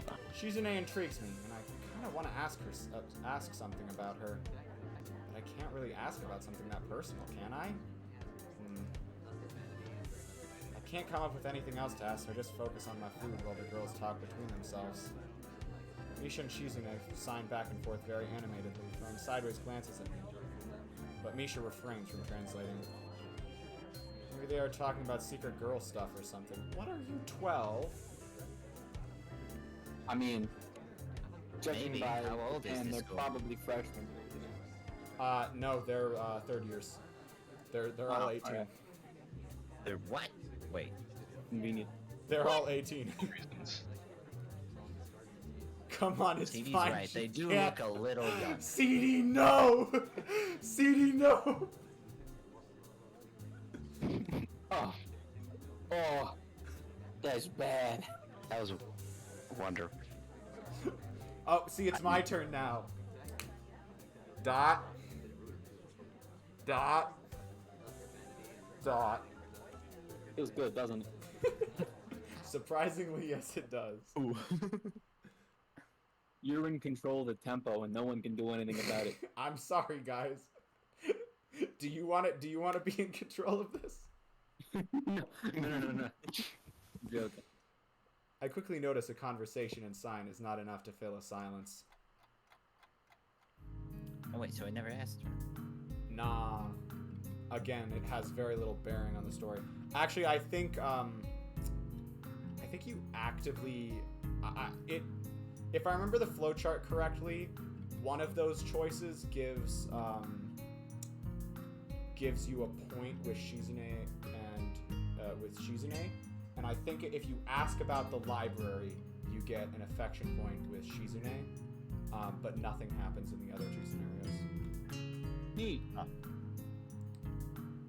on. Shizune intrigues me, and I kind of want to ask something about her, but I can't really ask about something that personal, can I? I can't come up with anything else to ask, so I just focus on my food while the girls talk between themselves. Misha and Shizune sign back and forth very animatedly, throwing sideways glances at me, but Misha refrains from translating. Maybe they are talking about secret girl stuff or something. What are you, 12? I mean, judging Maybe. by How old is and this they're girl? probably freshmen. No, they're third years. They're all 18. alright. They're what? Wait. Convenient. They're all 18. Reasons. Come on, it's CD's fine. right. They she do can't. look a little young. CD, no! CD, no! Oh, that's bad. That was wonderful. Oh, see, it's my turn now. Dot. Dot. Dot. Feels good, doesn't it? Surprisingly, yes, it does. Ooh. You're in control of the tempo, and no one can do anything about it. I'm sorry, guys. Do you want it? Do you want to be in control of this? No. I'm joking. I quickly notice a conversation and sign is not enough to fill a silence. Oh wait, so I never asked her. Nah. Again, it has very little bearing on the story. Actually, I think you actively, if I remember the flowchart correctly, one of those choices gives you a point with Shizune and I think if you ask about the library, you get an affection point with Shizune, but nothing happens in the other two scenarios. Neat.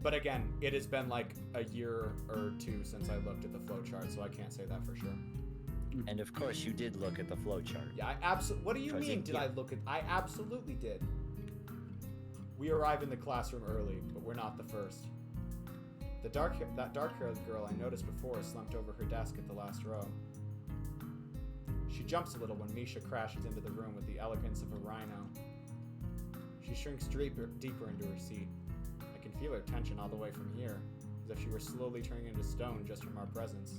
But again, it has been like a year or two since I looked at the flowchart, so I can't say that for sure. And of course, you did look at the flowchart. Yeah, I absolutely. What do you Because mean? it- Did yeah. I look at? I absolutely did. We arrive in the classroom early, but we're not the first. That dark-haired girl I noticed before slumped over her desk at the last row. She jumps a little when Misha crashes into the room with the elegance of a rhino. She shrinks deeper into her seat. I can feel her tension all the way from here, as if she were slowly turning into stone just from our presence.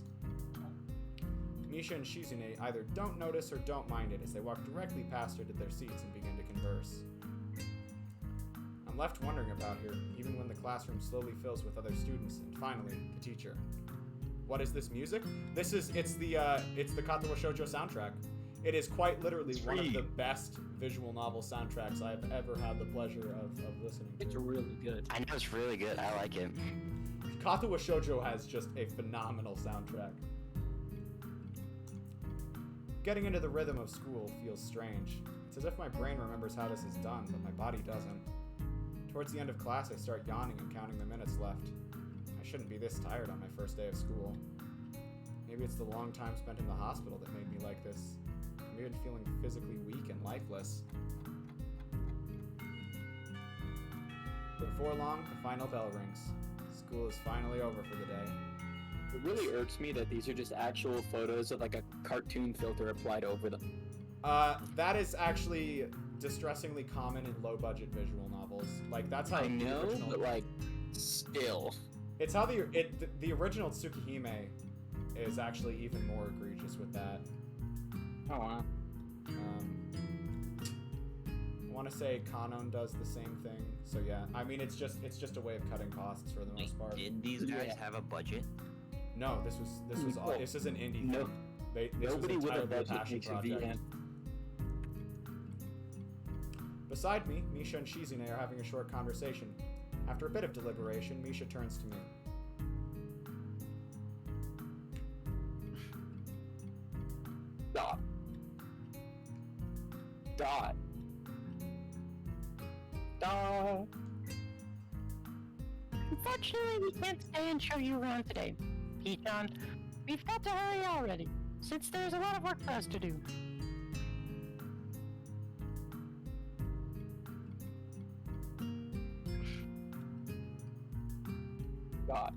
Misha and Shizune either don't notice or don't mind it as they walk directly past her to their seats and begin to converse. I'm left wondering about her, even when the classroom slowly fills with other students, and finally, the teacher. What is this music? It's the Katawa Shoujo soundtrack. It is quite literally one of the best visual novel soundtracks I have ever had the pleasure of listening to. It's really good. I know it's really good. I like it. Katawa Shoujo has just a phenomenal soundtrack. Getting into the rhythm of school feels strange. It's as if my brain remembers how this is done, but my body doesn't. Towards the end of class, I start yawning and counting the minutes left. I shouldn't be this tired on my first day of school. Maybe it's the long time spent in the hospital that made me like this. I'm even feeling physically weak and lifeless. Before long, the final bell rings. School is finally over for the day. It really irks me that these are just actual photos of like a cartoon filter applied over them. That is actually distressingly common in low-budget visual novels. Like, that's how I the know, original... but like, still. It's how the original Tsukihime is actually even more egregious with that. Oh wow. I want to say Kanon does the same thing. So yeah, I mean it's just a way of cutting costs for the Wait, most part. did these guys Yeah. have a budget? No, this is an indie No- thing. This Nobody was with a entirely a budget passion makes a project. VM. Beside me, Misha and Shizune are having a short conversation. After a bit of deliberation, Misha turns to me. Dot. Dot. Dot. Unfortunately, we can't stay and show you around today. Peachon, we've got to hurry already, since there's a lot of work for us to do. Dot.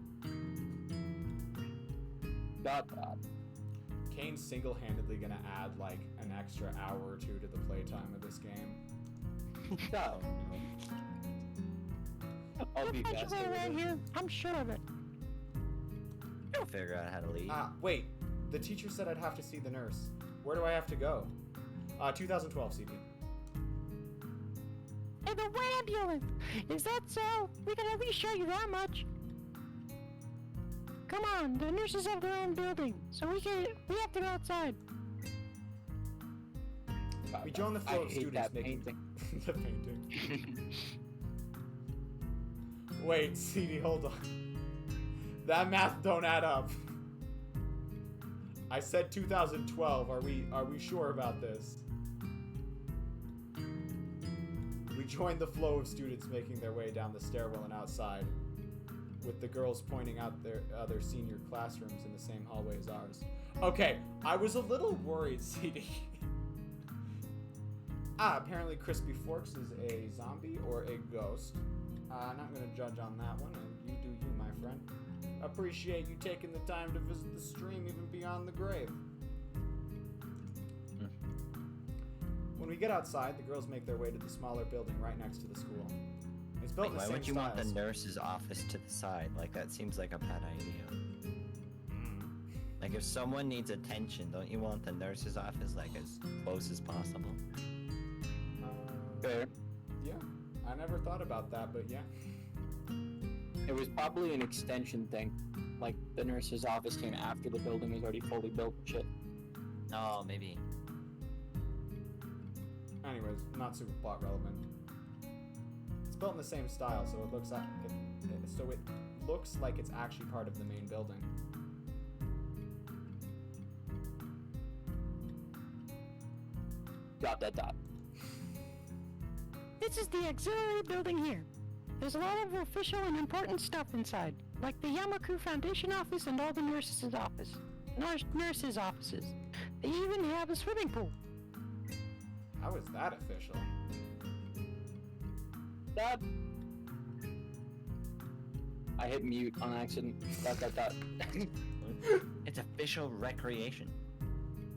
Dot. Dot. Kane's single-handedly gonna add like an extra hour or two to the playtime of this game. No. I'll We'll be find fast. your way around here, I'm sure of it. You'll figure out how to leave. Wait. The teacher said I'd have to see the nurse. Where do I have to go? 2012 CD. And the ambulance! Is that so? We can at least show you that much. Come on, the nurses have their own building, so we have to go outside. We join the I flow of hate students that making painting. the painting. Wait, CD, hold on. That math don't add up. I said 2012. Are we sure about this? We joined the flow of students making their way down the stairwell and outside, with the girls pointing out their other senior classrooms in the same hallway as ours. Okay, I was a little worried, CD. Apparently Crispy Forks is a zombie or a ghost. I'm not going to judge on that one, and you do you, my friend. Appreciate you taking the time to visit the stream even beyond the grave. When we get outside, the girls make their way to the smaller building right next to the school. It's built in the Why same would you want the styles. nurse's office to the side? Like, that seems like a bad idea. Like, if someone needs attention, don't you want the nurse's office, like, as close as possible? Fair. Yeah, I never thought about that, but yeah. It was probably an extension thing. Like, the nurse's office came after the building was already fully built and shit. Oh, maybe. Anyways, not super plot relevant. It's built in the same style, so it looks like it's actually part of the main building. Dot. This is the auxiliary building here. There's a lot of official and important stuff inside, like the Yamaku Foundation office and all the nurses' offices. They even have a swimming pool. How is that official? Dot. I hit mute on accident. Dot. It's official recreation.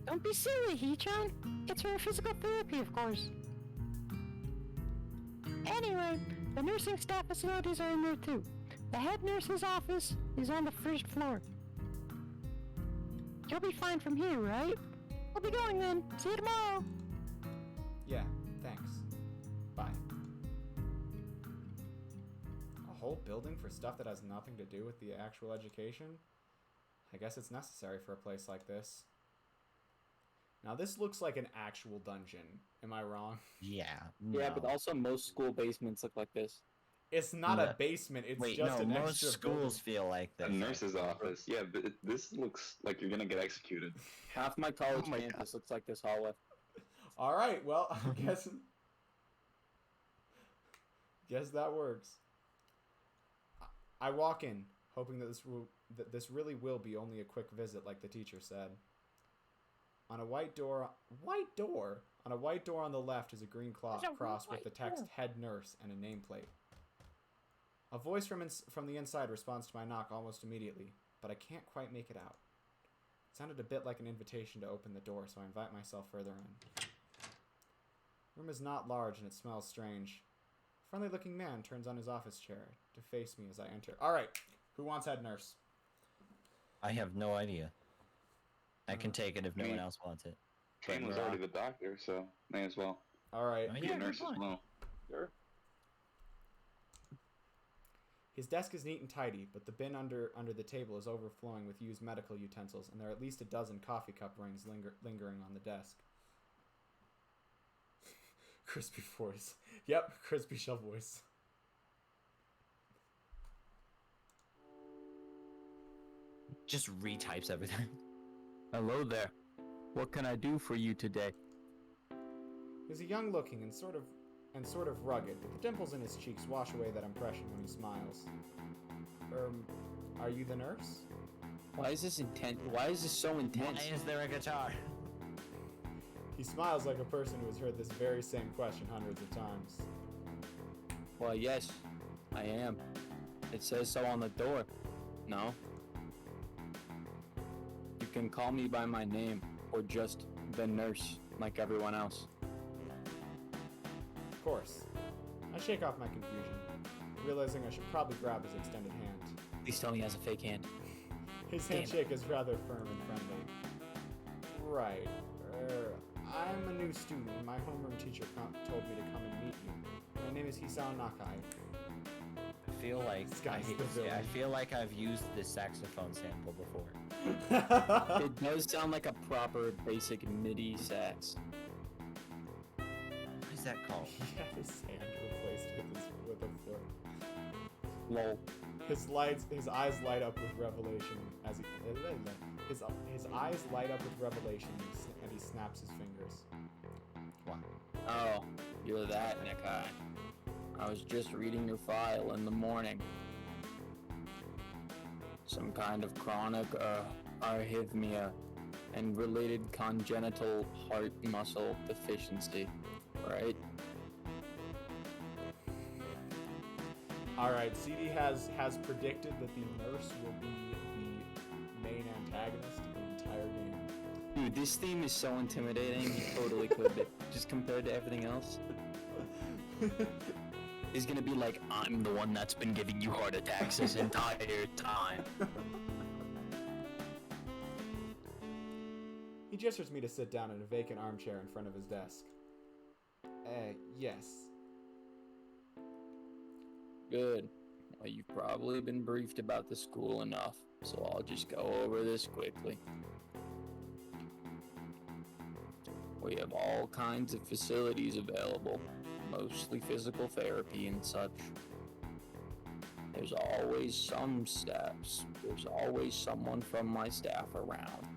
Don't be silly, Hee-chan. It's for physical therapy, of course. Anyway, the nursing staff facilities are in there too. The head nurse's office is on the first floor. You'll be fine from here, right? We'll be going then. See you tomorrow. Yeah, thanks. Bye. A whole building for stuff that has nothing to do with the actual education? I guess it's necessary for a place like this. Now this looks like an actual dungeon. Am I wrong? Yeah. Yeah, no. but also most school basements look like this. It's not No. a basement, it's Wait, just no, an most extra schools feel like A this. nurse's office. Yeah, but this looks like you're gonna get executed. Half my college Oh my campus looks like this hallway. Alright, well, I guess that works. I walk in, hoping that this really will be only a quick visit like the teacher said. On a white door on the left is a green cross with the text head nurse and a nameplate. A voice from the inside responds to my knock almost immediately, but I can't quite make it out. It sounded a bit like an invitation to open the door, so I invite myself further in. The room is not large and it smells strange. A friendly-looking man turns on his office chair to face me as I enter. Alright, who wants head nurse? I have no idea. I can take it if no one else wants it. Kane was already the doctor, so may as well. Alright. Oh, Be yeah, a nurse good as point. well. Sure. His desk is neat and tidy, but the bin under the table is overflowing with used medical utensils, and there are at least a dozen coffee cup rings lingering on the desk. Crispy voice. Yep, crispy shell voice. Just retypes everything. Hello there. What can I do for you today? He's a young-looking and sort of rugged, but the dimples in his cheeks wash away that impression when he smiles. Are you the nurse? Why is this intense? Why is this so intense? Why is there a guitar? He smiles like a person who has heard this very same question hundreds of times. Well, yes, I am. It says so on the door. No? You can call me by my name, or just the nurse, like everyone else. Of course. I shake off my confusion, realizing I should probably grab his extended hand. Please tell me he has a fake hand. His Damn. handshake is rather firm and friendly. Right. I'm a new student, and my homeroom teacher told me to come and meet you. My name is Hisao Nakai. I feel like This guy's the villain. I feel like I've used this saxophone sample before. It does sound like a proper basic MIDI sax. What is that called? He had his hand replaced with a foot. Lol. His eyes light up with revelation as his eyes light up with revelation and he snaps his fingers. Wow. Oh, you're that, Nikai. I was just reading your file in the morning. Some kind of chronic arrhythmia and related congenital heart muscle deficiency, right? Alright, CD has predicted that the nurse will be the main antagonist of the entire game. Dude, this theme is so intimidating, you totally could be. Just compared to everything else. He's gonna be like, I'm the one that's been giving you heart attacks this entire time. He gestures me to sit down in a vacant armchair in front of his desk. Yes. Good. Well, you've probably been briefed about the school enough, so I'll just go over this quickly. We have all kinds of facilities available, mostly physical therapy and such. There's always someone from my staff around,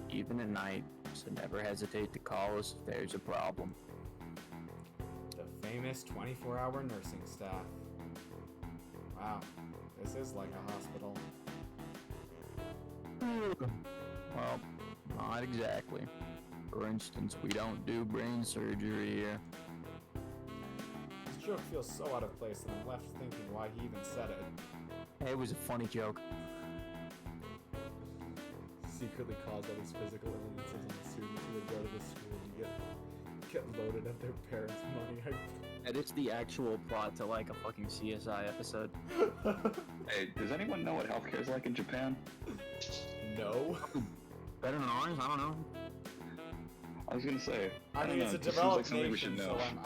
even at night, so never hesitate to call us if there's a problem. The famous 24-hour nursing staff. Wow, this is like a hospital. Well, not exactly. For instance, we don't do brain surgery here. This joke feels so out of place that I'm left thinking why he even said it. It was a funny joke. Secretly cause all these physical illnesses on the students who go to the school to get loaded of their parents' money. That is the actual plot to like a fucking CSI episode. Hey, does anyone know what healthcare is like in Japan? No. Better than ours? I don't know. I was gonna say. I mean, it's a it seems developed like something we should nation, know. so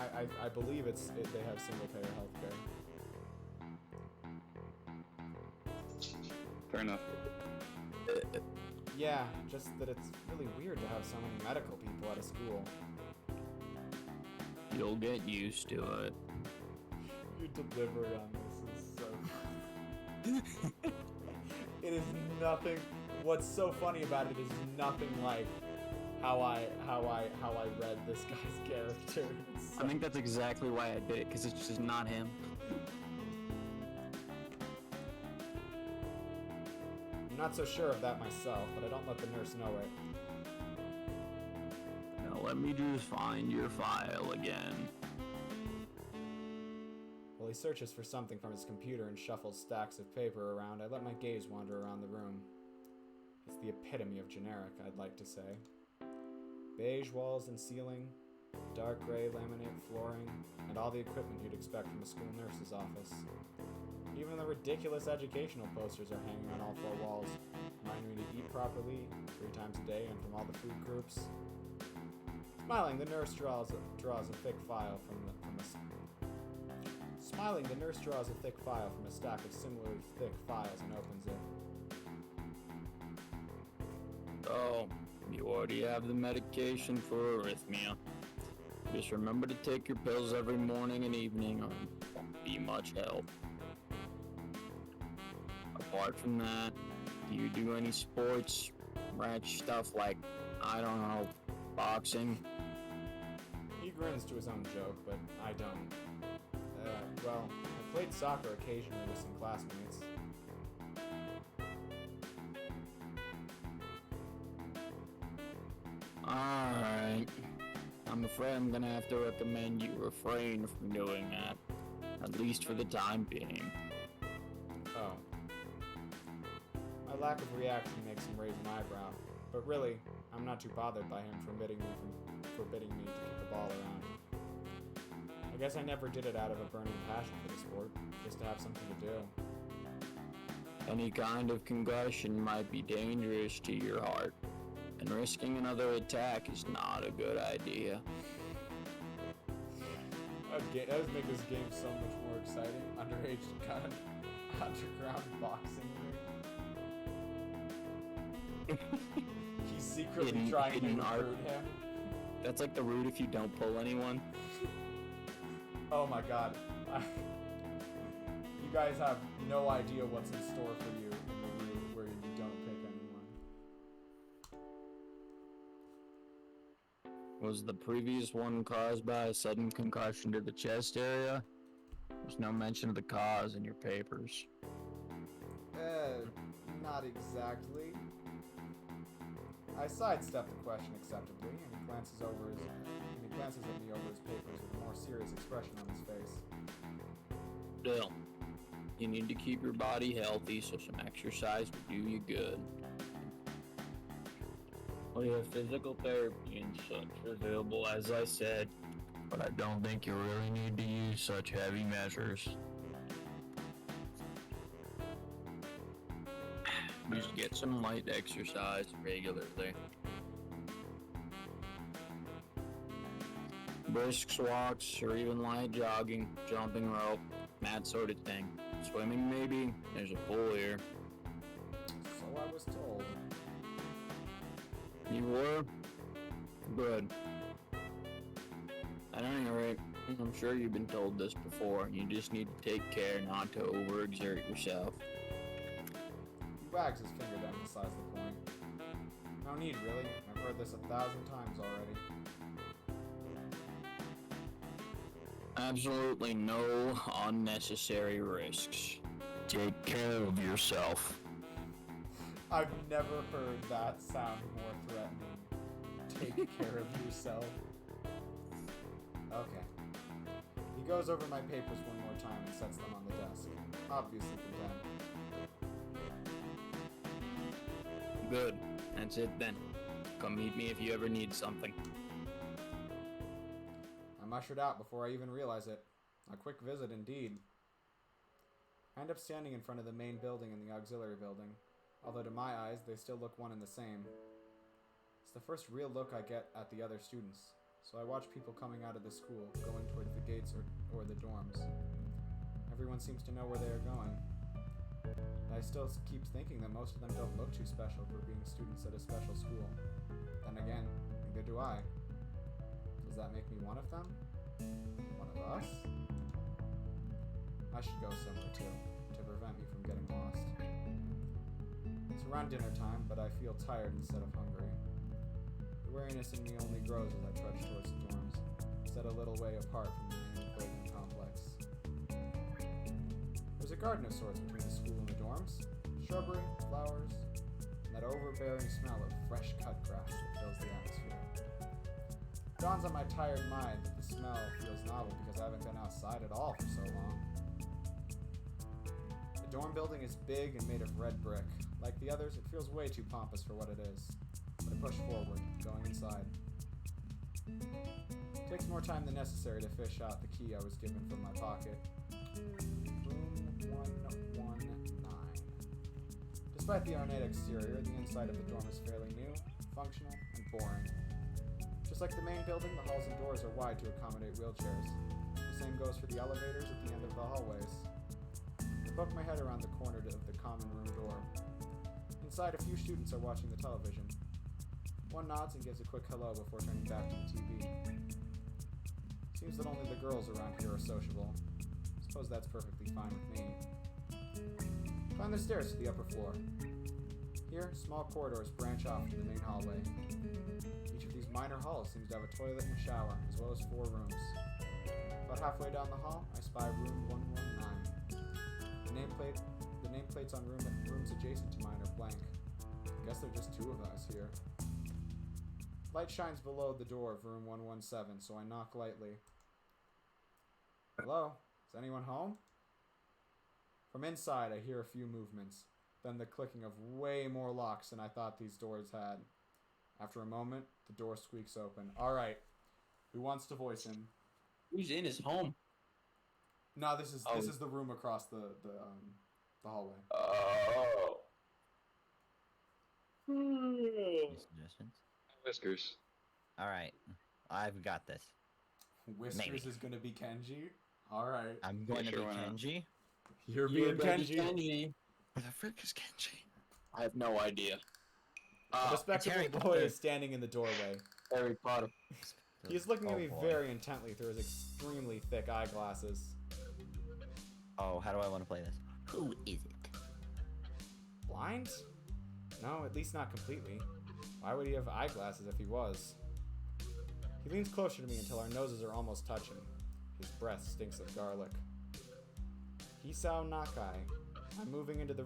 I believe they have single-payer healthcare. Fair enough. Yeah, just that it's really weird to have so many medical people at a school. You'll get used to it. Your delivery on this is so... It is nothing... What's so funny about it is nothing like how I read this guy's character. I think that's exactly why I did it, because it's just not him. I'm not so sure of that myself, but I don't let the nurse know it. Now let me just find your file again. While he searches for something from his computer and shuffles stacks of paper around, I let my gaze wander around the room. It's the epitome of generic, I'd like to say. Beige walls and ceiling, dark gray laminate flooring, and all the equipment you'd expect from a school nurse's office. Even the ridiculous educational posters are hanging on all four walls, reminding me to eat properly 3 times a day and from all the food groups. Smiling, the nurse draws a thick file from a stack of similarly thick files and opens it. Oh, you already have the medication for arrhythmia. Just remember to take your pills every morning and evening, or it won't be much help. Apart from that, do you do any sports, ranch stuff like, I don't know, boxing? He grins to his own joke, but I don't. Well, I played soccer occasionally with some classmates. Alright. I'm afraid I'm gonna have to recommend you refrain from doing that. At least for the time being. Oh. My lack of reaction makes him raise an eyebrow, but really, I'm not too bothered by him forbidding me to kick a ball around. I guess I never did it out of a burning passion for the sport, just to have something to do. Any kind of concussion might be dangerous to your heart, and risking another attack is not a good idea. That would make this game so much more exciting. Underage kind of underground boxing ring. He's secretly trying to recruit him. That's like the route if you don't pull anyone. Oh my god. He guys have no idea what's in store for you in the route where you don't pick anyone. Was the previous one caused by a sudden concussion to the chest area? There's no mention of the cause in your papers. Not exactly. I sidestepped the question acceptably, and he glances at me over his papers with a more serious expression on his face. Still, you need to keep your body healthy, so some exercise will do you good. We have physical therapy and such available, as I said, but I don't think you really need to use such heavy measures. Just get some light exercise regularly. Brisk walks, or even light jogging, jumping rope, that sort of thing. Swimming maybe? There's a pool here. So I was told. You were? Good. At any rate, I'm sure you've been told this before. You just need to take care not to overexert yourself. He wags his finger to emphasize the point. No need, really. I've heard this 1,000 times already. Absolutely no unnecessary risks. Take care of yourself. I've never heard that sound more threatening. Take care of yourself. Okay. He goes over my papers one more time and sets them on the desk. Obviously content. Good. That's it then. Come meet me if you ever need something. I'm ushered out before I even realize it. A quick visit indeed. I end up standing in front of the main building and the auxiliary building, although to my eyes they still look one and the same. It's the first real look I get at the other students, so I watch people coming out of the school, going toward the gates or the dorms. Everyone seems to know where they are going. I still keep thinking that most of them don't look too special for being students at a special school. Then again, neither do I. Does that make me one of them? One of us? I should go somewhere too, to prevent me from getting lost. It's around dinner time, but I feel tired instead of hungry. The wariness in me only grows as I trudge towards the dorms, set a little way apart from the main building complex. There's a garden of sorts between the school and the dorms, shrubbery, flowers, and that overbearing smell of fresh cut grass that fills the atmosphere. It dawns on my tired mind that the smell feels novel because I haven't been outside at all for so long. The dorm building is big and made of red brick. Like the others, it feels way too pompous for what it is. But I push forward, going inside. It takes more time than necessary to fish out the key I was given from my pocket. Room 119. Despite the ornate exterior, the inside of the dorm is fairly new, functional, and boring. Just like the main building, the halls and doors are wide to accommodate wheelchairs. The same goes for the elevators at the end of the hallways. I poke my head around the corner of the common room door. Inside, a few students are watching the television. One nods and gives a quick hello before turning back to the TV. Seems that only the girls around here are sociable. Suppose that's perfectly fine with me. Climb the stairs to the upper floor. Here, small corridors branch off to the main hallway. Each of these minor halls seems to have a toilet and a shower, as well as 4 rooms. About halfway down the hall, I spy room 119. The nameplates on rooms adjacent to mine are blank. I guess there are just 2 of us here. Light shines below the door of room 117, so I knock lightly. Hello? Is anyone home? From inside, I hear a few movements, then the clicking of way more locks than I thought these doors had. After a moment, the door squeaks open. Alright. Who wants to voice him? Who's in his home? No, this is the room across the hallway. Oh. Any suggestions? Whiskers. Alright. I've got this. Whiskers Maybe. is gonna be Kenji? Alright. I'm going to sure, be why not? Kenji. You're being Kenji. Where the frick is Kenji? I have no idea. A Harry respectable boy Potter. is standing in the doorway. Harry Potter. He is looking at Oh, me boy. very intently through his extremely thick eyeglasses. Oh, how do I want to play this? Who is it? Blind? No, at least not completely. Why would he have eyeglasses if he was? He leans closer to me until our noses are almost touching. His breath stinks of garlic. Hisao Nakai. I'm moving into the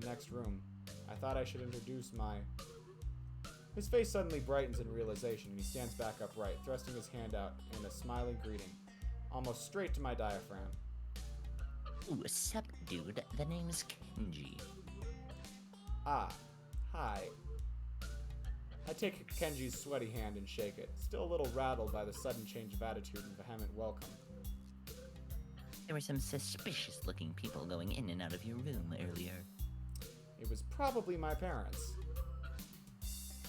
next room. I thought I should introduce my... His face suddenly brightens in realization, and he stands back upright, thrusting his hand out in a smiling greeting, almost straight to my diaphragm. Ooh, sup, dude? The name's Kenji. Ah, hi. I take Kenji's sweaty hand and shake it, still a little rattled by the sudden change of attitude and vehement welcome. There were some suspicious-looking people going in and out of your room earlier. It was probably my parents.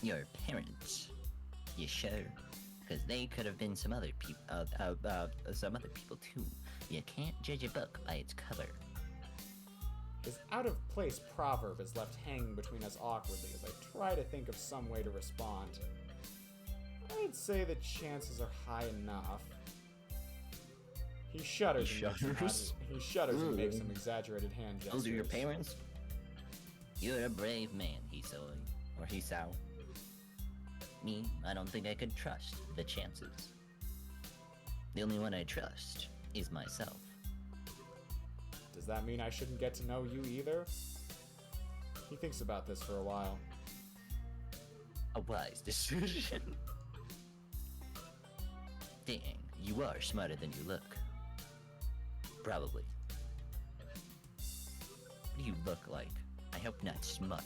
Your parents? You sure? Because they could have been some other people too. You can't judge a book by its cover. His out-of-place proverb is left hanging between us awkwardly as I try to think of some way to respond. I'd say the chances are high enough. He shudders. He shudders and makes some exaggerated hand gestures. Those are your parents? You're a brave man, Hisoi. Or Hisao. Me, I don't think I could trust the chances. The only one I trust is myself. Does that mean I shouldn't get to know you either? He thinks about this for a while. A wise decision. Dang, you are smarter than you look. Probably. What do you look like? I hope not smart.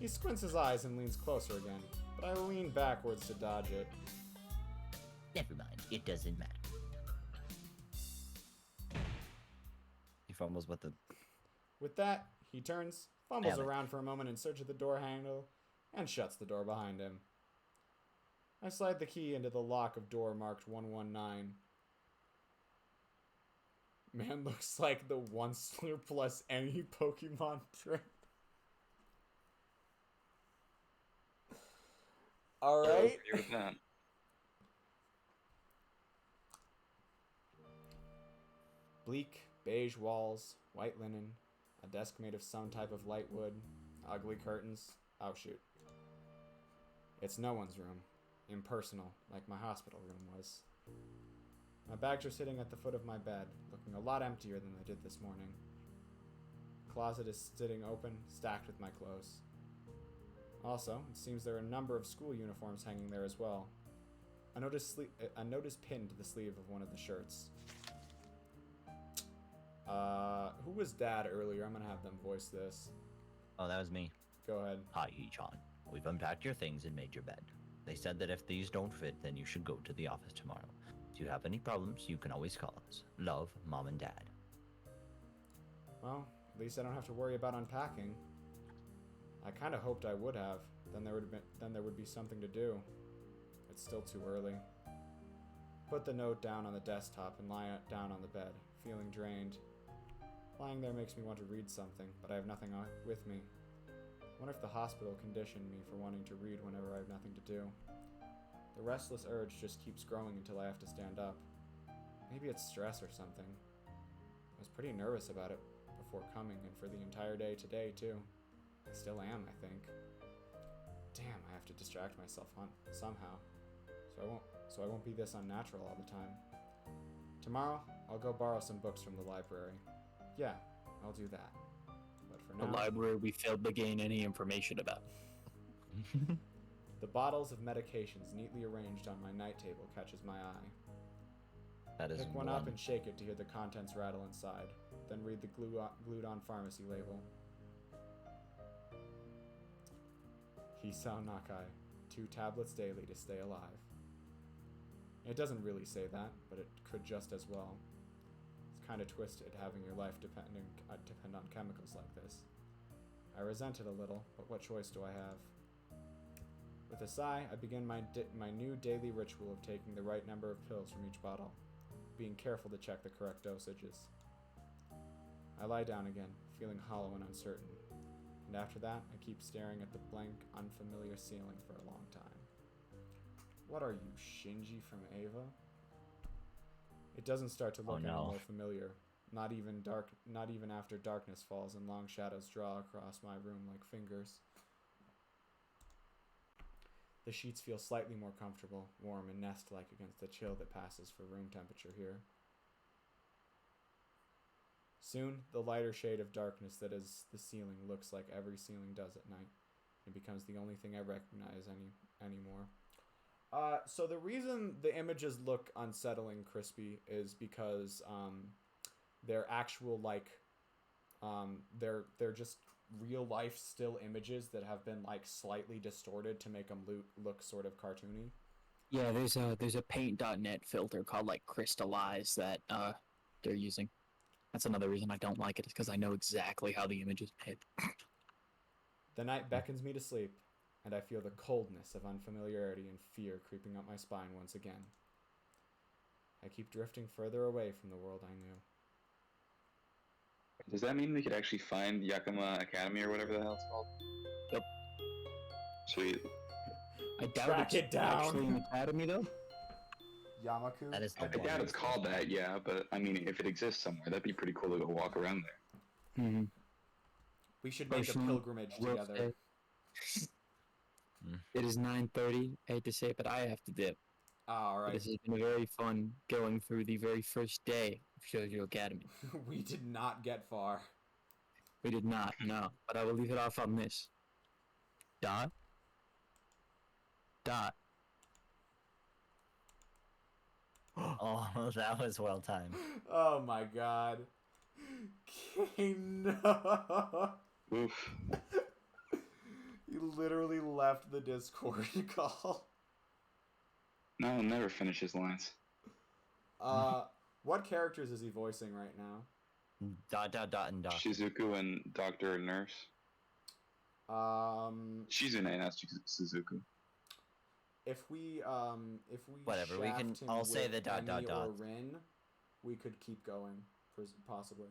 He squints his eyes and leans closer again, but I lean backwards to dodge it. Never mind, it doesn't matter. He fumbles with the... With that, he turns, fumbles Damn it. around for a moment in search of the door handle, and shuts the door behind him. I slide the key into the lock of door marked 119. Man looks like the once-ler plus any Pokemon trip. Alright. Agree with that. Bleak, beige walls, white linen, a desk made of some type of light wood, ugly curtains. Oh shoot. It's no one's room. Impersonal, like my hospital room was. My bags are sitting at the foot of my bed, looking a lot emptier than they did this morning. The closet is sitting open, stacked with my clothes. Also, it seems there are a number of school uniforms hanging there as well. A notice pinned to the sleeve of one of the shirts. Who was Dad earlier? I'm gonna have them voice this. Oh, that was me. Go ahead. Hi, Ichan. We've unpacked your things and made your bed. They said that if these don't fit, then you should go to the office tomorrow. If you have any problems, you can always call us. Love, Mom and Dad. Well, at least I don't have to worry about unpacking. I kind of hoped I would have. Then there would be something to do. It's still too early. Put the note down on the desktop and lie down on the bed, feeling drained. Lying there makes me want to read something, but I have nothing with me. I wonder if the hospital conditioned me for wanting to read whenever I have nothing to do. The restless urge just keeps growing until I have to stand up. Maybe it's stress or something. I was pretty nervous about it before coming, and for the entire day today, too. I still am, I think. Damn, I have to distract myself somehow. So I won't be this unnatural all the time. Tomorrow, I'll go borrow some books from the library. Yeah, I'll do that. But for The now... library we failed to gain any information about. The bottles of medications neatly arranged on my night table catches my eye. That is Pick one up and shake it to hear the contents rattle inside, then read the glued-on pharmacy label. Hisao Nakai, 2 tablets daily to stay alive. It doesn't really say that, but it could just as well. It's kind of twisted having your life depend on chemicals like this. I resent it a little, but what choice do I have? With a sigh, I begin my new daily ritual of taking the right number of pills from each bottle, being careful to check the correct dosages. I lie down again, feeling hollow and uncertain, and after that, I keep staring at the blank, unfamiliar ceiling for a long time. What are you, Shinji from Ava? It doesn't start to look any no. more familiar. Not even after darkness falls and long shadows draw across my room like fingers. The sheets feel slightly more comfortable, warm and nest-like against the chill that passes for room temperature here. Soon, the lighter shade of darkness that is the ceiling looks like every ceiling does at night. It becomes the only thing I recognize anymore. So the reason the images look unsettling, Crispy, is because they're actual they're just real life still images that have been like slightly distorted to make them look sort of cartoony. Yeah, there's a paint.net filter called like Crystallize that they're using. That's another reason I don't like it, is because I know exactly how the image is made. The night beckons me to sleep, and I feel the coldness of unfamiliarity and fear creeping up my spine once again. I keep drifting further away from the world I knew. Does that mean we could actually find Yakima Academy or whatever the hell it's called? Yep. Sweet. I doubt Track it's it down. actually an academy though. Yamaku? That is I the doubt it's called that, yeah, but I mean, if it exists somewhere, that'd be pretty cool to go walk around there. Mm-hmm. We should make a Personally, pilgrimage will together. say- It is 9:30. I hate to say it, but I have to dip. Alright. This has been very fun going through the very first day of Shoujo Academy. We did not get far. We did not, no. But I will leave it off on this. Dot. Dot. Oh, that was well timed. Oh my god. Okay, no. Oof. You literally left the Discord call. No, I'll never finish his lines. What characters is he voicing right now? Dot, and dot. Shizuku and Doctor and Nurse. Shizune, not Suzuku. If we Whatever, we can shaft him all say with the dot, Emi dot. or Rin, we could keep going, possibly.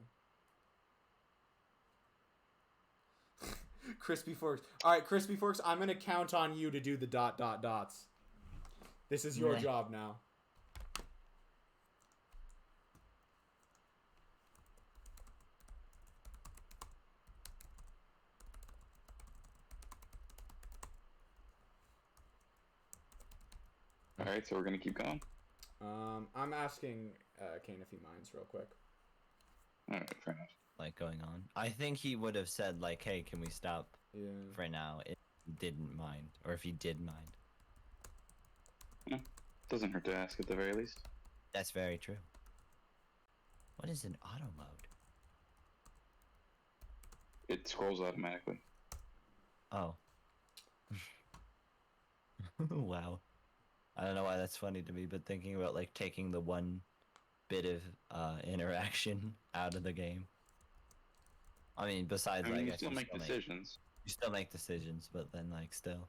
Crispy Forks. All right, Crispy Forks, I'm gonna count on you to do the dot, dots. This is your Meh. job now. Alright, so we're gonna keep going? I'm asking Kane if he minds real quick. Alright, fair enough. Like going on. I think he would have said like, "Hey, can we stop Yeah. for now?" If he didn't mind, or if he did mind. Doesn't hurt to ask at the very least. That's very true. What is an auto mode? It scrolls automatically. Oh. Wow. I don't know why that's funny to me, but thinking about like taking the one bit of interaction out of the game. I mean, besides, I mean, I you guess still make decisions. you still make decisions, but then like still.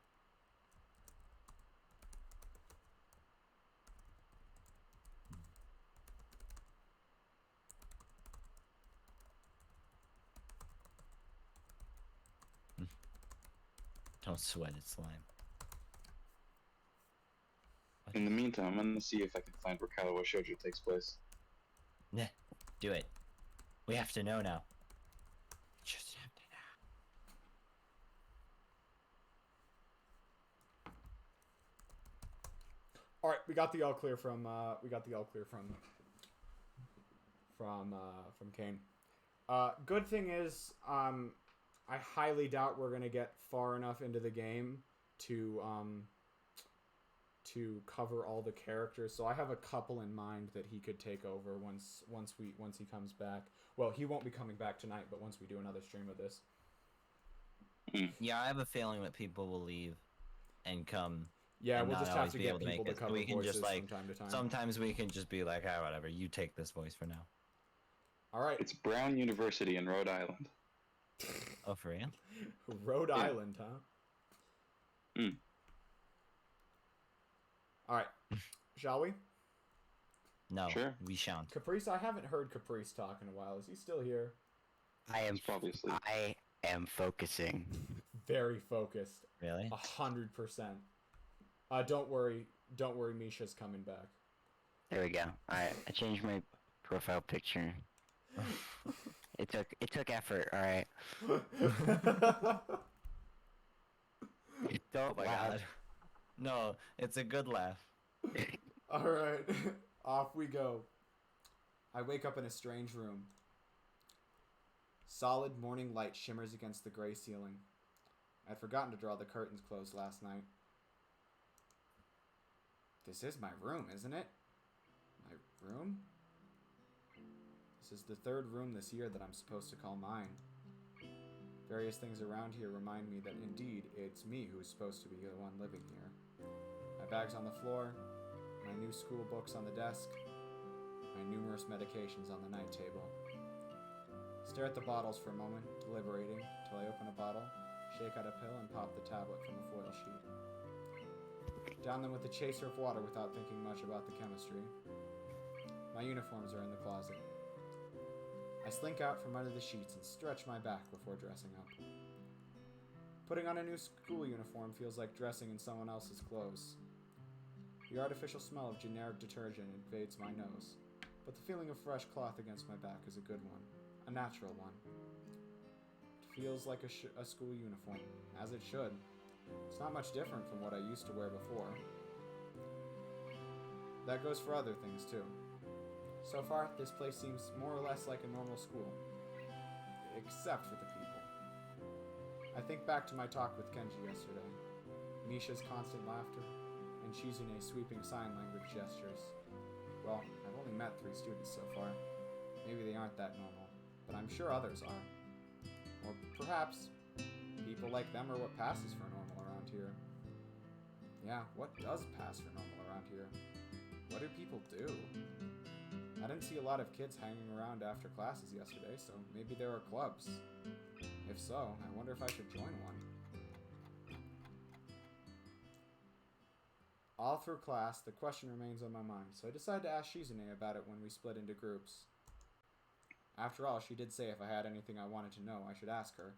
Don't sweat it, slime. In the meantime, I'm gonna see if I can find where Katawa Shoujo takes place. Nah, do it. We have to know now. Just have to All right, we got the all clear from Kane. Good thing is, I highly doubt we're gonna get far enough into the game to cover all the characters. So I have a couple in mind that he could take over once he comes back. Well, he won't be coming back tonight, but once we do another stream of this. Yeah, I have a feeling that people will leave and come. Yeah, and we'll not just have always to be get able to people make to it. cover We can voices just like from time to time. sometimes we can just be like, ah, whatever. You take this voice for now. All right. It's Brown University in Rhode Island. Oh, for real? Rhode Yeah. Island, huh? Mm. All right. Shall we? No, Sure. we shan't. Caprice, I haven't heard Caprice talk in a while. Is he still here? I am He's probably asleep. I am focusing. Very focused. Really? 100%. Don't worry, Misha's coming back. There we go. Alright, I changed my profile picture. It took effort, alright. Don't Oh my laugh. god. No, it's a good laugh. Alright, off we go. I wake up in a strange room. Solid morning light shimmers against the gray ceiling. I'd forgotten to draw the curtains closed last night. This is my room, isn't it? My room? This is the third room this year that I'm supposed to call mine. Various things around here remind me that indeed it's me who is supposed to be the one living here. My bag's on the floor, my new school books on the desk, my numerous medications on the night table. Stare at the bottles for a moment, deliberating, till I open a bottle, shake out a pill, and pop the tablet from the foil sheet. Down them with a chaser of water without thinking much about the chemistry. My uniforms are in the closet. I slink out from under the sheets and stretch my back before dressing up. Putting on a new school uniform feels like dressing in someone else's clothes. The artificial smell of generic detergent invades my nose, but the feeling of fresh cloth against my back is a good one, a natural one. It feels like a school uniform, as it should. It's not much different from what I used to wear before. That goes for other things too. So far, this place seems more or less like a normal school. Except for the people. I think back to my talk with Kenji yesterday. Misha's constant laughter, and Shizune's sweeping sign language gestures. Well, I've only met 3 students so far. Maybe they aren't that normal, but I'm sure others are. Or perhaps, people like them are what passes for normal around here. Yeah, what does pass for normal around here? What do people do? I didn't see a lot of kids hanging around after classes yesterday, so maybe there are clubs. If so, I wonder if I should join one. All through class, the question remains on my mind, so I decided to ask Shizune about it when we split into groups. After all, she did say if I had anything I wanted to know, I should ask her.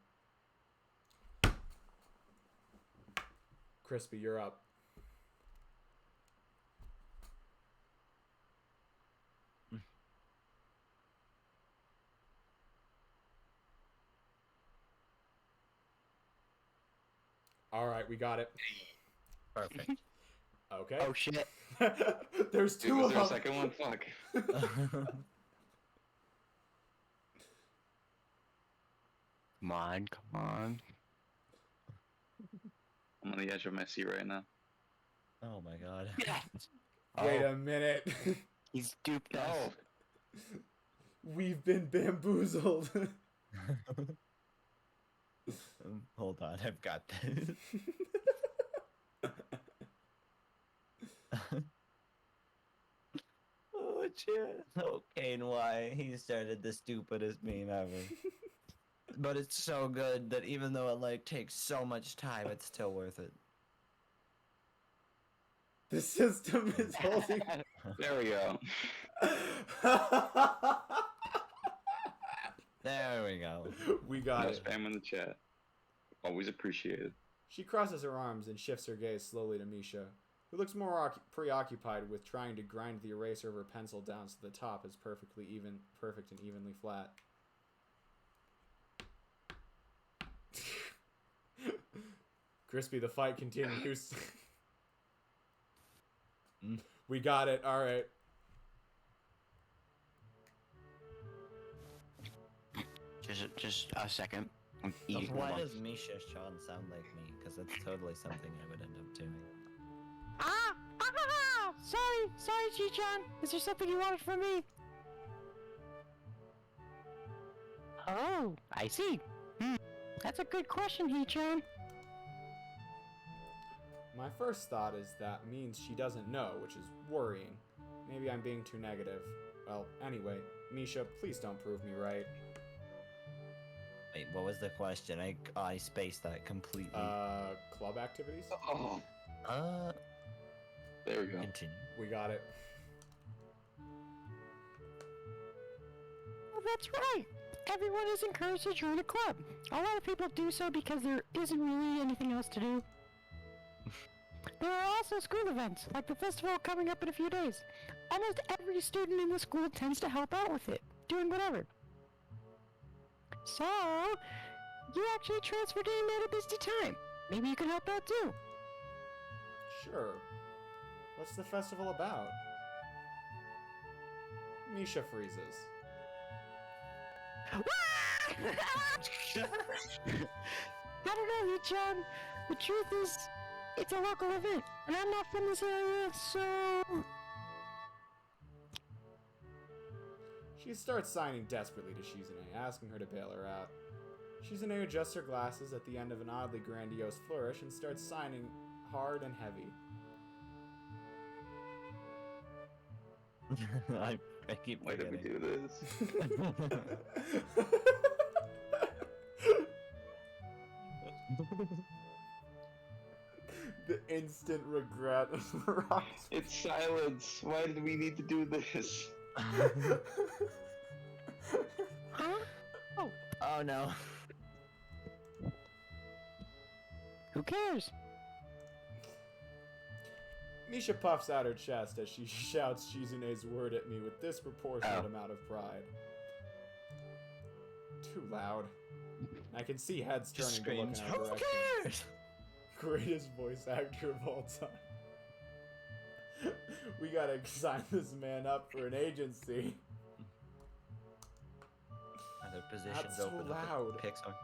Crispy, you're up. Alright, we got it. Perfect. Okay. Oh shit. There's Dude, 2 was of there a them. second one? Fuck. Come on, come on. I'm on the edge of my seat right now. Oh my god. Wait Oh, a minute. he's duped us. No! We've been bamboozled. Hold on, I've got this. Oh shit. Okay, and why he started the stupidest meme ever. But it's so good that even though it like takes so much time, it's still worth it. The system is holding. There we go. There we go. We got No it. spam in the chat. Always appreciated. She crosses her arms and shifts her gaze slowly to Misha, who looks more preoccupied with trying to grind the eraser of her pencil down so the top is perfect and evenly flat. Crispy, the fight continues. We got it. All right. Just a second. I'm eating Why lunch. does Misha Sean sound like me? Because that's totally something I would end up doing. Sorry, Chi-chan. Is there something you wanted from me? Oh, I see. That's a good question, Hee-chan. My first thought is that means she doesn't know, which is worrying. Maybe I'm being too negative. Well, anyway, Misha, please don't prove me right. Wait, what was the question? I spaced that completely. Club activities? Oh, there we go. Continue. We got it. Well, that's right. Everyone is encouraged to join a club. A lot of people do so because there isn't really anything else to do. There are also school events, like the festival coming up in a few days. Almost every student in the school tends to help out with it, doing whatever. So, you actually transferred in at a busy time. Maybe you can help out too. Sure. What's the festival about? Misha freezes. I don't know, Hee-chan. The truth is, it's a local event, and I'm not from this area, so... She starts signing desperately to Shizune, asking her to bail her out. Shizune adjusts her glasses at the end of an oddly grandiose flourish and starts signing hard and heavy. I keep Why did we forgetting. do this? The instant regret of Rock's. It's silence. Why did we need to do this? Huh? Oh no. Who cares? Misha puffs out her chest as she shouts Shizune's word at me with disproportionate amount of pride. Too loud. I can see heads turning to look in our Who direction. cares? Greatest voice actor of all time. We gotta sign this man up for an agency. Are there positions That's so open? loud. Pick some.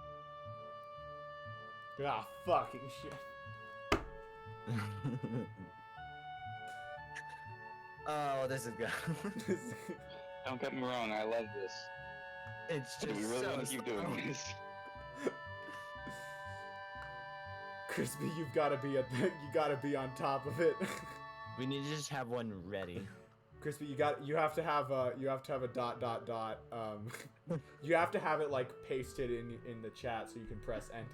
Ah, fucking shit. Oh, this is good. Don't get me wrong, I love this. It's Do just we really so want to keep slow. doing this? Crispy, you gotta be on top of it. We need to just have one ready. Crispy, you have to have a dot. You have to have it like pasted in the chat so you can press enter.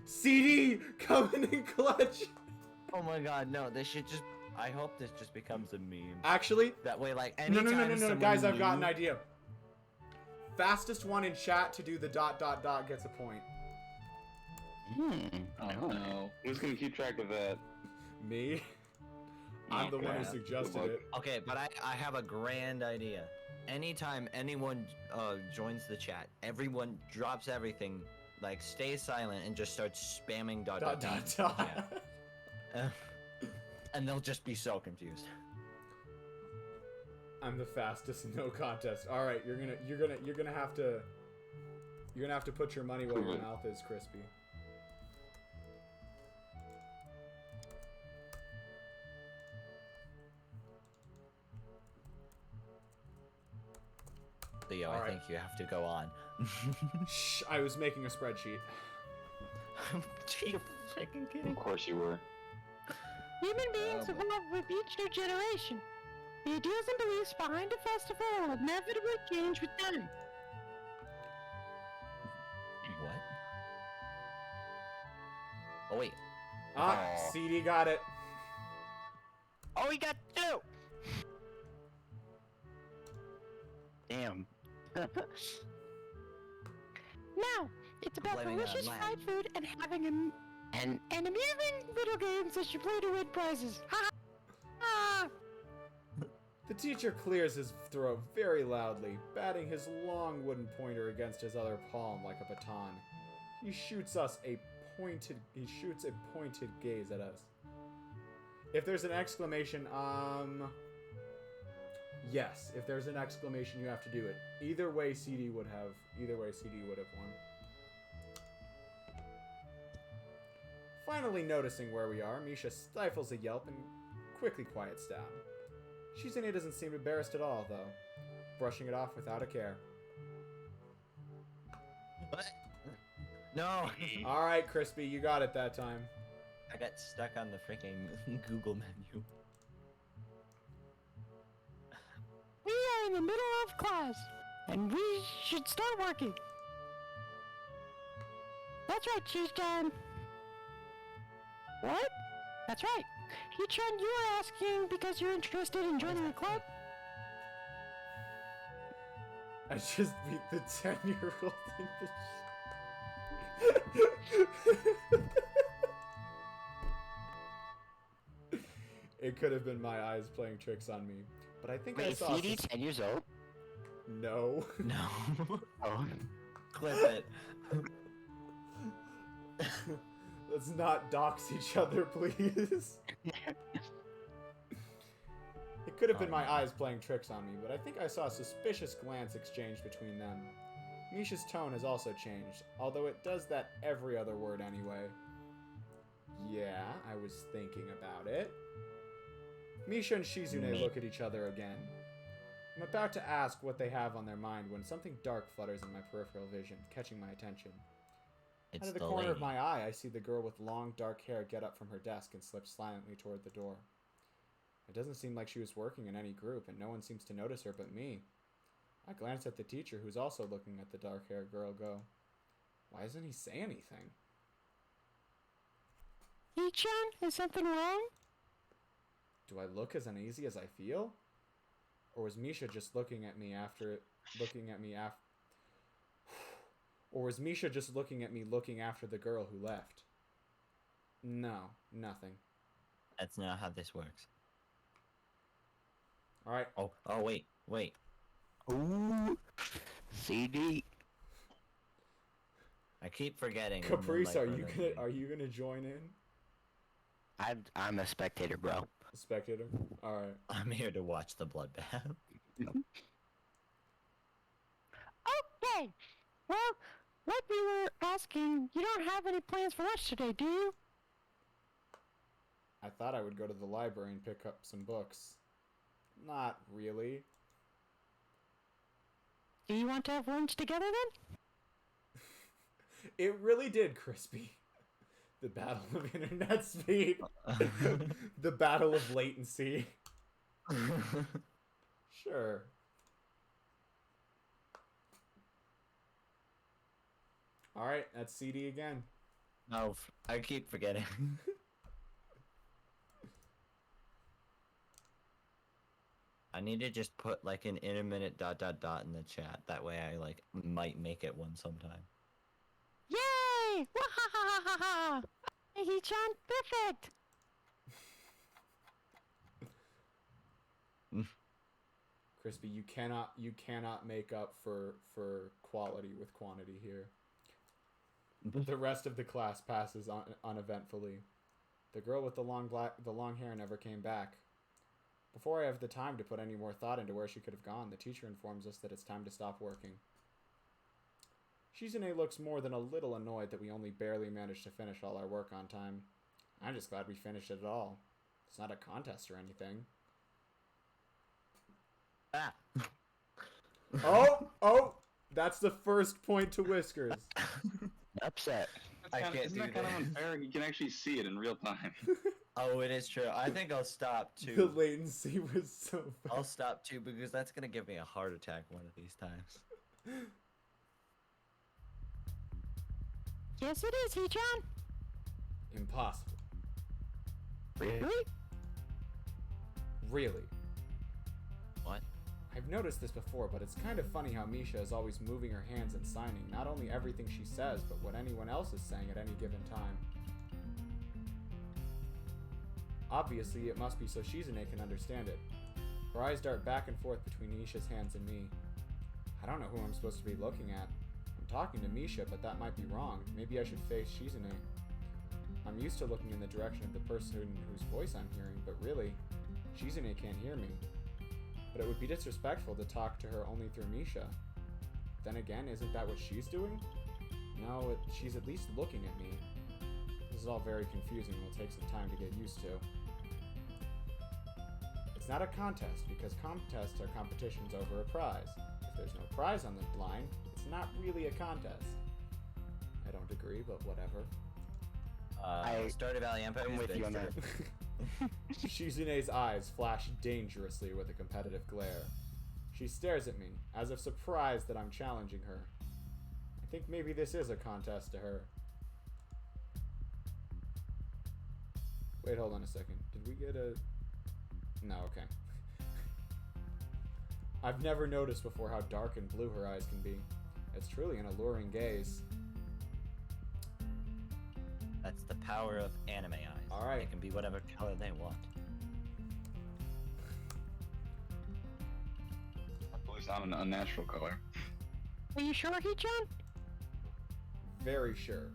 CD coming in clutch. Oh my god, no, this should just. I hope this just becomes a meme. Actually, That way, like, no, anytime no, guys, I've got an new- idea. Fastest one in chat to do the dot gets a point. Oh no. Who's gonna keep track of that? Me? I'm the one who Okay. suggested Good luck. it. Okay, but I have a grand idea. Anytime anyone joins the chat, everyone drops everything, like stays silent and just starts spamming dot. And they'll just be so confused. I'm the fastest, no contest. All right, you're gonna have to put your money where your mouth is, Crispy. Leo, All I right. think you have to go on. Shh, I was making a spreadsheet. You freaking kidding? Of course you were. Human beings Oh, boy. evolve with each new generation. The ideas and beliefs behind a festival will inevitably change with time. What? Oh wait. Ah, Oh. CD got it. Oh, we got two! Damn. Now, it's about Blaming it on delicious land. fried food and having and amusing video games that you play to win prizes. Ha ha! The teacher clears his throat very loudly, batting his long wooden pointer against his other palm like a baton. He shoots a pointed gaze at us. If there's an exclamation, yes, if there's an exclamation, you have to do it. Either way, CD would have won. Finally noticing where we are, Misha stifles a yelp and quickly quiets down. Shizune doesn't seem embarrassed at all, though, brushing it off without a care. What? No. Alright, Crispy, you got it that time. I got stuck on the freaking Google menu. We are in the middle of class, and we should start working. That's right, Cheese-chan. What? That's right. Hee-chan, you were asking because you're interested in joining a club? I just beat the 10-year-old in the It could have been my eyes playing tricks on me. But I think I Wait, is saw... CD 10 years old? No. No. Oh. Clip it. Let's not dox each other, please. It could have been my eyes playing tricks on me, but I think I saw a suspicious glance exchanged between them. Misha's tone has also changed, although it does that every other word anyway. Yeah, I was thinking about it. Misha and Shizune look at each other again. I'm about to ask what they have on their mind when something dark flutters in my peripheral vision, catching my attention. It's Out of the the corner of lady. my eye, I see the girl with long, dark hair get up from her desk and slip silently toward the door. It doesn't seem like she was working in any group, and no one seems to notice her but me. I glance at the teacher, who's also looking at the dark-haired girl, go, why doesn't he say anything? Ichan, is something wrong? Do I look as uneasy as I feel? Or was Misha just looking at me after... Or was Misha just looking at me looking after the girl who left? No, nothing. That's not how this works. Alright, Oh, wait. Ooh. CD. I keep forgetting. when Caprice, the are microphone- you gonna join in? I'm a spectator, bro. A spectator? Alright. I'm here to watch the bloodbath. Okay. Well, like we were asking, you don't have any plans for lunch today, do you? I thought I would go to the library and pick up some books. Not really. Do you want to have lunch together then? It really did, Crispy. The battle of internet speed. The battle of latency. Sure. Alright, that's CD again. No, I keep forgetting. I need to just put like an intermittent ... in the chat. That way I like might make it one sometime. Yay! Wahahaha! Hey, Ichan, perfect! Crispy, you cannot make up for quality with quantity here. The rest of the class passes uneventfully. The girl with the long hair never came back. Before I have the time to put any more thought into where she could have gone, the teacher informs us that it's time to stop working. Shizune looks more than a little annoyed that we only barely managed to finish all our work on time. I'm just glad we finished it at all. It's not a contest or anything. Ah. Oh! That's the first point to Whiskers. Upset. Isn't that kind of unfair? You can actually see it in real time. Oh, it is true. I think I'll stop The too. latency was so bad. I'll stop too because that's gonna give me a heart attack one of these times. Yes, it is, Ichan. Impossible. Really? Really. What? I've noticed this before, but it's kind of funny how Misha is always moving her hands and signing not only everything she says, but what anyone else is saying at any given time. Obviously, it must be so Shizune can understand it. Her eyes dart back and forth between Misha's hands and me. I don't know who I'm supposed to be looking at. I'm talking to Misha, but that might be wrong. Maybe I should face Shizune. I'm used to looking in the direction of the person whose voice I'm hearing, but really, Shizune can't hear me. But it would be disrespectful to talk to her only through Misha. Then again, isn't that what she's doing? No, she's at least looking at me. This is all very confusing and will take some time to get used to. It's not a contest, because contests are competitions over a prize. If there's no prize on the line, it's not really a contest. I don't agree, but whatever. Stardew Valley Empire I'm is with big you on for- that. Shizune's eyes flash dangerously with a competitive glare. She stares at me, as if surprised that I'm challenging her. I think maybe this is a contest to her. Wait, hold on a second. Did we get a... No, okay. I've never noticed before how dark and blue her eyes can be. It's truly an alluring gaze. That's the power of anime eyes. All right. They can be whatever color they want. It's not an unnatural color. Are you sure, Hee-chan? Very sure.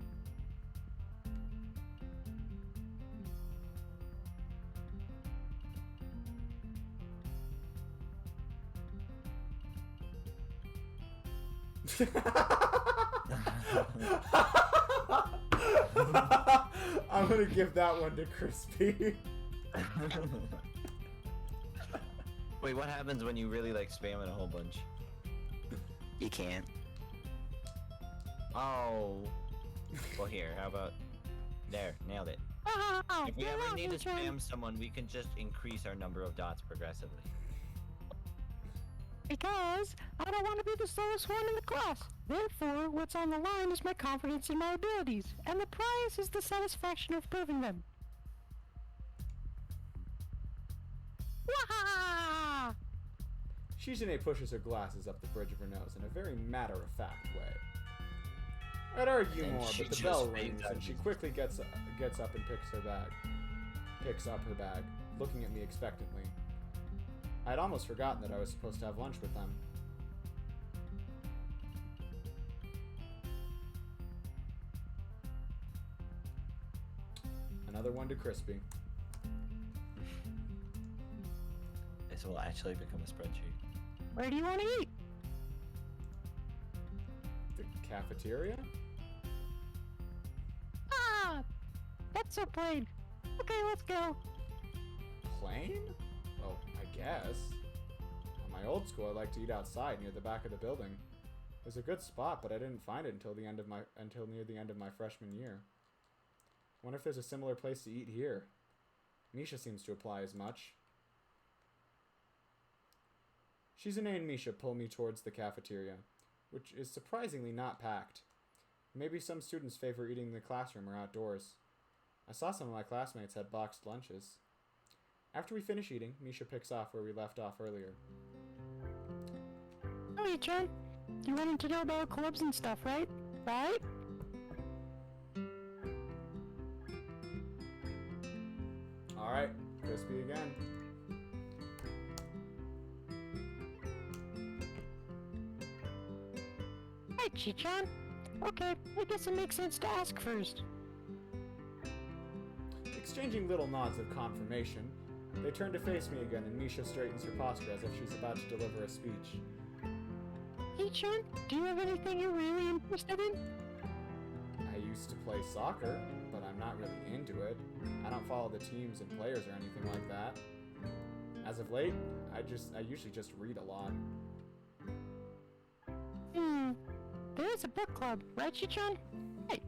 I'm gonna give that one to Crispy. Wait, what happens when you really like spam it a whole bunch? You can't. Oh. Well, here, how about... There, nailed it. Oh, If we get ever out, need to Hee-chan. spam someone, we can just increase our number of dots progressively. Because I don't want to be the slowest one in the class. Therefore, what's on the line is my confidence in my abilities, and the prize is the satisfaction of proving them. Waha! Shizune pushes her glasses up the bridge of her nose in a very matter-of-fact way. I'd argue And more, she but the just bell fades rings out and of she his- quickly gets up and picks up her bag, looking at me expectantly. I'd almost forgotten that I was supposed to have lunch with them. Another one to Crispy. This will actually become a spreadsheet. Where do you want to eat? The cafeteria? Ah! That's so plain. Okay, let's go. Plane? Well, I guess. At my old school, I liked to eat outside near the back of the building. It was a good spot, but I didn't find it until near the end of my freshman year. Wonder if there's a similar place to eat here. Misha seems to apply as much. Shizune and Misha pull me towards the cafeteria, which is surprisingly not packed. Maybe some students favor eating in the classroom or outdoors. I saw some of my classmates had boxed lunches. After we finish eating, Misha picks off where we left off earlier. Oh, Hee-chan. You wanted to know about clubs and stuff, right? Right? Alright, Crispy again. Hey, Hee-chan. Okay, I guess it makes sense to ask first. Exchanging little nods of confirmation, they turn to face me again and Misha straightens her posture as if she's about to deliver a speech. Hee-chan, do you have anything you're really interested in? I used to play soccer, but I'm not really into it. I don't follow the teams and players or anything like that. As of late, I usually just read a lot. There is a book club, right, Hee-chan? Hey,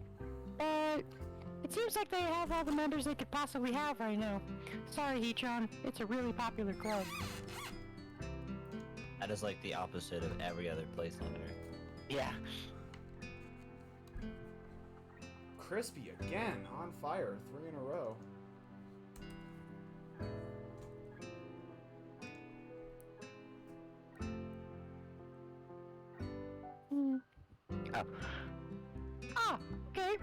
it seems like they have all the members they could possibly have right now. Sorry, Hee-chan, it's a really popular club. That is like the opposite of every other place on Earth. Yeah. Crispy again, on fire, 3 in a row. Oh. Ah, okay.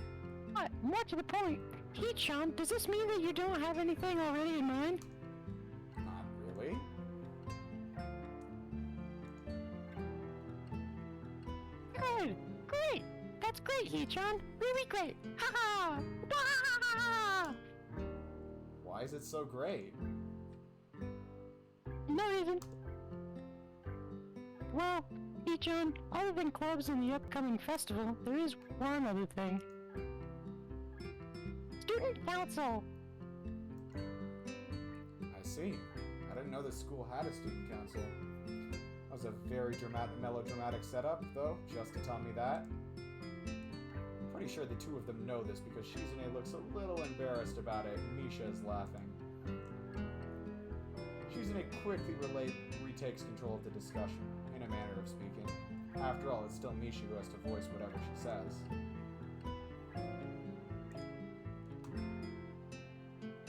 But more to the point, Hee-chan, does this mean that you don't have anything already in mind? Not really. Good, great. That's great, Hee-chan. Really great. Ha ha! Why is it so great? No reason. Well, Hee-chan, other than clubs and the upcoming festival, there is one other thing. Student council! I see. I didn't know this school had a student council. That was a very melodramatic setup, though, just to tell me that. Pretty sure the two of them know this because Shizune looks a little embarrassed about it and Misha is laughing. Shizune quickly retakes control of the discussion, in a manner of speaking. After all, it's still Misha who has to voice whatever she says.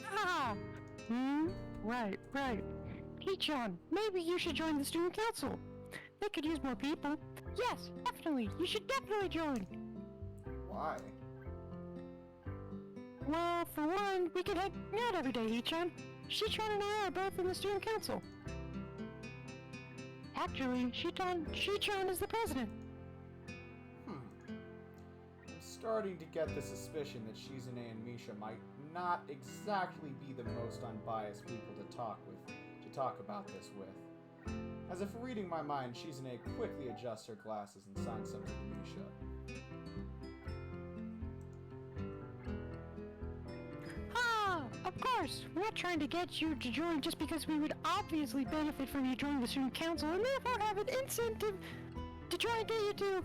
Ah! Right. Hee-chan, maybe you should join the student council. They could use more people. Yes, definitely. You should definitely join. Why? Well, for one, we could hang out every day, Hee-chan. Hee-chan and I are both in the student council. Actually, Shichan is the president. I'm starting to get the suspicion that Shizune and Misha might not exactly be the most unbiased people to talk about this with. As if reading my mind, Shizune quickly adjusts her glasses and signs something to Misha. Ah, of course. We're not trying to get you to join just because we would obviously benefit from you joining the student council and therefore have an incentive to try and get you to...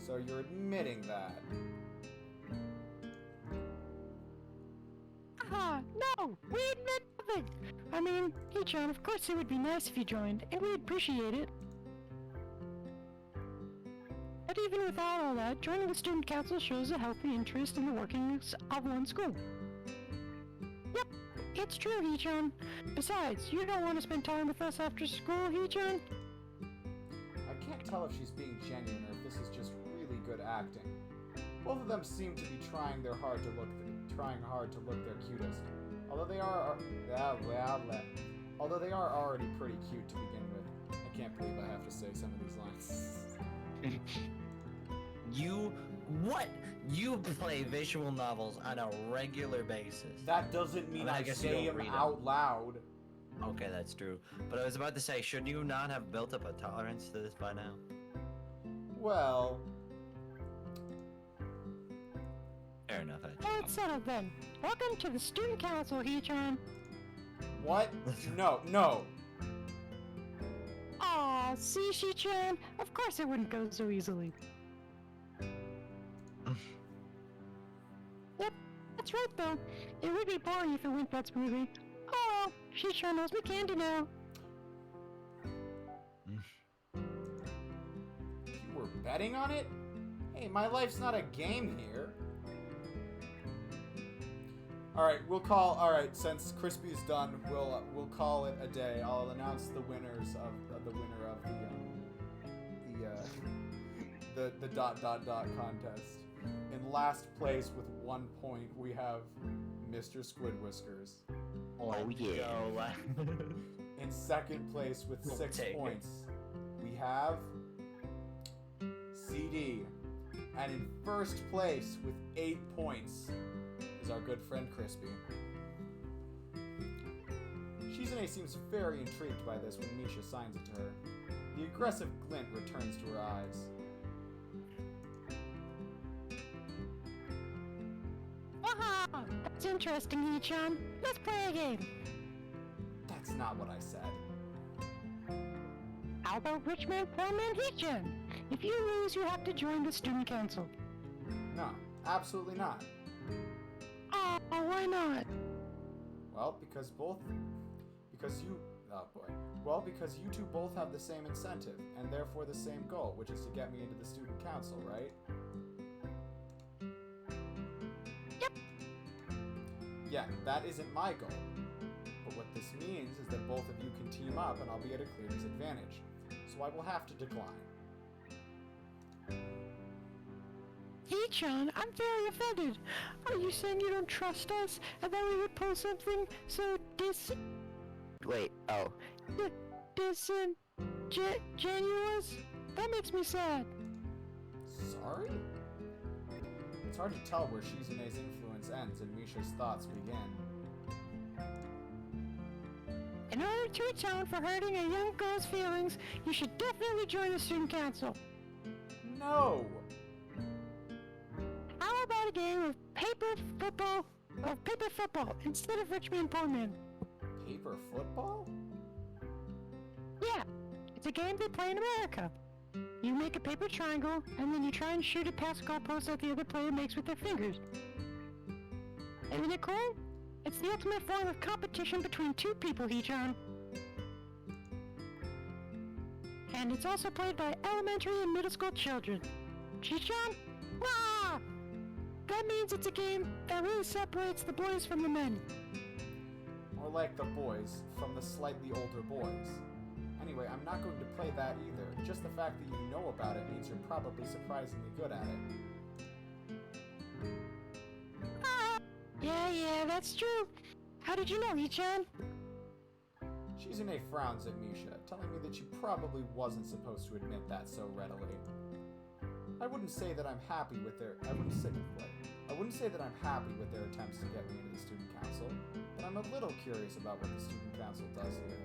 So you're admitting that. Ah, no, we admit nothing. I mean, Hichan, of course it would be nice if you joined, and we'd appreciate it. But even without all that, joining the student council shows a healthy interest in the workings of one school. Yep, it's true, Hichan. Besides, you don't want to spend time with us after school, Hichan? I can't tell if she's being genuine or if this is just really good acting. Both of them seem to be trying hard to look their cutest. Although they are already pretty cute to begin with. I can't believe I have to say some of these lines. You play visual novels on a regular basis. That doesn't mean I guess you say don't them read out loud. Okay, that's true. But I was about to say, should you not have built up a tolerance to this by now? Well, Fair enough, Well, it's settled then. Welcome to the student council, Hichan. what? No. Aw, see, Shichan? Of course it wouldn't go so easily. Yep, that's right though. It would be boring if it went that smoothly. Oh, Shichan knows me candy now. You were betting on it? Hey, my life's not a game here. Alright, since Crispy's done, we'll call it a day. I'll announce the winners of the winner of the ... contest. In last place with 1 point, we have Mr. Squid Whiskers. Oh yeah. In second place with We'll 6 take it. points, we have CD. And in first place with 8 points is our good friend Crispy. Shizune seems very intrigued by this when Misha signs it to her. The aggressive glint returns to her eyes. Aha! That's interesting, Hichan. Let's play a game. That's not what I said. How about Rich Man, Poor Man, Hichan? If you lose, you have to join the student council. No, absolutely not. Oh, why not? Well, because you two both have the same incentive, and therefore the same goal, which is to get me into the student council, right? Yep. Yeah, that isn't my goal. But what this means is that both of you can team up and I'll be at a clear disadvantage. So I will have to decline. Hichan, I'm very offended. Are you saying you don't trust us and that we would pull something so Wait, oh. disingenuous? That makes me sad. Sorry? It's hard to tell where Shizune's influence ends and Misha's thoughts begin. In order to atone for hurting a young girl's feelings, you should definitely join the student council. No! How about a game of paper football instead of Rich Man Poor Man? Paper football? Yeah, it's a game they play in America. You make a paper triangle, and then you try and shoot it past goalposts that the other player makes with their fingers. Isn't it cool? It's the ultimate form of competition between two people, Hichan. And it's also played by elementary and middle school children. Hichan? Wah! That means it's a game that really separates the boys from the men. Or like the boys from the slightly older boys. Anyway, I'm not going to play that either. Just the fact that you know about it means you're probably surprisingly good at it. Yeah, that's true. How did you know, Hichan? Shizune frowns at Misha, telling me that she probably wasn't supposed to admit that so readily. I wouldn't say that I'm happy with their I wouldn't say that I'm happy with their attempts to get me into the student council, but I'm a little curious about what the student council does here.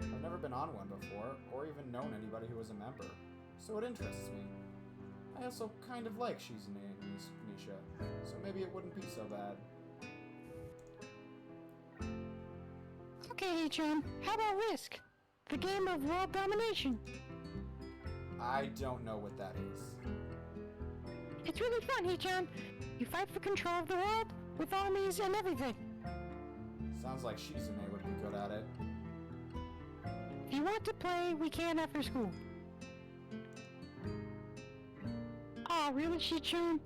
I've never been on one before, or even known anybody who was a member, so it interests me. I also kind of like Shizune and Misha, so maybe it wouldn't be so bad. Okay, Hee-chan, how about Risk? The game of world domination. I don't know what that is. It's really fun, Hee-chan. You fight for control of the world with armies and everything. Sounds like Shizune would be good at it. If you want to play, we can after school. Aw, really, Hee-chan?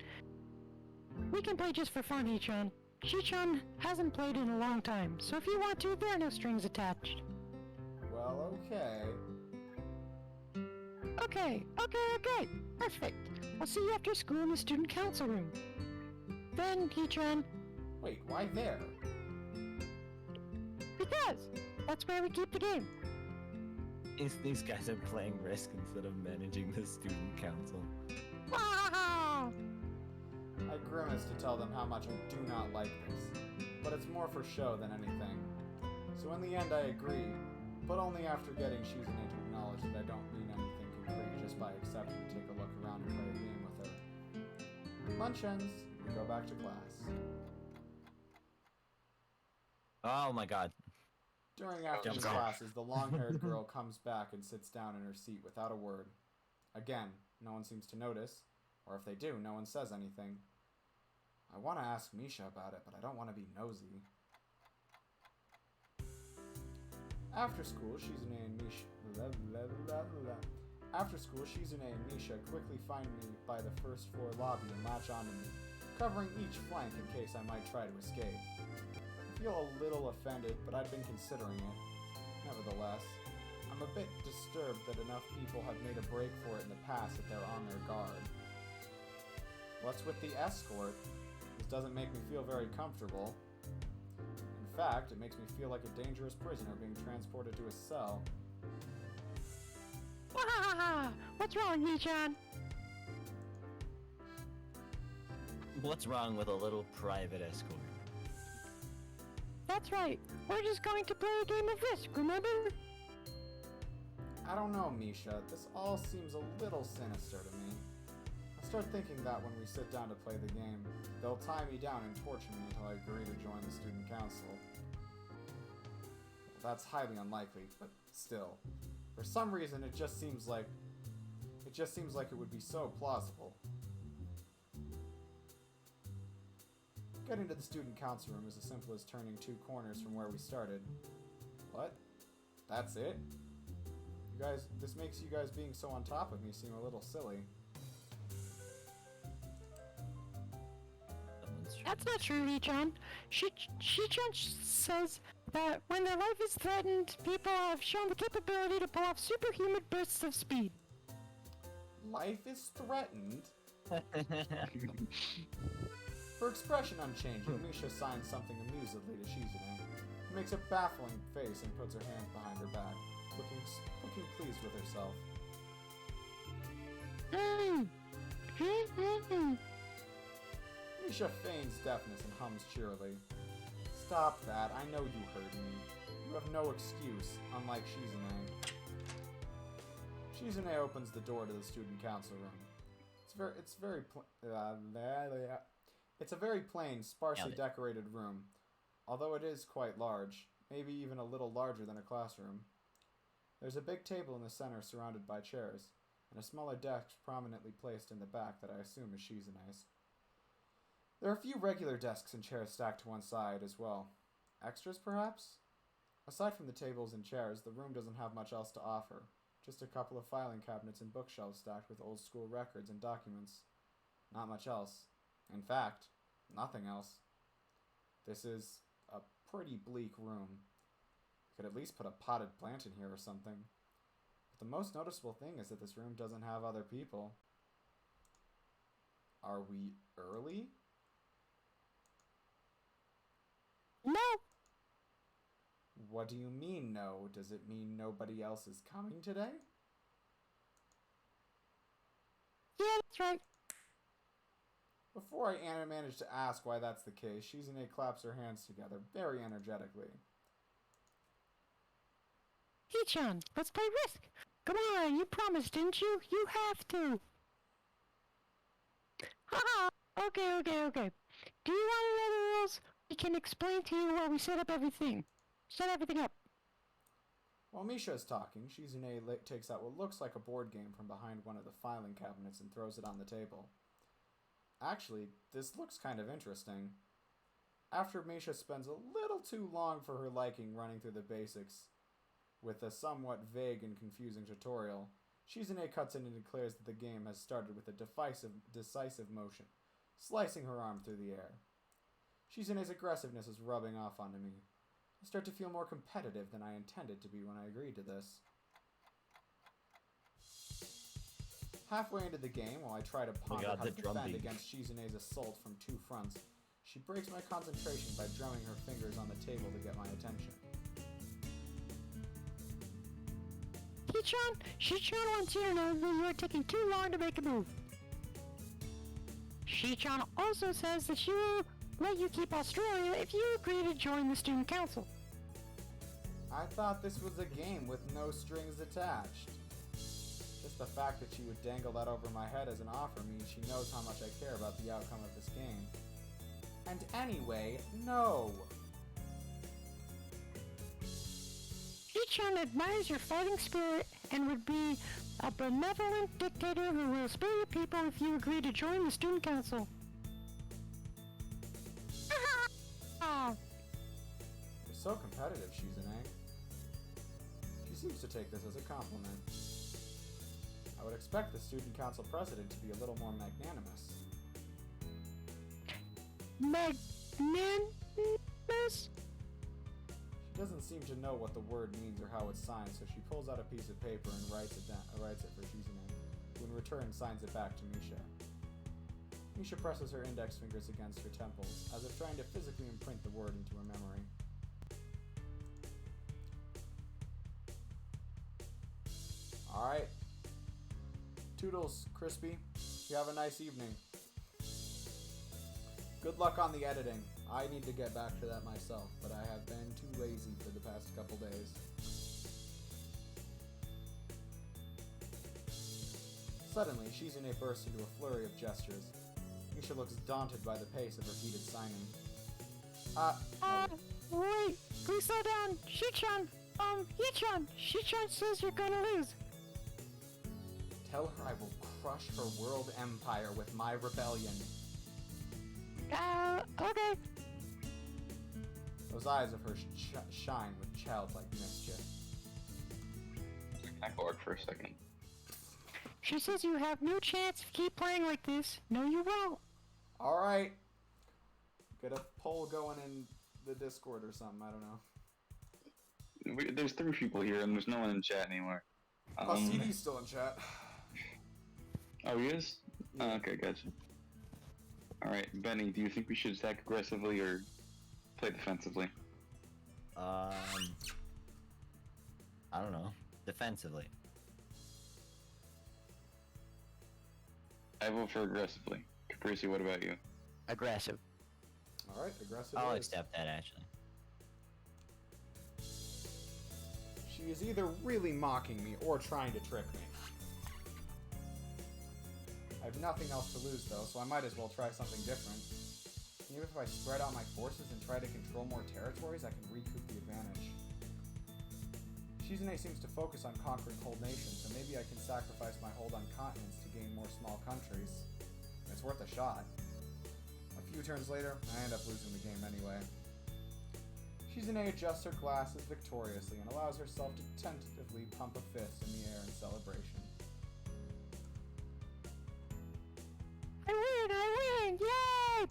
We can play just for fun, Hee-chan. Hee-chan hasn't played in a long time, so if you want to, there are no strings attached. Well, okay. Okay. Perfect. I'll see you after school in the student council room. Then, Hee-chan, Wait, why there? because that's where we keep the game. These guys are playing Risk instead of managing the student council. Wow! I grimace to tell them how much I do not like this, but it's more for show than anything. So in the end I agree, but only after getting Shizune to acknowledge that I don't mean anything concrete just by accepting to take a look around and play a game with her. Lunch ends, we go back to class. Oh my god. During afternoon Jump. classes, the long-haired girl comes back and sits down in her seat without a word. Again, no one seems to notice, or if they do, no one says anything. I want to ask Misha about it, but I don't want to be nosy. After school, Shizune and Misha... After school, Shizune and Misha quickly find me by the first floor lobby and latch onto me, covering each flank in case I might try to escape. I feel a little offended, but I've been considering it. Nevertheless, I'm a bit disturbed that enough people have made a break for it in the past that they're on their guard. What's with the escort? This doesn't make me feel very comfortable. In fact, it makes me feel like a dangerous prisoner being transported to a cell. Wahahaha! What's wrong, Hee-chan? What's wrong with a little private escort? That's right. We're just going to play a game of Risk, remember? I don't know, Misha. This all seems a little sinister to me. I start thinking that when we sit down to play the game, they'll tie me down and torture me until I agree to join the student council. Well, that's highly unlikely, but still. For some reason, it just seems like it would be so plausible. Getting to the student council room is as simple as turning 2 corners from where we started. What? That's it? You guys, this makes you guys being so on top of me seem a little silly. That's not true, Hee-chan. Hee-chan says that when their life is threatened, people have shown the capability to pull off superhuman bursts of speed. Life is threatened? Her expression unchanging, Misha signs something amusedly to Shizune, who makes a baffling face and puts her hands behind her back, looking pleased with herself. Misha feigns deafness and hums cheerily. Stop that, I know you heard me. You have no excuse, unlike Shizune. Shizune opens the door to the student council room. It's a very plain, sparsely decorated room, although it is quite large, maybe even a little larger than a classroom. There's a big table in the center surrounded by chairs, and a smaller desk prominently placed in the back that I assume is Shizune's. There are a few regular desks and chairs stacked to one side as well. Extras, perhaps? Aside from the tables and chairs, the room doesn't have much else to offer. Just a couple of filing cabinets and bookshelves stacked with old-school records and documents. Not much else. In fact, nothing else. This is a pretty bleak room. Could at least put a potted plant in here or something. But the most noticeable thing is that this room doesn't have other people. Are we early? No! What do you mean, no? Does it mean nobody else is coming today? Yeah, that's right. Before I manage to ask why that's the case, Shizune claps her hands together very energetically. Hee-chan, let's play Risk. Come on, you promised, didn't you? You have to. Haha. Okay. Do you want to know the rules? We can explain to you while we set everything up. While Misha is talking, Shizune takes out what looks like a board game from behind one of the filing cabinets and throws it on the table. Actually, this looks kind of interesting. After Misha spends a little too long for her liking running through the basics with a somewhat vague and confusing tutorial, Shizune cuts in and declares that the game has started with a decisive motion, slicing her arm through the air. Shizune's aggressiveness is rubbing off onto me. I start to feel more competitive than I intended to be when I agreed to this. Halfway into the game, while I try to ponder how to defend against Shizune's assault from two fronts, she breaks my concentration by drumming her fingers on the table to get my attention. Hee-chan wants you to know that you are taking too long to make a move. Hee-chan also says that she will let you keep Australia if you agree to join the student council. I thought this was a game with no strings attached. Just the fact that she would dangle that over my head as an offer means she knows how much I care about the outcome of this game. And anyway, no! Hee-chan admires your fighting spirit and would be a benevolent dictator who will spare your people if you agree to join the student council. You're so competitive, Shizune. She seems to take this as a compliment. I would expect the student council president to be a little more magnanimous. Magnanimous? She doesn't seem to know what the word means or how it's signed, so she pulls out a piece of paper and writes it for Shizune, who in return signs it back to Misha. Misha presses her index fingers against her temples, as if trying to physically imprint the word into her memory. Alright. Toodles, Crispy. You have a nice evening. Good luck on the editing. I need to get back to that myself, but I have been too lazy for the past couple days. Suddenly, Shizune bursts into a flurry of gestures. Misha looks daunted by the pace of repeated signing. Wait! Please slow down! Hee-chan! Hee-chan says you're gonna lose! Tell her I will crush her world empire with my rebellion. Okay. Those eyes of hers shine with childlike mischief. I barked for a second. She says you have no chance if you keep playing like this. No, you won't. Alright. Get a poll going in the Discord or something, I don't know. There's 3 people here and there's no one in chat anymore. CD's still in chat. Oh, he is? Yeah. Oh, okay, gotcha. Alright, Benny, do you think we should attack aggressively or play defensively? I don't know. Defensively. I vote for aggressively. Caprese, what about you? Aggressive. Alright, aggressive. I'll is. accept that, actually. She is either really mocking me or trying to trick me. I have nothing else to lose though, so I might as well try something different. Even if I spread out my forces and try to control more territories, I can recoup the advantage. Shizune seems to focus on conquering whole nations, so maybe I can sacrifice my hold on continents to gain more small countries. It's worth a shot. A few turns later, I end up losing the game anyway. Shizune adjusts her glasses victoriously and allows herself to tentatively pump a fist in the air in celebration. I win! Yay!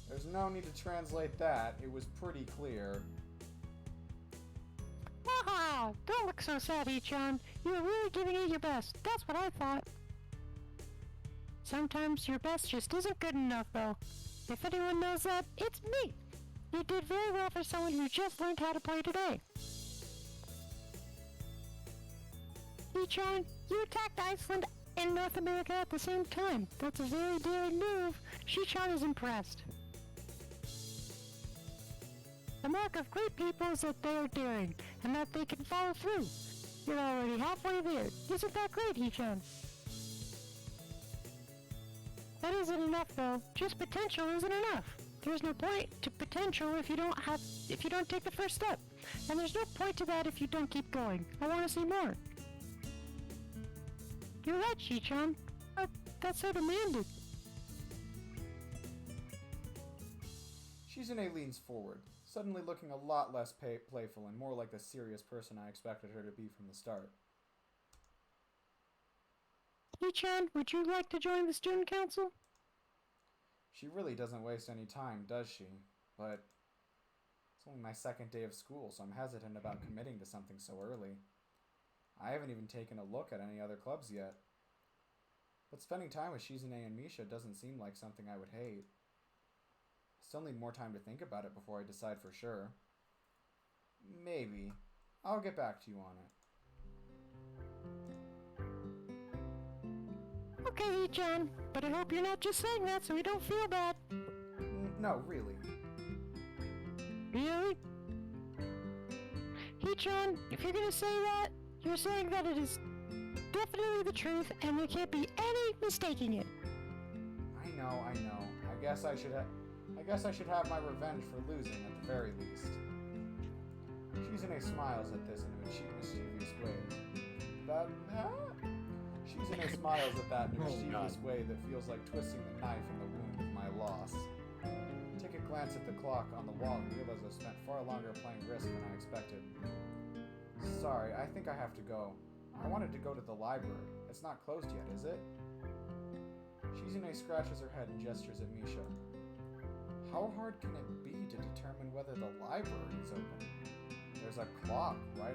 There's no need to translate that. It was pretty clear. Haha! Don't look so sad, Hee-chan. You were really giving it your best. That's what I thought. Sometimes your best just isn't good enough, though. If anyone knows that, it's me! You did very well for someone who just learned how to play today. Ichon, you attacked Iceland and North America at the same time. That's a very daring move. Shichan is impressed. The mark of great people is that they are daring, and that they can follow through. You're already halfway there. Isn't that great, Hichan? That isn't enough, though. Just potential isn't enough. There's no point to potential if you don't take the first step. And there's no point to that if you don't keep going. I want to see more. You're right, Shichan. That's so demanding. Shizune leans forward, suddenly looking a lot less playful and more like the serious person I expected her to be from the start. Shichan, would you like to join the student council? She really doesn't waste any time, does she? But it's only my second day of school, so I'm hesitant about committing to something so early. I haven't even taken a look at any other clubs yet. But spending time with Shizune and Misha doesn't seem like something I would hate. I still need more time to think about it before I decide for sure. Maybe. I'll get back to you on it. Okay, John, but I hope you're not just saying that so we don't feel bad. No, really. Really? Hey, John, if you're gonna say that, you're saying that it is definitely the truth and there can't be any mistaking it. I know. I guess I should have my revenge for losing at the very least. Shizune smiles at this in a mischievous way. Shizune smiles at that in a mischievous way that feels like twisting the knife in the wound of my loss. Take a glance at the clock on the wall and realize I've spent far longer playing Risk than I expected. Sorry, I think I have to go. I wanted to go to the library. It's not closed yet, is it? Shizune scratches her head and gestures at Misha. How hard can it be to determine whether the library is open? There's a clock right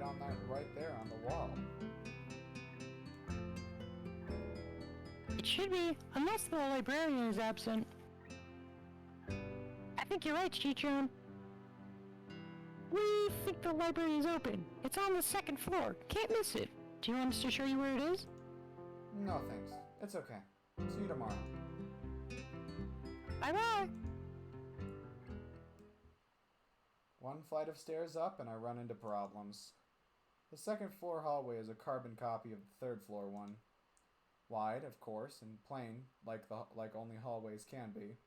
there on the wall. It should be, unless the librarian is absent. I think you're right, Chichon. We think the library is open. It's on the second floor. Can't miss it. Do you want us to show you where it is? No, thanks. It's okay. See you tomorrow. Bye-bye! One flight of stairs up and I run into problems. The second floor hallway is a carbon copy of the third floor one. Wide, of course, and plain, like only hallways can be.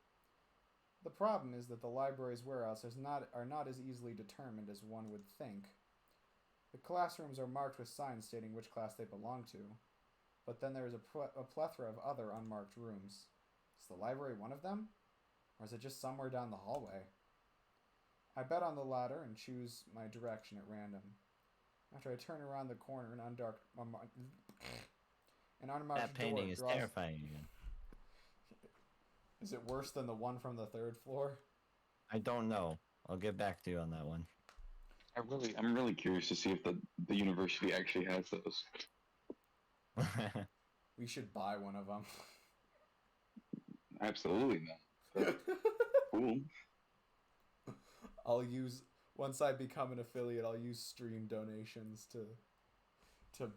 The problem is that the library's whereabouts are not as easily determined as one would think. The classrooms are marked with signs stating which class they belong to, but then there is a plethora of other unmarked rooms. Is the library one of them? Or is it just somewhere down the hallway? I bet on the latter and choose my direction at random. After I turn around the corner, an unmarked That painting is terrifying again. Is it worse than the one from the third floor? I don't know. I'll get back to you on that one. I'm really curious to see if the university actually has those. We should buy one of them. Absolutely not. Cool. Once I become an affiliate, I'll use stream donations to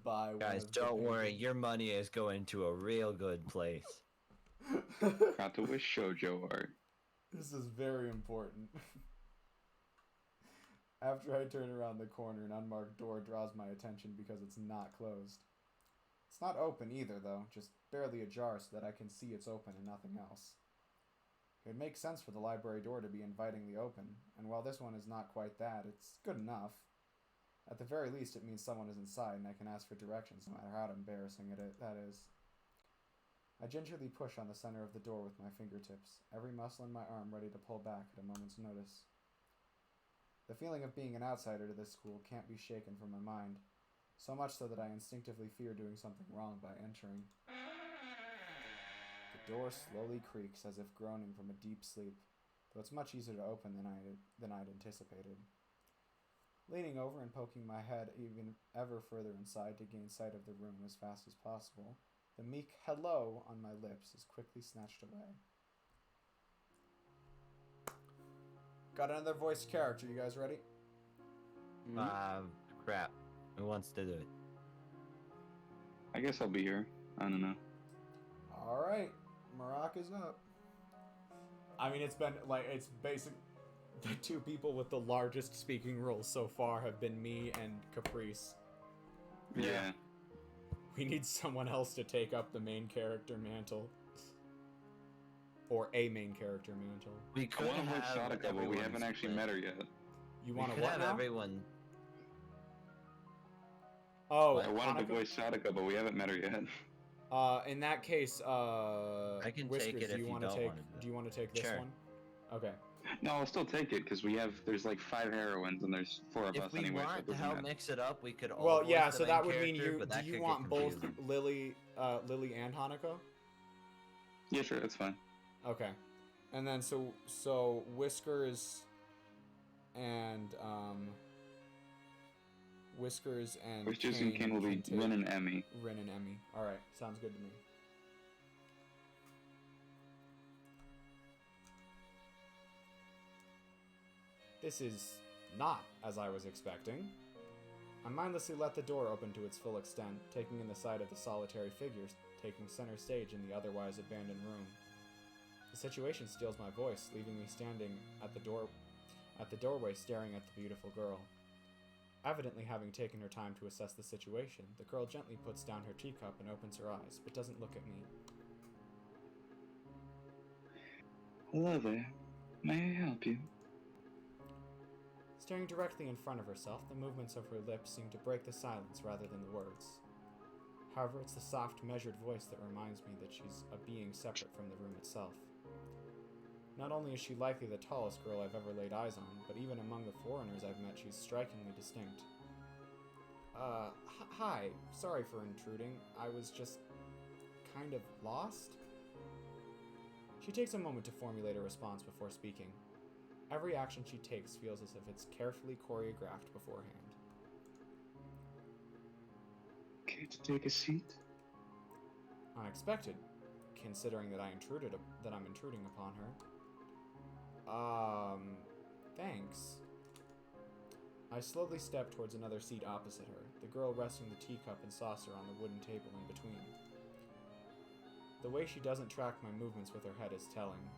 buy one. Guys, of the don't worry. paintings. Your money is going to a real good place. Katawa Shoujo art. This is very important. After I turn around the corner, an unmarked door draws my attention because it's not closed. It's not open either, though, just barely ajar so that I can see it's open and nothing else. It makes sense for the library door to be invitingly open, and while this one is not quite that, it's good enough. At the very least, it means someone is inside and I can ask for directions, no matter how embarrassing that is. I gingerly push on the center of the door with my fingertips, every muscle in my arm ready to pull back at a moment's notice. The feeling of being an outsider to this school can't be shaken from my mind, so much so that I instinctively fear doing something wrong by entering. The door slowly creaks as if groaning from a deep sleep, though it's much easier to open than I'd anticipated. Leaning over and poking my head even ever further inside to gain sight of the room as fast as possible, the meek hello on my lips is quickly snatched away. Got another voiced character. You guys ready? Crap. Who wants to do it? I guess I'll be here. I don't know. All right. Marak is up. I mean, it's been like it's basic. The two people with the largest speaking roles so far have been me and Caprice. Yeah. We need someone else to take up the main character mantle. Or a main character mantle. We I could want to voice have Sadaka, but we everyone haven't actually split. met her yet. You We want to could what have now? everyone. Oh, I wanted to Hanukkah? voice Sadaka, but we haven't met her yet. In that case, I can Whiskers, take it if you wanna don't take? want to do it. Do you want to take this Sure. one? Okay. No, I'll still take it because there's like 5 heroines and there's 4 of If us we anyway. So it want to doesn't help matter. mix it up, we could all. Well, voice yeah. the So main that would mean character, you. but Do that you could want get both confusing. Lily and Hanukkah? Yeah, sure, that's fine. Okay. And then so Whiskers and Whiskers and Kane will be can take Rin and Emmy. Rin and Emmy. All right, sounds good to me. This is not as I was expecting. I mindlessly let the door open to its full extent, taking in the sight of the solitary figures taking center stage in the otherwise abandoned room. The situation steals my voice, leaving me standing at the doorway staring at the beautiful girl. Evidently having taken her time to assess the situation, the girl gently puts down her teacup and opens her eyes, but doesn't look at me. Hello there. May I help you? Staring directly in front of herself, the movements of her lips seem to break the silence rather than the words. However, it's the soft, measured voice that reminds me that she's a being separate from the room itself. Not only is she likely the tallest girl I've ever laid eyes on, but even among the foreigners I've met, she's strikingly distinct. Hi. Sorry for intruding. I was just kind of lost? She takes a moment to formulate a response before speaking. Every action she takes feels as if it's carefully choreographed beforehand. Care to take a seat? Unexpected, considering that I'm intruding upon her. Thanks. I slowly step towards another seat opposite her, the girl resting the teacup and saucer on the wooden table in between. The way she doesn't track my movements with her head is telling.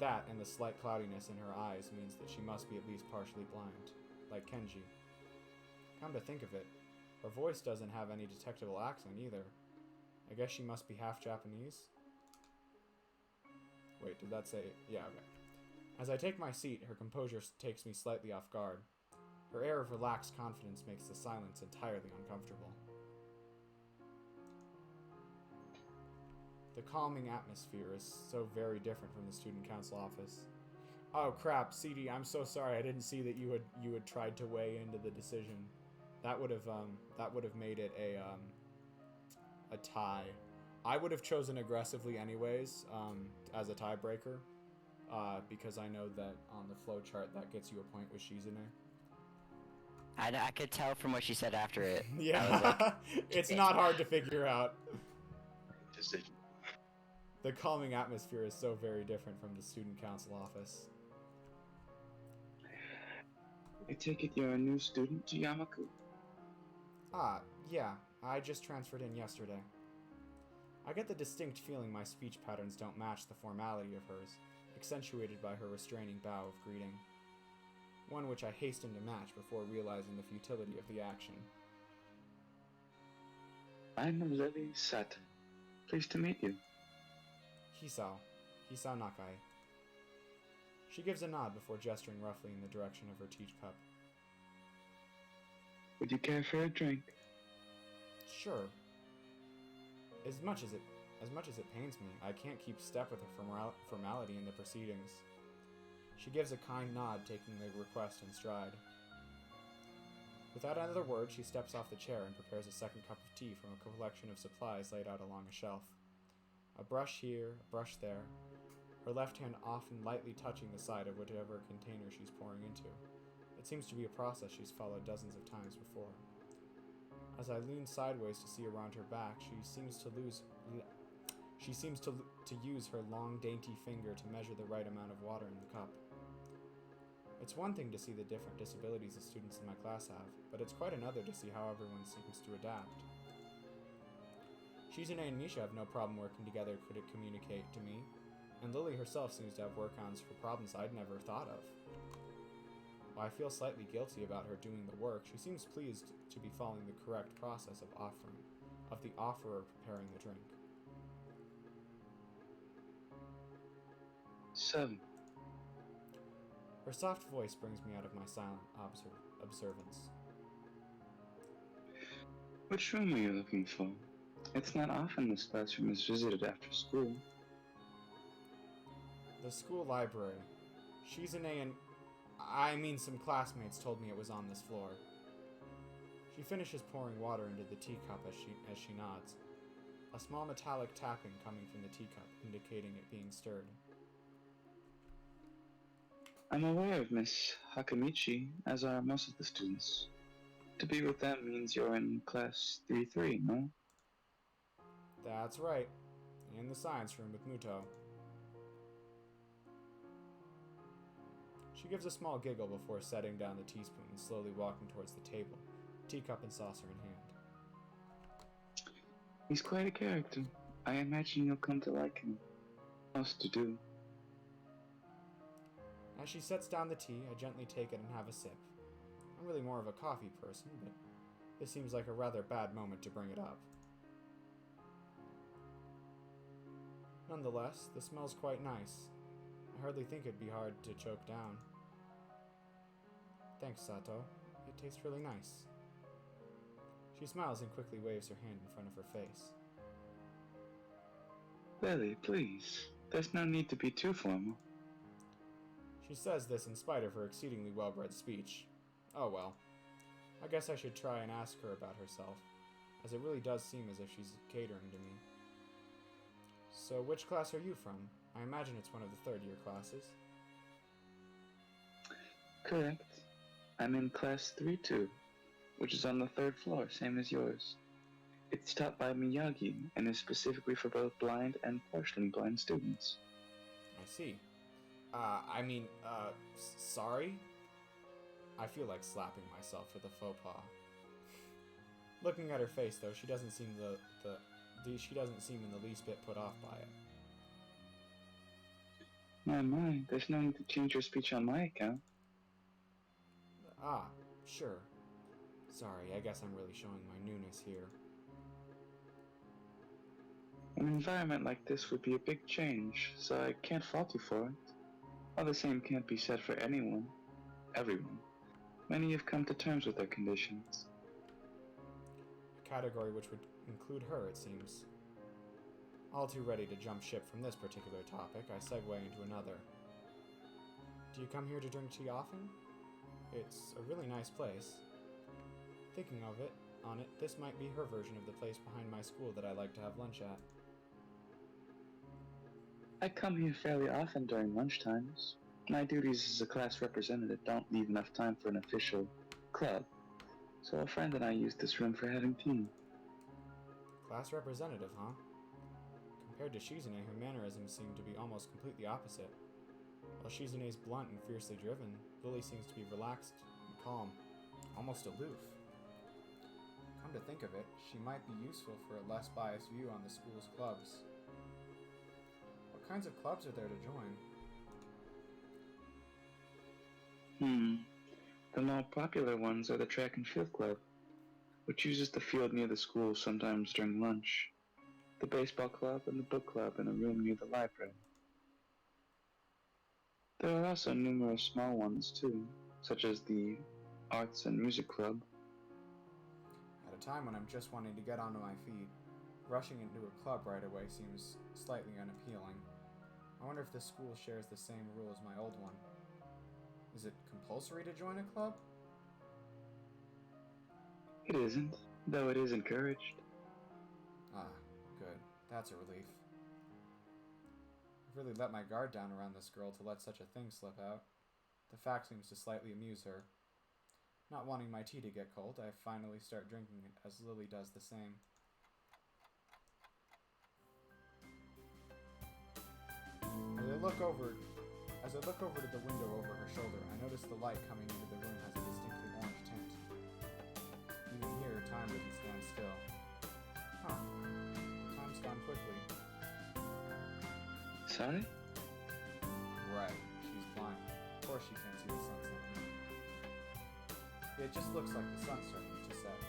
That and the slight cloudiness in her eyes means that she must be at least partially blind, like Kenji. Come to think of it, her voice doesn't have any detectable accent either. I guess she must be half Japanese? Wait, did that say... Yeah, okay. As I take my seat, her composure takes me slightly off guard. Her air of relaxed confidence makes the silence entirely uncomfortable. The calming atmosphere is so very different from the student council office. Oh crap, CD, I'm so sorry. I didn't see that you had tried to weigh into the decision. That would have made it a tie. I would have chosen aggressively anyways, as a tiebreaker, because I know that on the flow chart that gets you a point with Shizune. I could tell from what she said after it. Yeah, it's not hard to figure out. Decision. The calming atmosphere is so very different from the student council office. I take it you're a new student, Yamaku? Ah, yeah, I just transferred in yesterday. I get the distinct feeling my speech patterns don't match the formality of hers, accentuated by her restraining bow of greeting. One which I hasten to match before realizing the futility of the action. I'm Lily Sat. Pleased to meet you. Hisao Nakai. She gives a nod before gesturing roughly in the direction of her teacup. Would you care for a drink? Sure. As much as it pains me, I can't keep step with her formality in the proceedings. She gives a kind nod, taking the request in stride. Without another word, she steps off the chair and prepares a second cup of tea from a collection of supplies laid out along a shelf. A brush here, a brush there, her left hand often lightly touching the side of whatever container she's pouring into. It seems to be a process she's followed dozens of times before. As I lean sideways to see around her back, she seems to lose She seems to use her long, dainty finger to measure the right amount of water in the cup. It's one thing to see the different disabilities the students in my class have, but it's quite another to see how everyone seems to adapt. Shizune and Misha have no problem working together to communicate to me, and Lily herself seems to have work-ons for problems I'd never thought of. While I feel slightly guilty about her doing the work, she seems pleased to be following the correct process of the offerer preparing the drink. 7. Her soft voice brings me out of my silent observance. Which room are you looking for? It's not often this classroom is visited after school. The school library. Shizune and... some classmates told me it was on this floor. She finishes pouring water into the teacup as she nods. A small metallic tapping coming from the teacup, indicating it being stirred. I'm aware of Miss Hakamichi, as are most of the students. To be with them means you're in class 3-3, no? That's right. In the science room with Muto. She gives a small giggle before setting down the teaspoon and slowly walking towards the table, teacup and saucer in hand. He's quite a character. I imagine you'll come to like him. Most to do. As she sets down the tea, I gently take it and have a sip. I'm really more of a coffee person, but this seems like a rather bad moment to bring it up. Nonetheless, the smell's quite nice. I hardly think it'd be hard to choke down. Thanks, Sato. It tastes really nice. She smiles and quickly waves her hand in front of her face. Lily, please. There's no need to be too formal. She says this in spite of her exceedingly well-bred speech. Oh well. I guess I should try and ask her about herself, as it really does seem as if she's catering to me. So, which class are you from? I imagine it's one of the third-year classes. Correct. I'm in class 3-2, which is on the 3rd floor, same as yours. It's taught by Miyagi, and is specifically for both blind and partially blind students. I see. Sorry? I feel like slapping myself for the faux pas. Looking at her face, though, she doesn't seem she doesn't seem in the least bit put off by it. My, there's no need to change your speech on my account. Ah, sure. Sorry, I guess I'm really showing my newness here. An environment like this would be a big change, so I can't fault you for it. All the same can't be said for anyone. Everyone. Many have come to terms with their conditions. A category which would include her, it seems. All too ready to jump ship from this particular topic, I segue into another. Do you come here to drink tea often? It's a really nice place. Thinking of it, this might be her version of the place behind my school that I like to have lunch at. I come here fairly often during lunch times. My duties as a class representative don't leave enough time for an official club, so a friend and I use this room for having tea. Class representative, huh? Compared to Shizune, her mannerisms seem to be almost completely opposite. While Shizune's blunt and fiercely driven, Lily seems to be relaxed and calm, almost aloof. Come to think of it, she might be useful for a less biased view on the school's clubs. What kinds of clubs are there to join? The more popular ones are the track and field club, which uses the field near the school sometimes during lunch, the baseball club, and the book club in a room near the library. There are also numerous small ones too, such as the arts and music club. At a time when I'm just wanting to get onto my feet, rushing into a club right away seems slightly unappealing. I wonder if this school shares the same rule as my old one. Is it compulsory to join a club? It isn't, though it is encouraged. Ah, good. That's a relief. I've really let my guard down around this girl to let such a thing slip out. The fact seems to slightly amuse her. Not wanting my tea to get cold, I finally start drinking it as Lily does the same. look over to the window over her shoulder, I notice the light coming into the room has a distinctly orange tint. Even here, time doesn't stand still. Huh. Time's gone quickly. Sorry? Right. She's blind. Of course she can't see the sunset. It just looks like the sun's starting to set.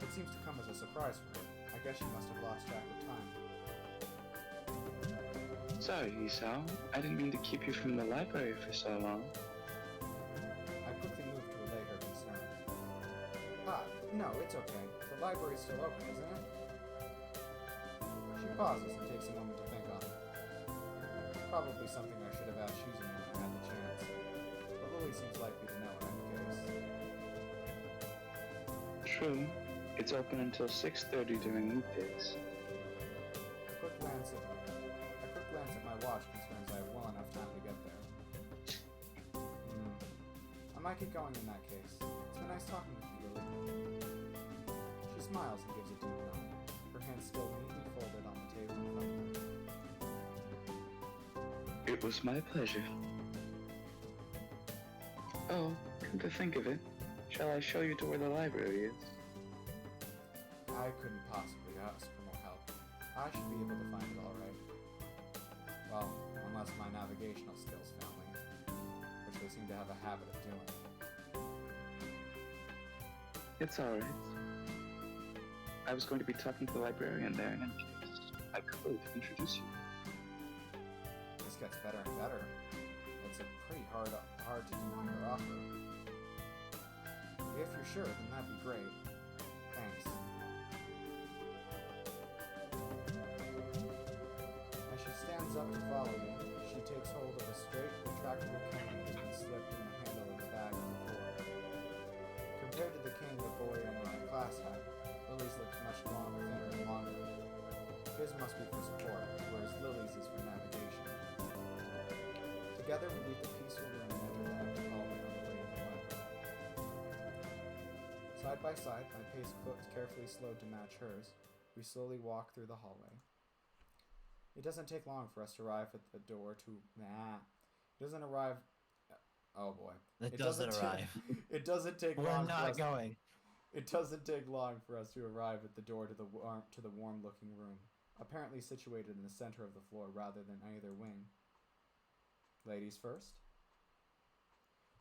It seems to come as a surprise for her. I guess she must have lost track of time. Sorry, Esau. I didn't mean to keep you from the library for so long. I quickly moved to allay her concern. Ah, no, it's okay. The library's still open, isn't it? She pauses and takes a moment to think on it. Probably something I should have asked Shoujo if I had the chance. But Lily seems likely to know in any case. True. It's open until 6:30 during weekdays. A quick glance at my watch confirms I have well enough time to get there. I might get going in that case. It's been nice talking with you, Lily. She smiles and gives a deep nod, her hands still neatly folded on the table in front of her. It was my pleasure. Oh, come to think of it, shall I show you to where the library is? I couldn't possibly ask for more help. I should be able to find it all right. Well, unless my navigational skills fail me, which they seem to have a habit of doing. It's alright. I was going to be talking to the librarian there in any case. I could introduce you. This gets better and better. It's a pretty hard to do your offer. If you're sure, then that'd be great. Thanks. As she stands up to follow me, she takes hold of a straight, retractable cane that has been slipped in the handle of the bag on the floor. Compared to the cane the boy in my class had, Lily's looks much thinner and longer. His must be for support, whereas Lily's is for navigation. Together we leave the peaceful room and enter the empty hallway on the way to the library. Side by side, my pace carefully slowed to match hers, we slowly walk through the hallway. It doesn't take long for us to arrive at the door to... It doesn't arrive... Oh boy. It doesn't arrive. It doesn't take We're long not going. It doesn't take long for us to arrive at the door to the warm-looking room, apparently situated in the center of the floor rather than either wing. Ladies first?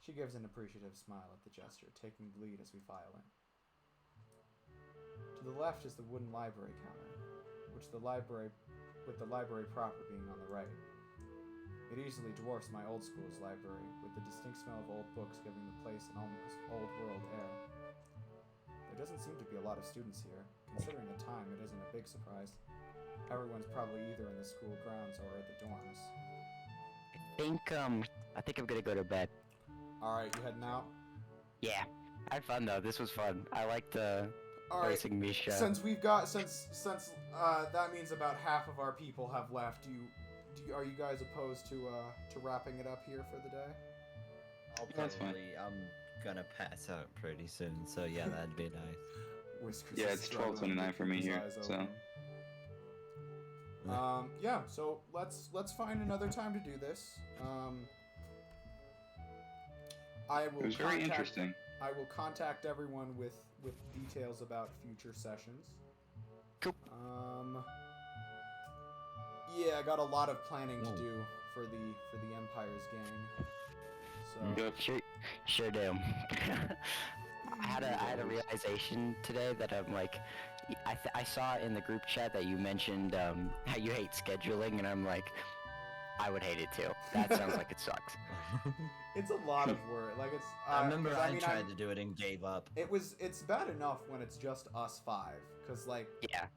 She gives an appreciative smile at the gesture, taking the lead as we file in. To the left is the wooden library counter, with the library proper being on the right. It easily dwarfs my old school's library, with the distinct smell of old books giving the place an almost old-world air. There doesn't seem to be a lot of students here. Considering the time, it isn't a big surprise. Everyone's probably either in the school grounds or at the dorms. I think I'm gonna go to bed. Alright, you heading out? Yeah. I had fun though, this was fun. I liked Alright, racing Misha. since that means about half of our people have left, are you guys opposed to wrapping it up here for the day? That's fine. I'm gonna pass out pretty soon, so yeah, that'd be nice. Whiskers Yeah, is it's struggling 12:29 to for keep me his here, eyes so. open. Yeah, so let's find another time to do this. It was very interesting. I will contact everyone with details about future sessions. Cool. Yeah, I got a lot of planning to do for the Empire's gang. So Yep. Sure do. I had a realization today that I'm like, I saw in the group chat that you mentioned how you hate scheduling, and I'm like, I would hate it too. That sounds like it sucks. it's a lot of work. Like it's. I remember 'cause I mean, tried to do it and gave up. It's bad enough when it's just us five, cause like. Yeah.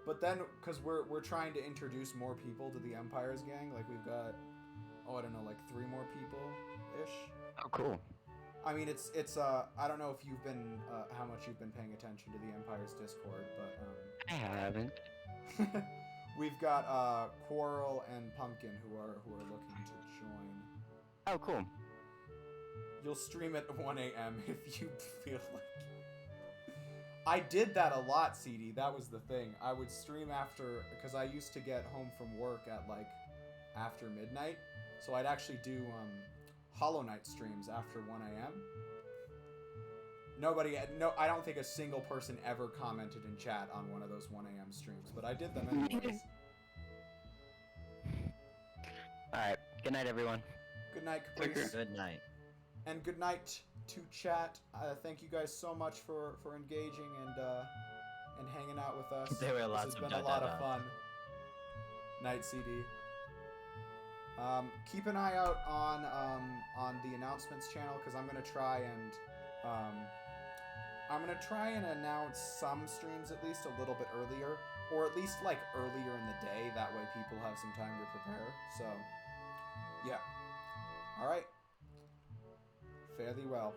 But then, cause we're trying to introduce more people to the Empire's gang. Like we've got, I don't know, like 3 more people ish. Oh, cool. I mean, it's I don't know if you've been how much you've been paying attention to the Empire's Discord, but I haven't. we've got Quarrel and Pumpkin who are looking to join. Oh, cool. You'll stream at 1 a.m. if you feel like. I did that a lot, CD. That was the thing. I would stream after, because I used to get home from work at like after midnight. So I'd actually do Hollow Knight streams after 1 a.m. I don't think a single person ever commented in chat on one of those 1 a.m. streams, but I did them anyways. Alright, good night, everyone. Good night, Caprice. Good night. And good night to chat. Thank you guys so much for engaging and hanging out with us. There were lots This of has been a lot of fun. Night, CD. Keep an eye out on the announcements channel, because I'm gonna try and announce some streams at least a little bit earlier, or at least like earlier in the day. That way people have some time to prepare. So, yeah. All right. Fare thee well.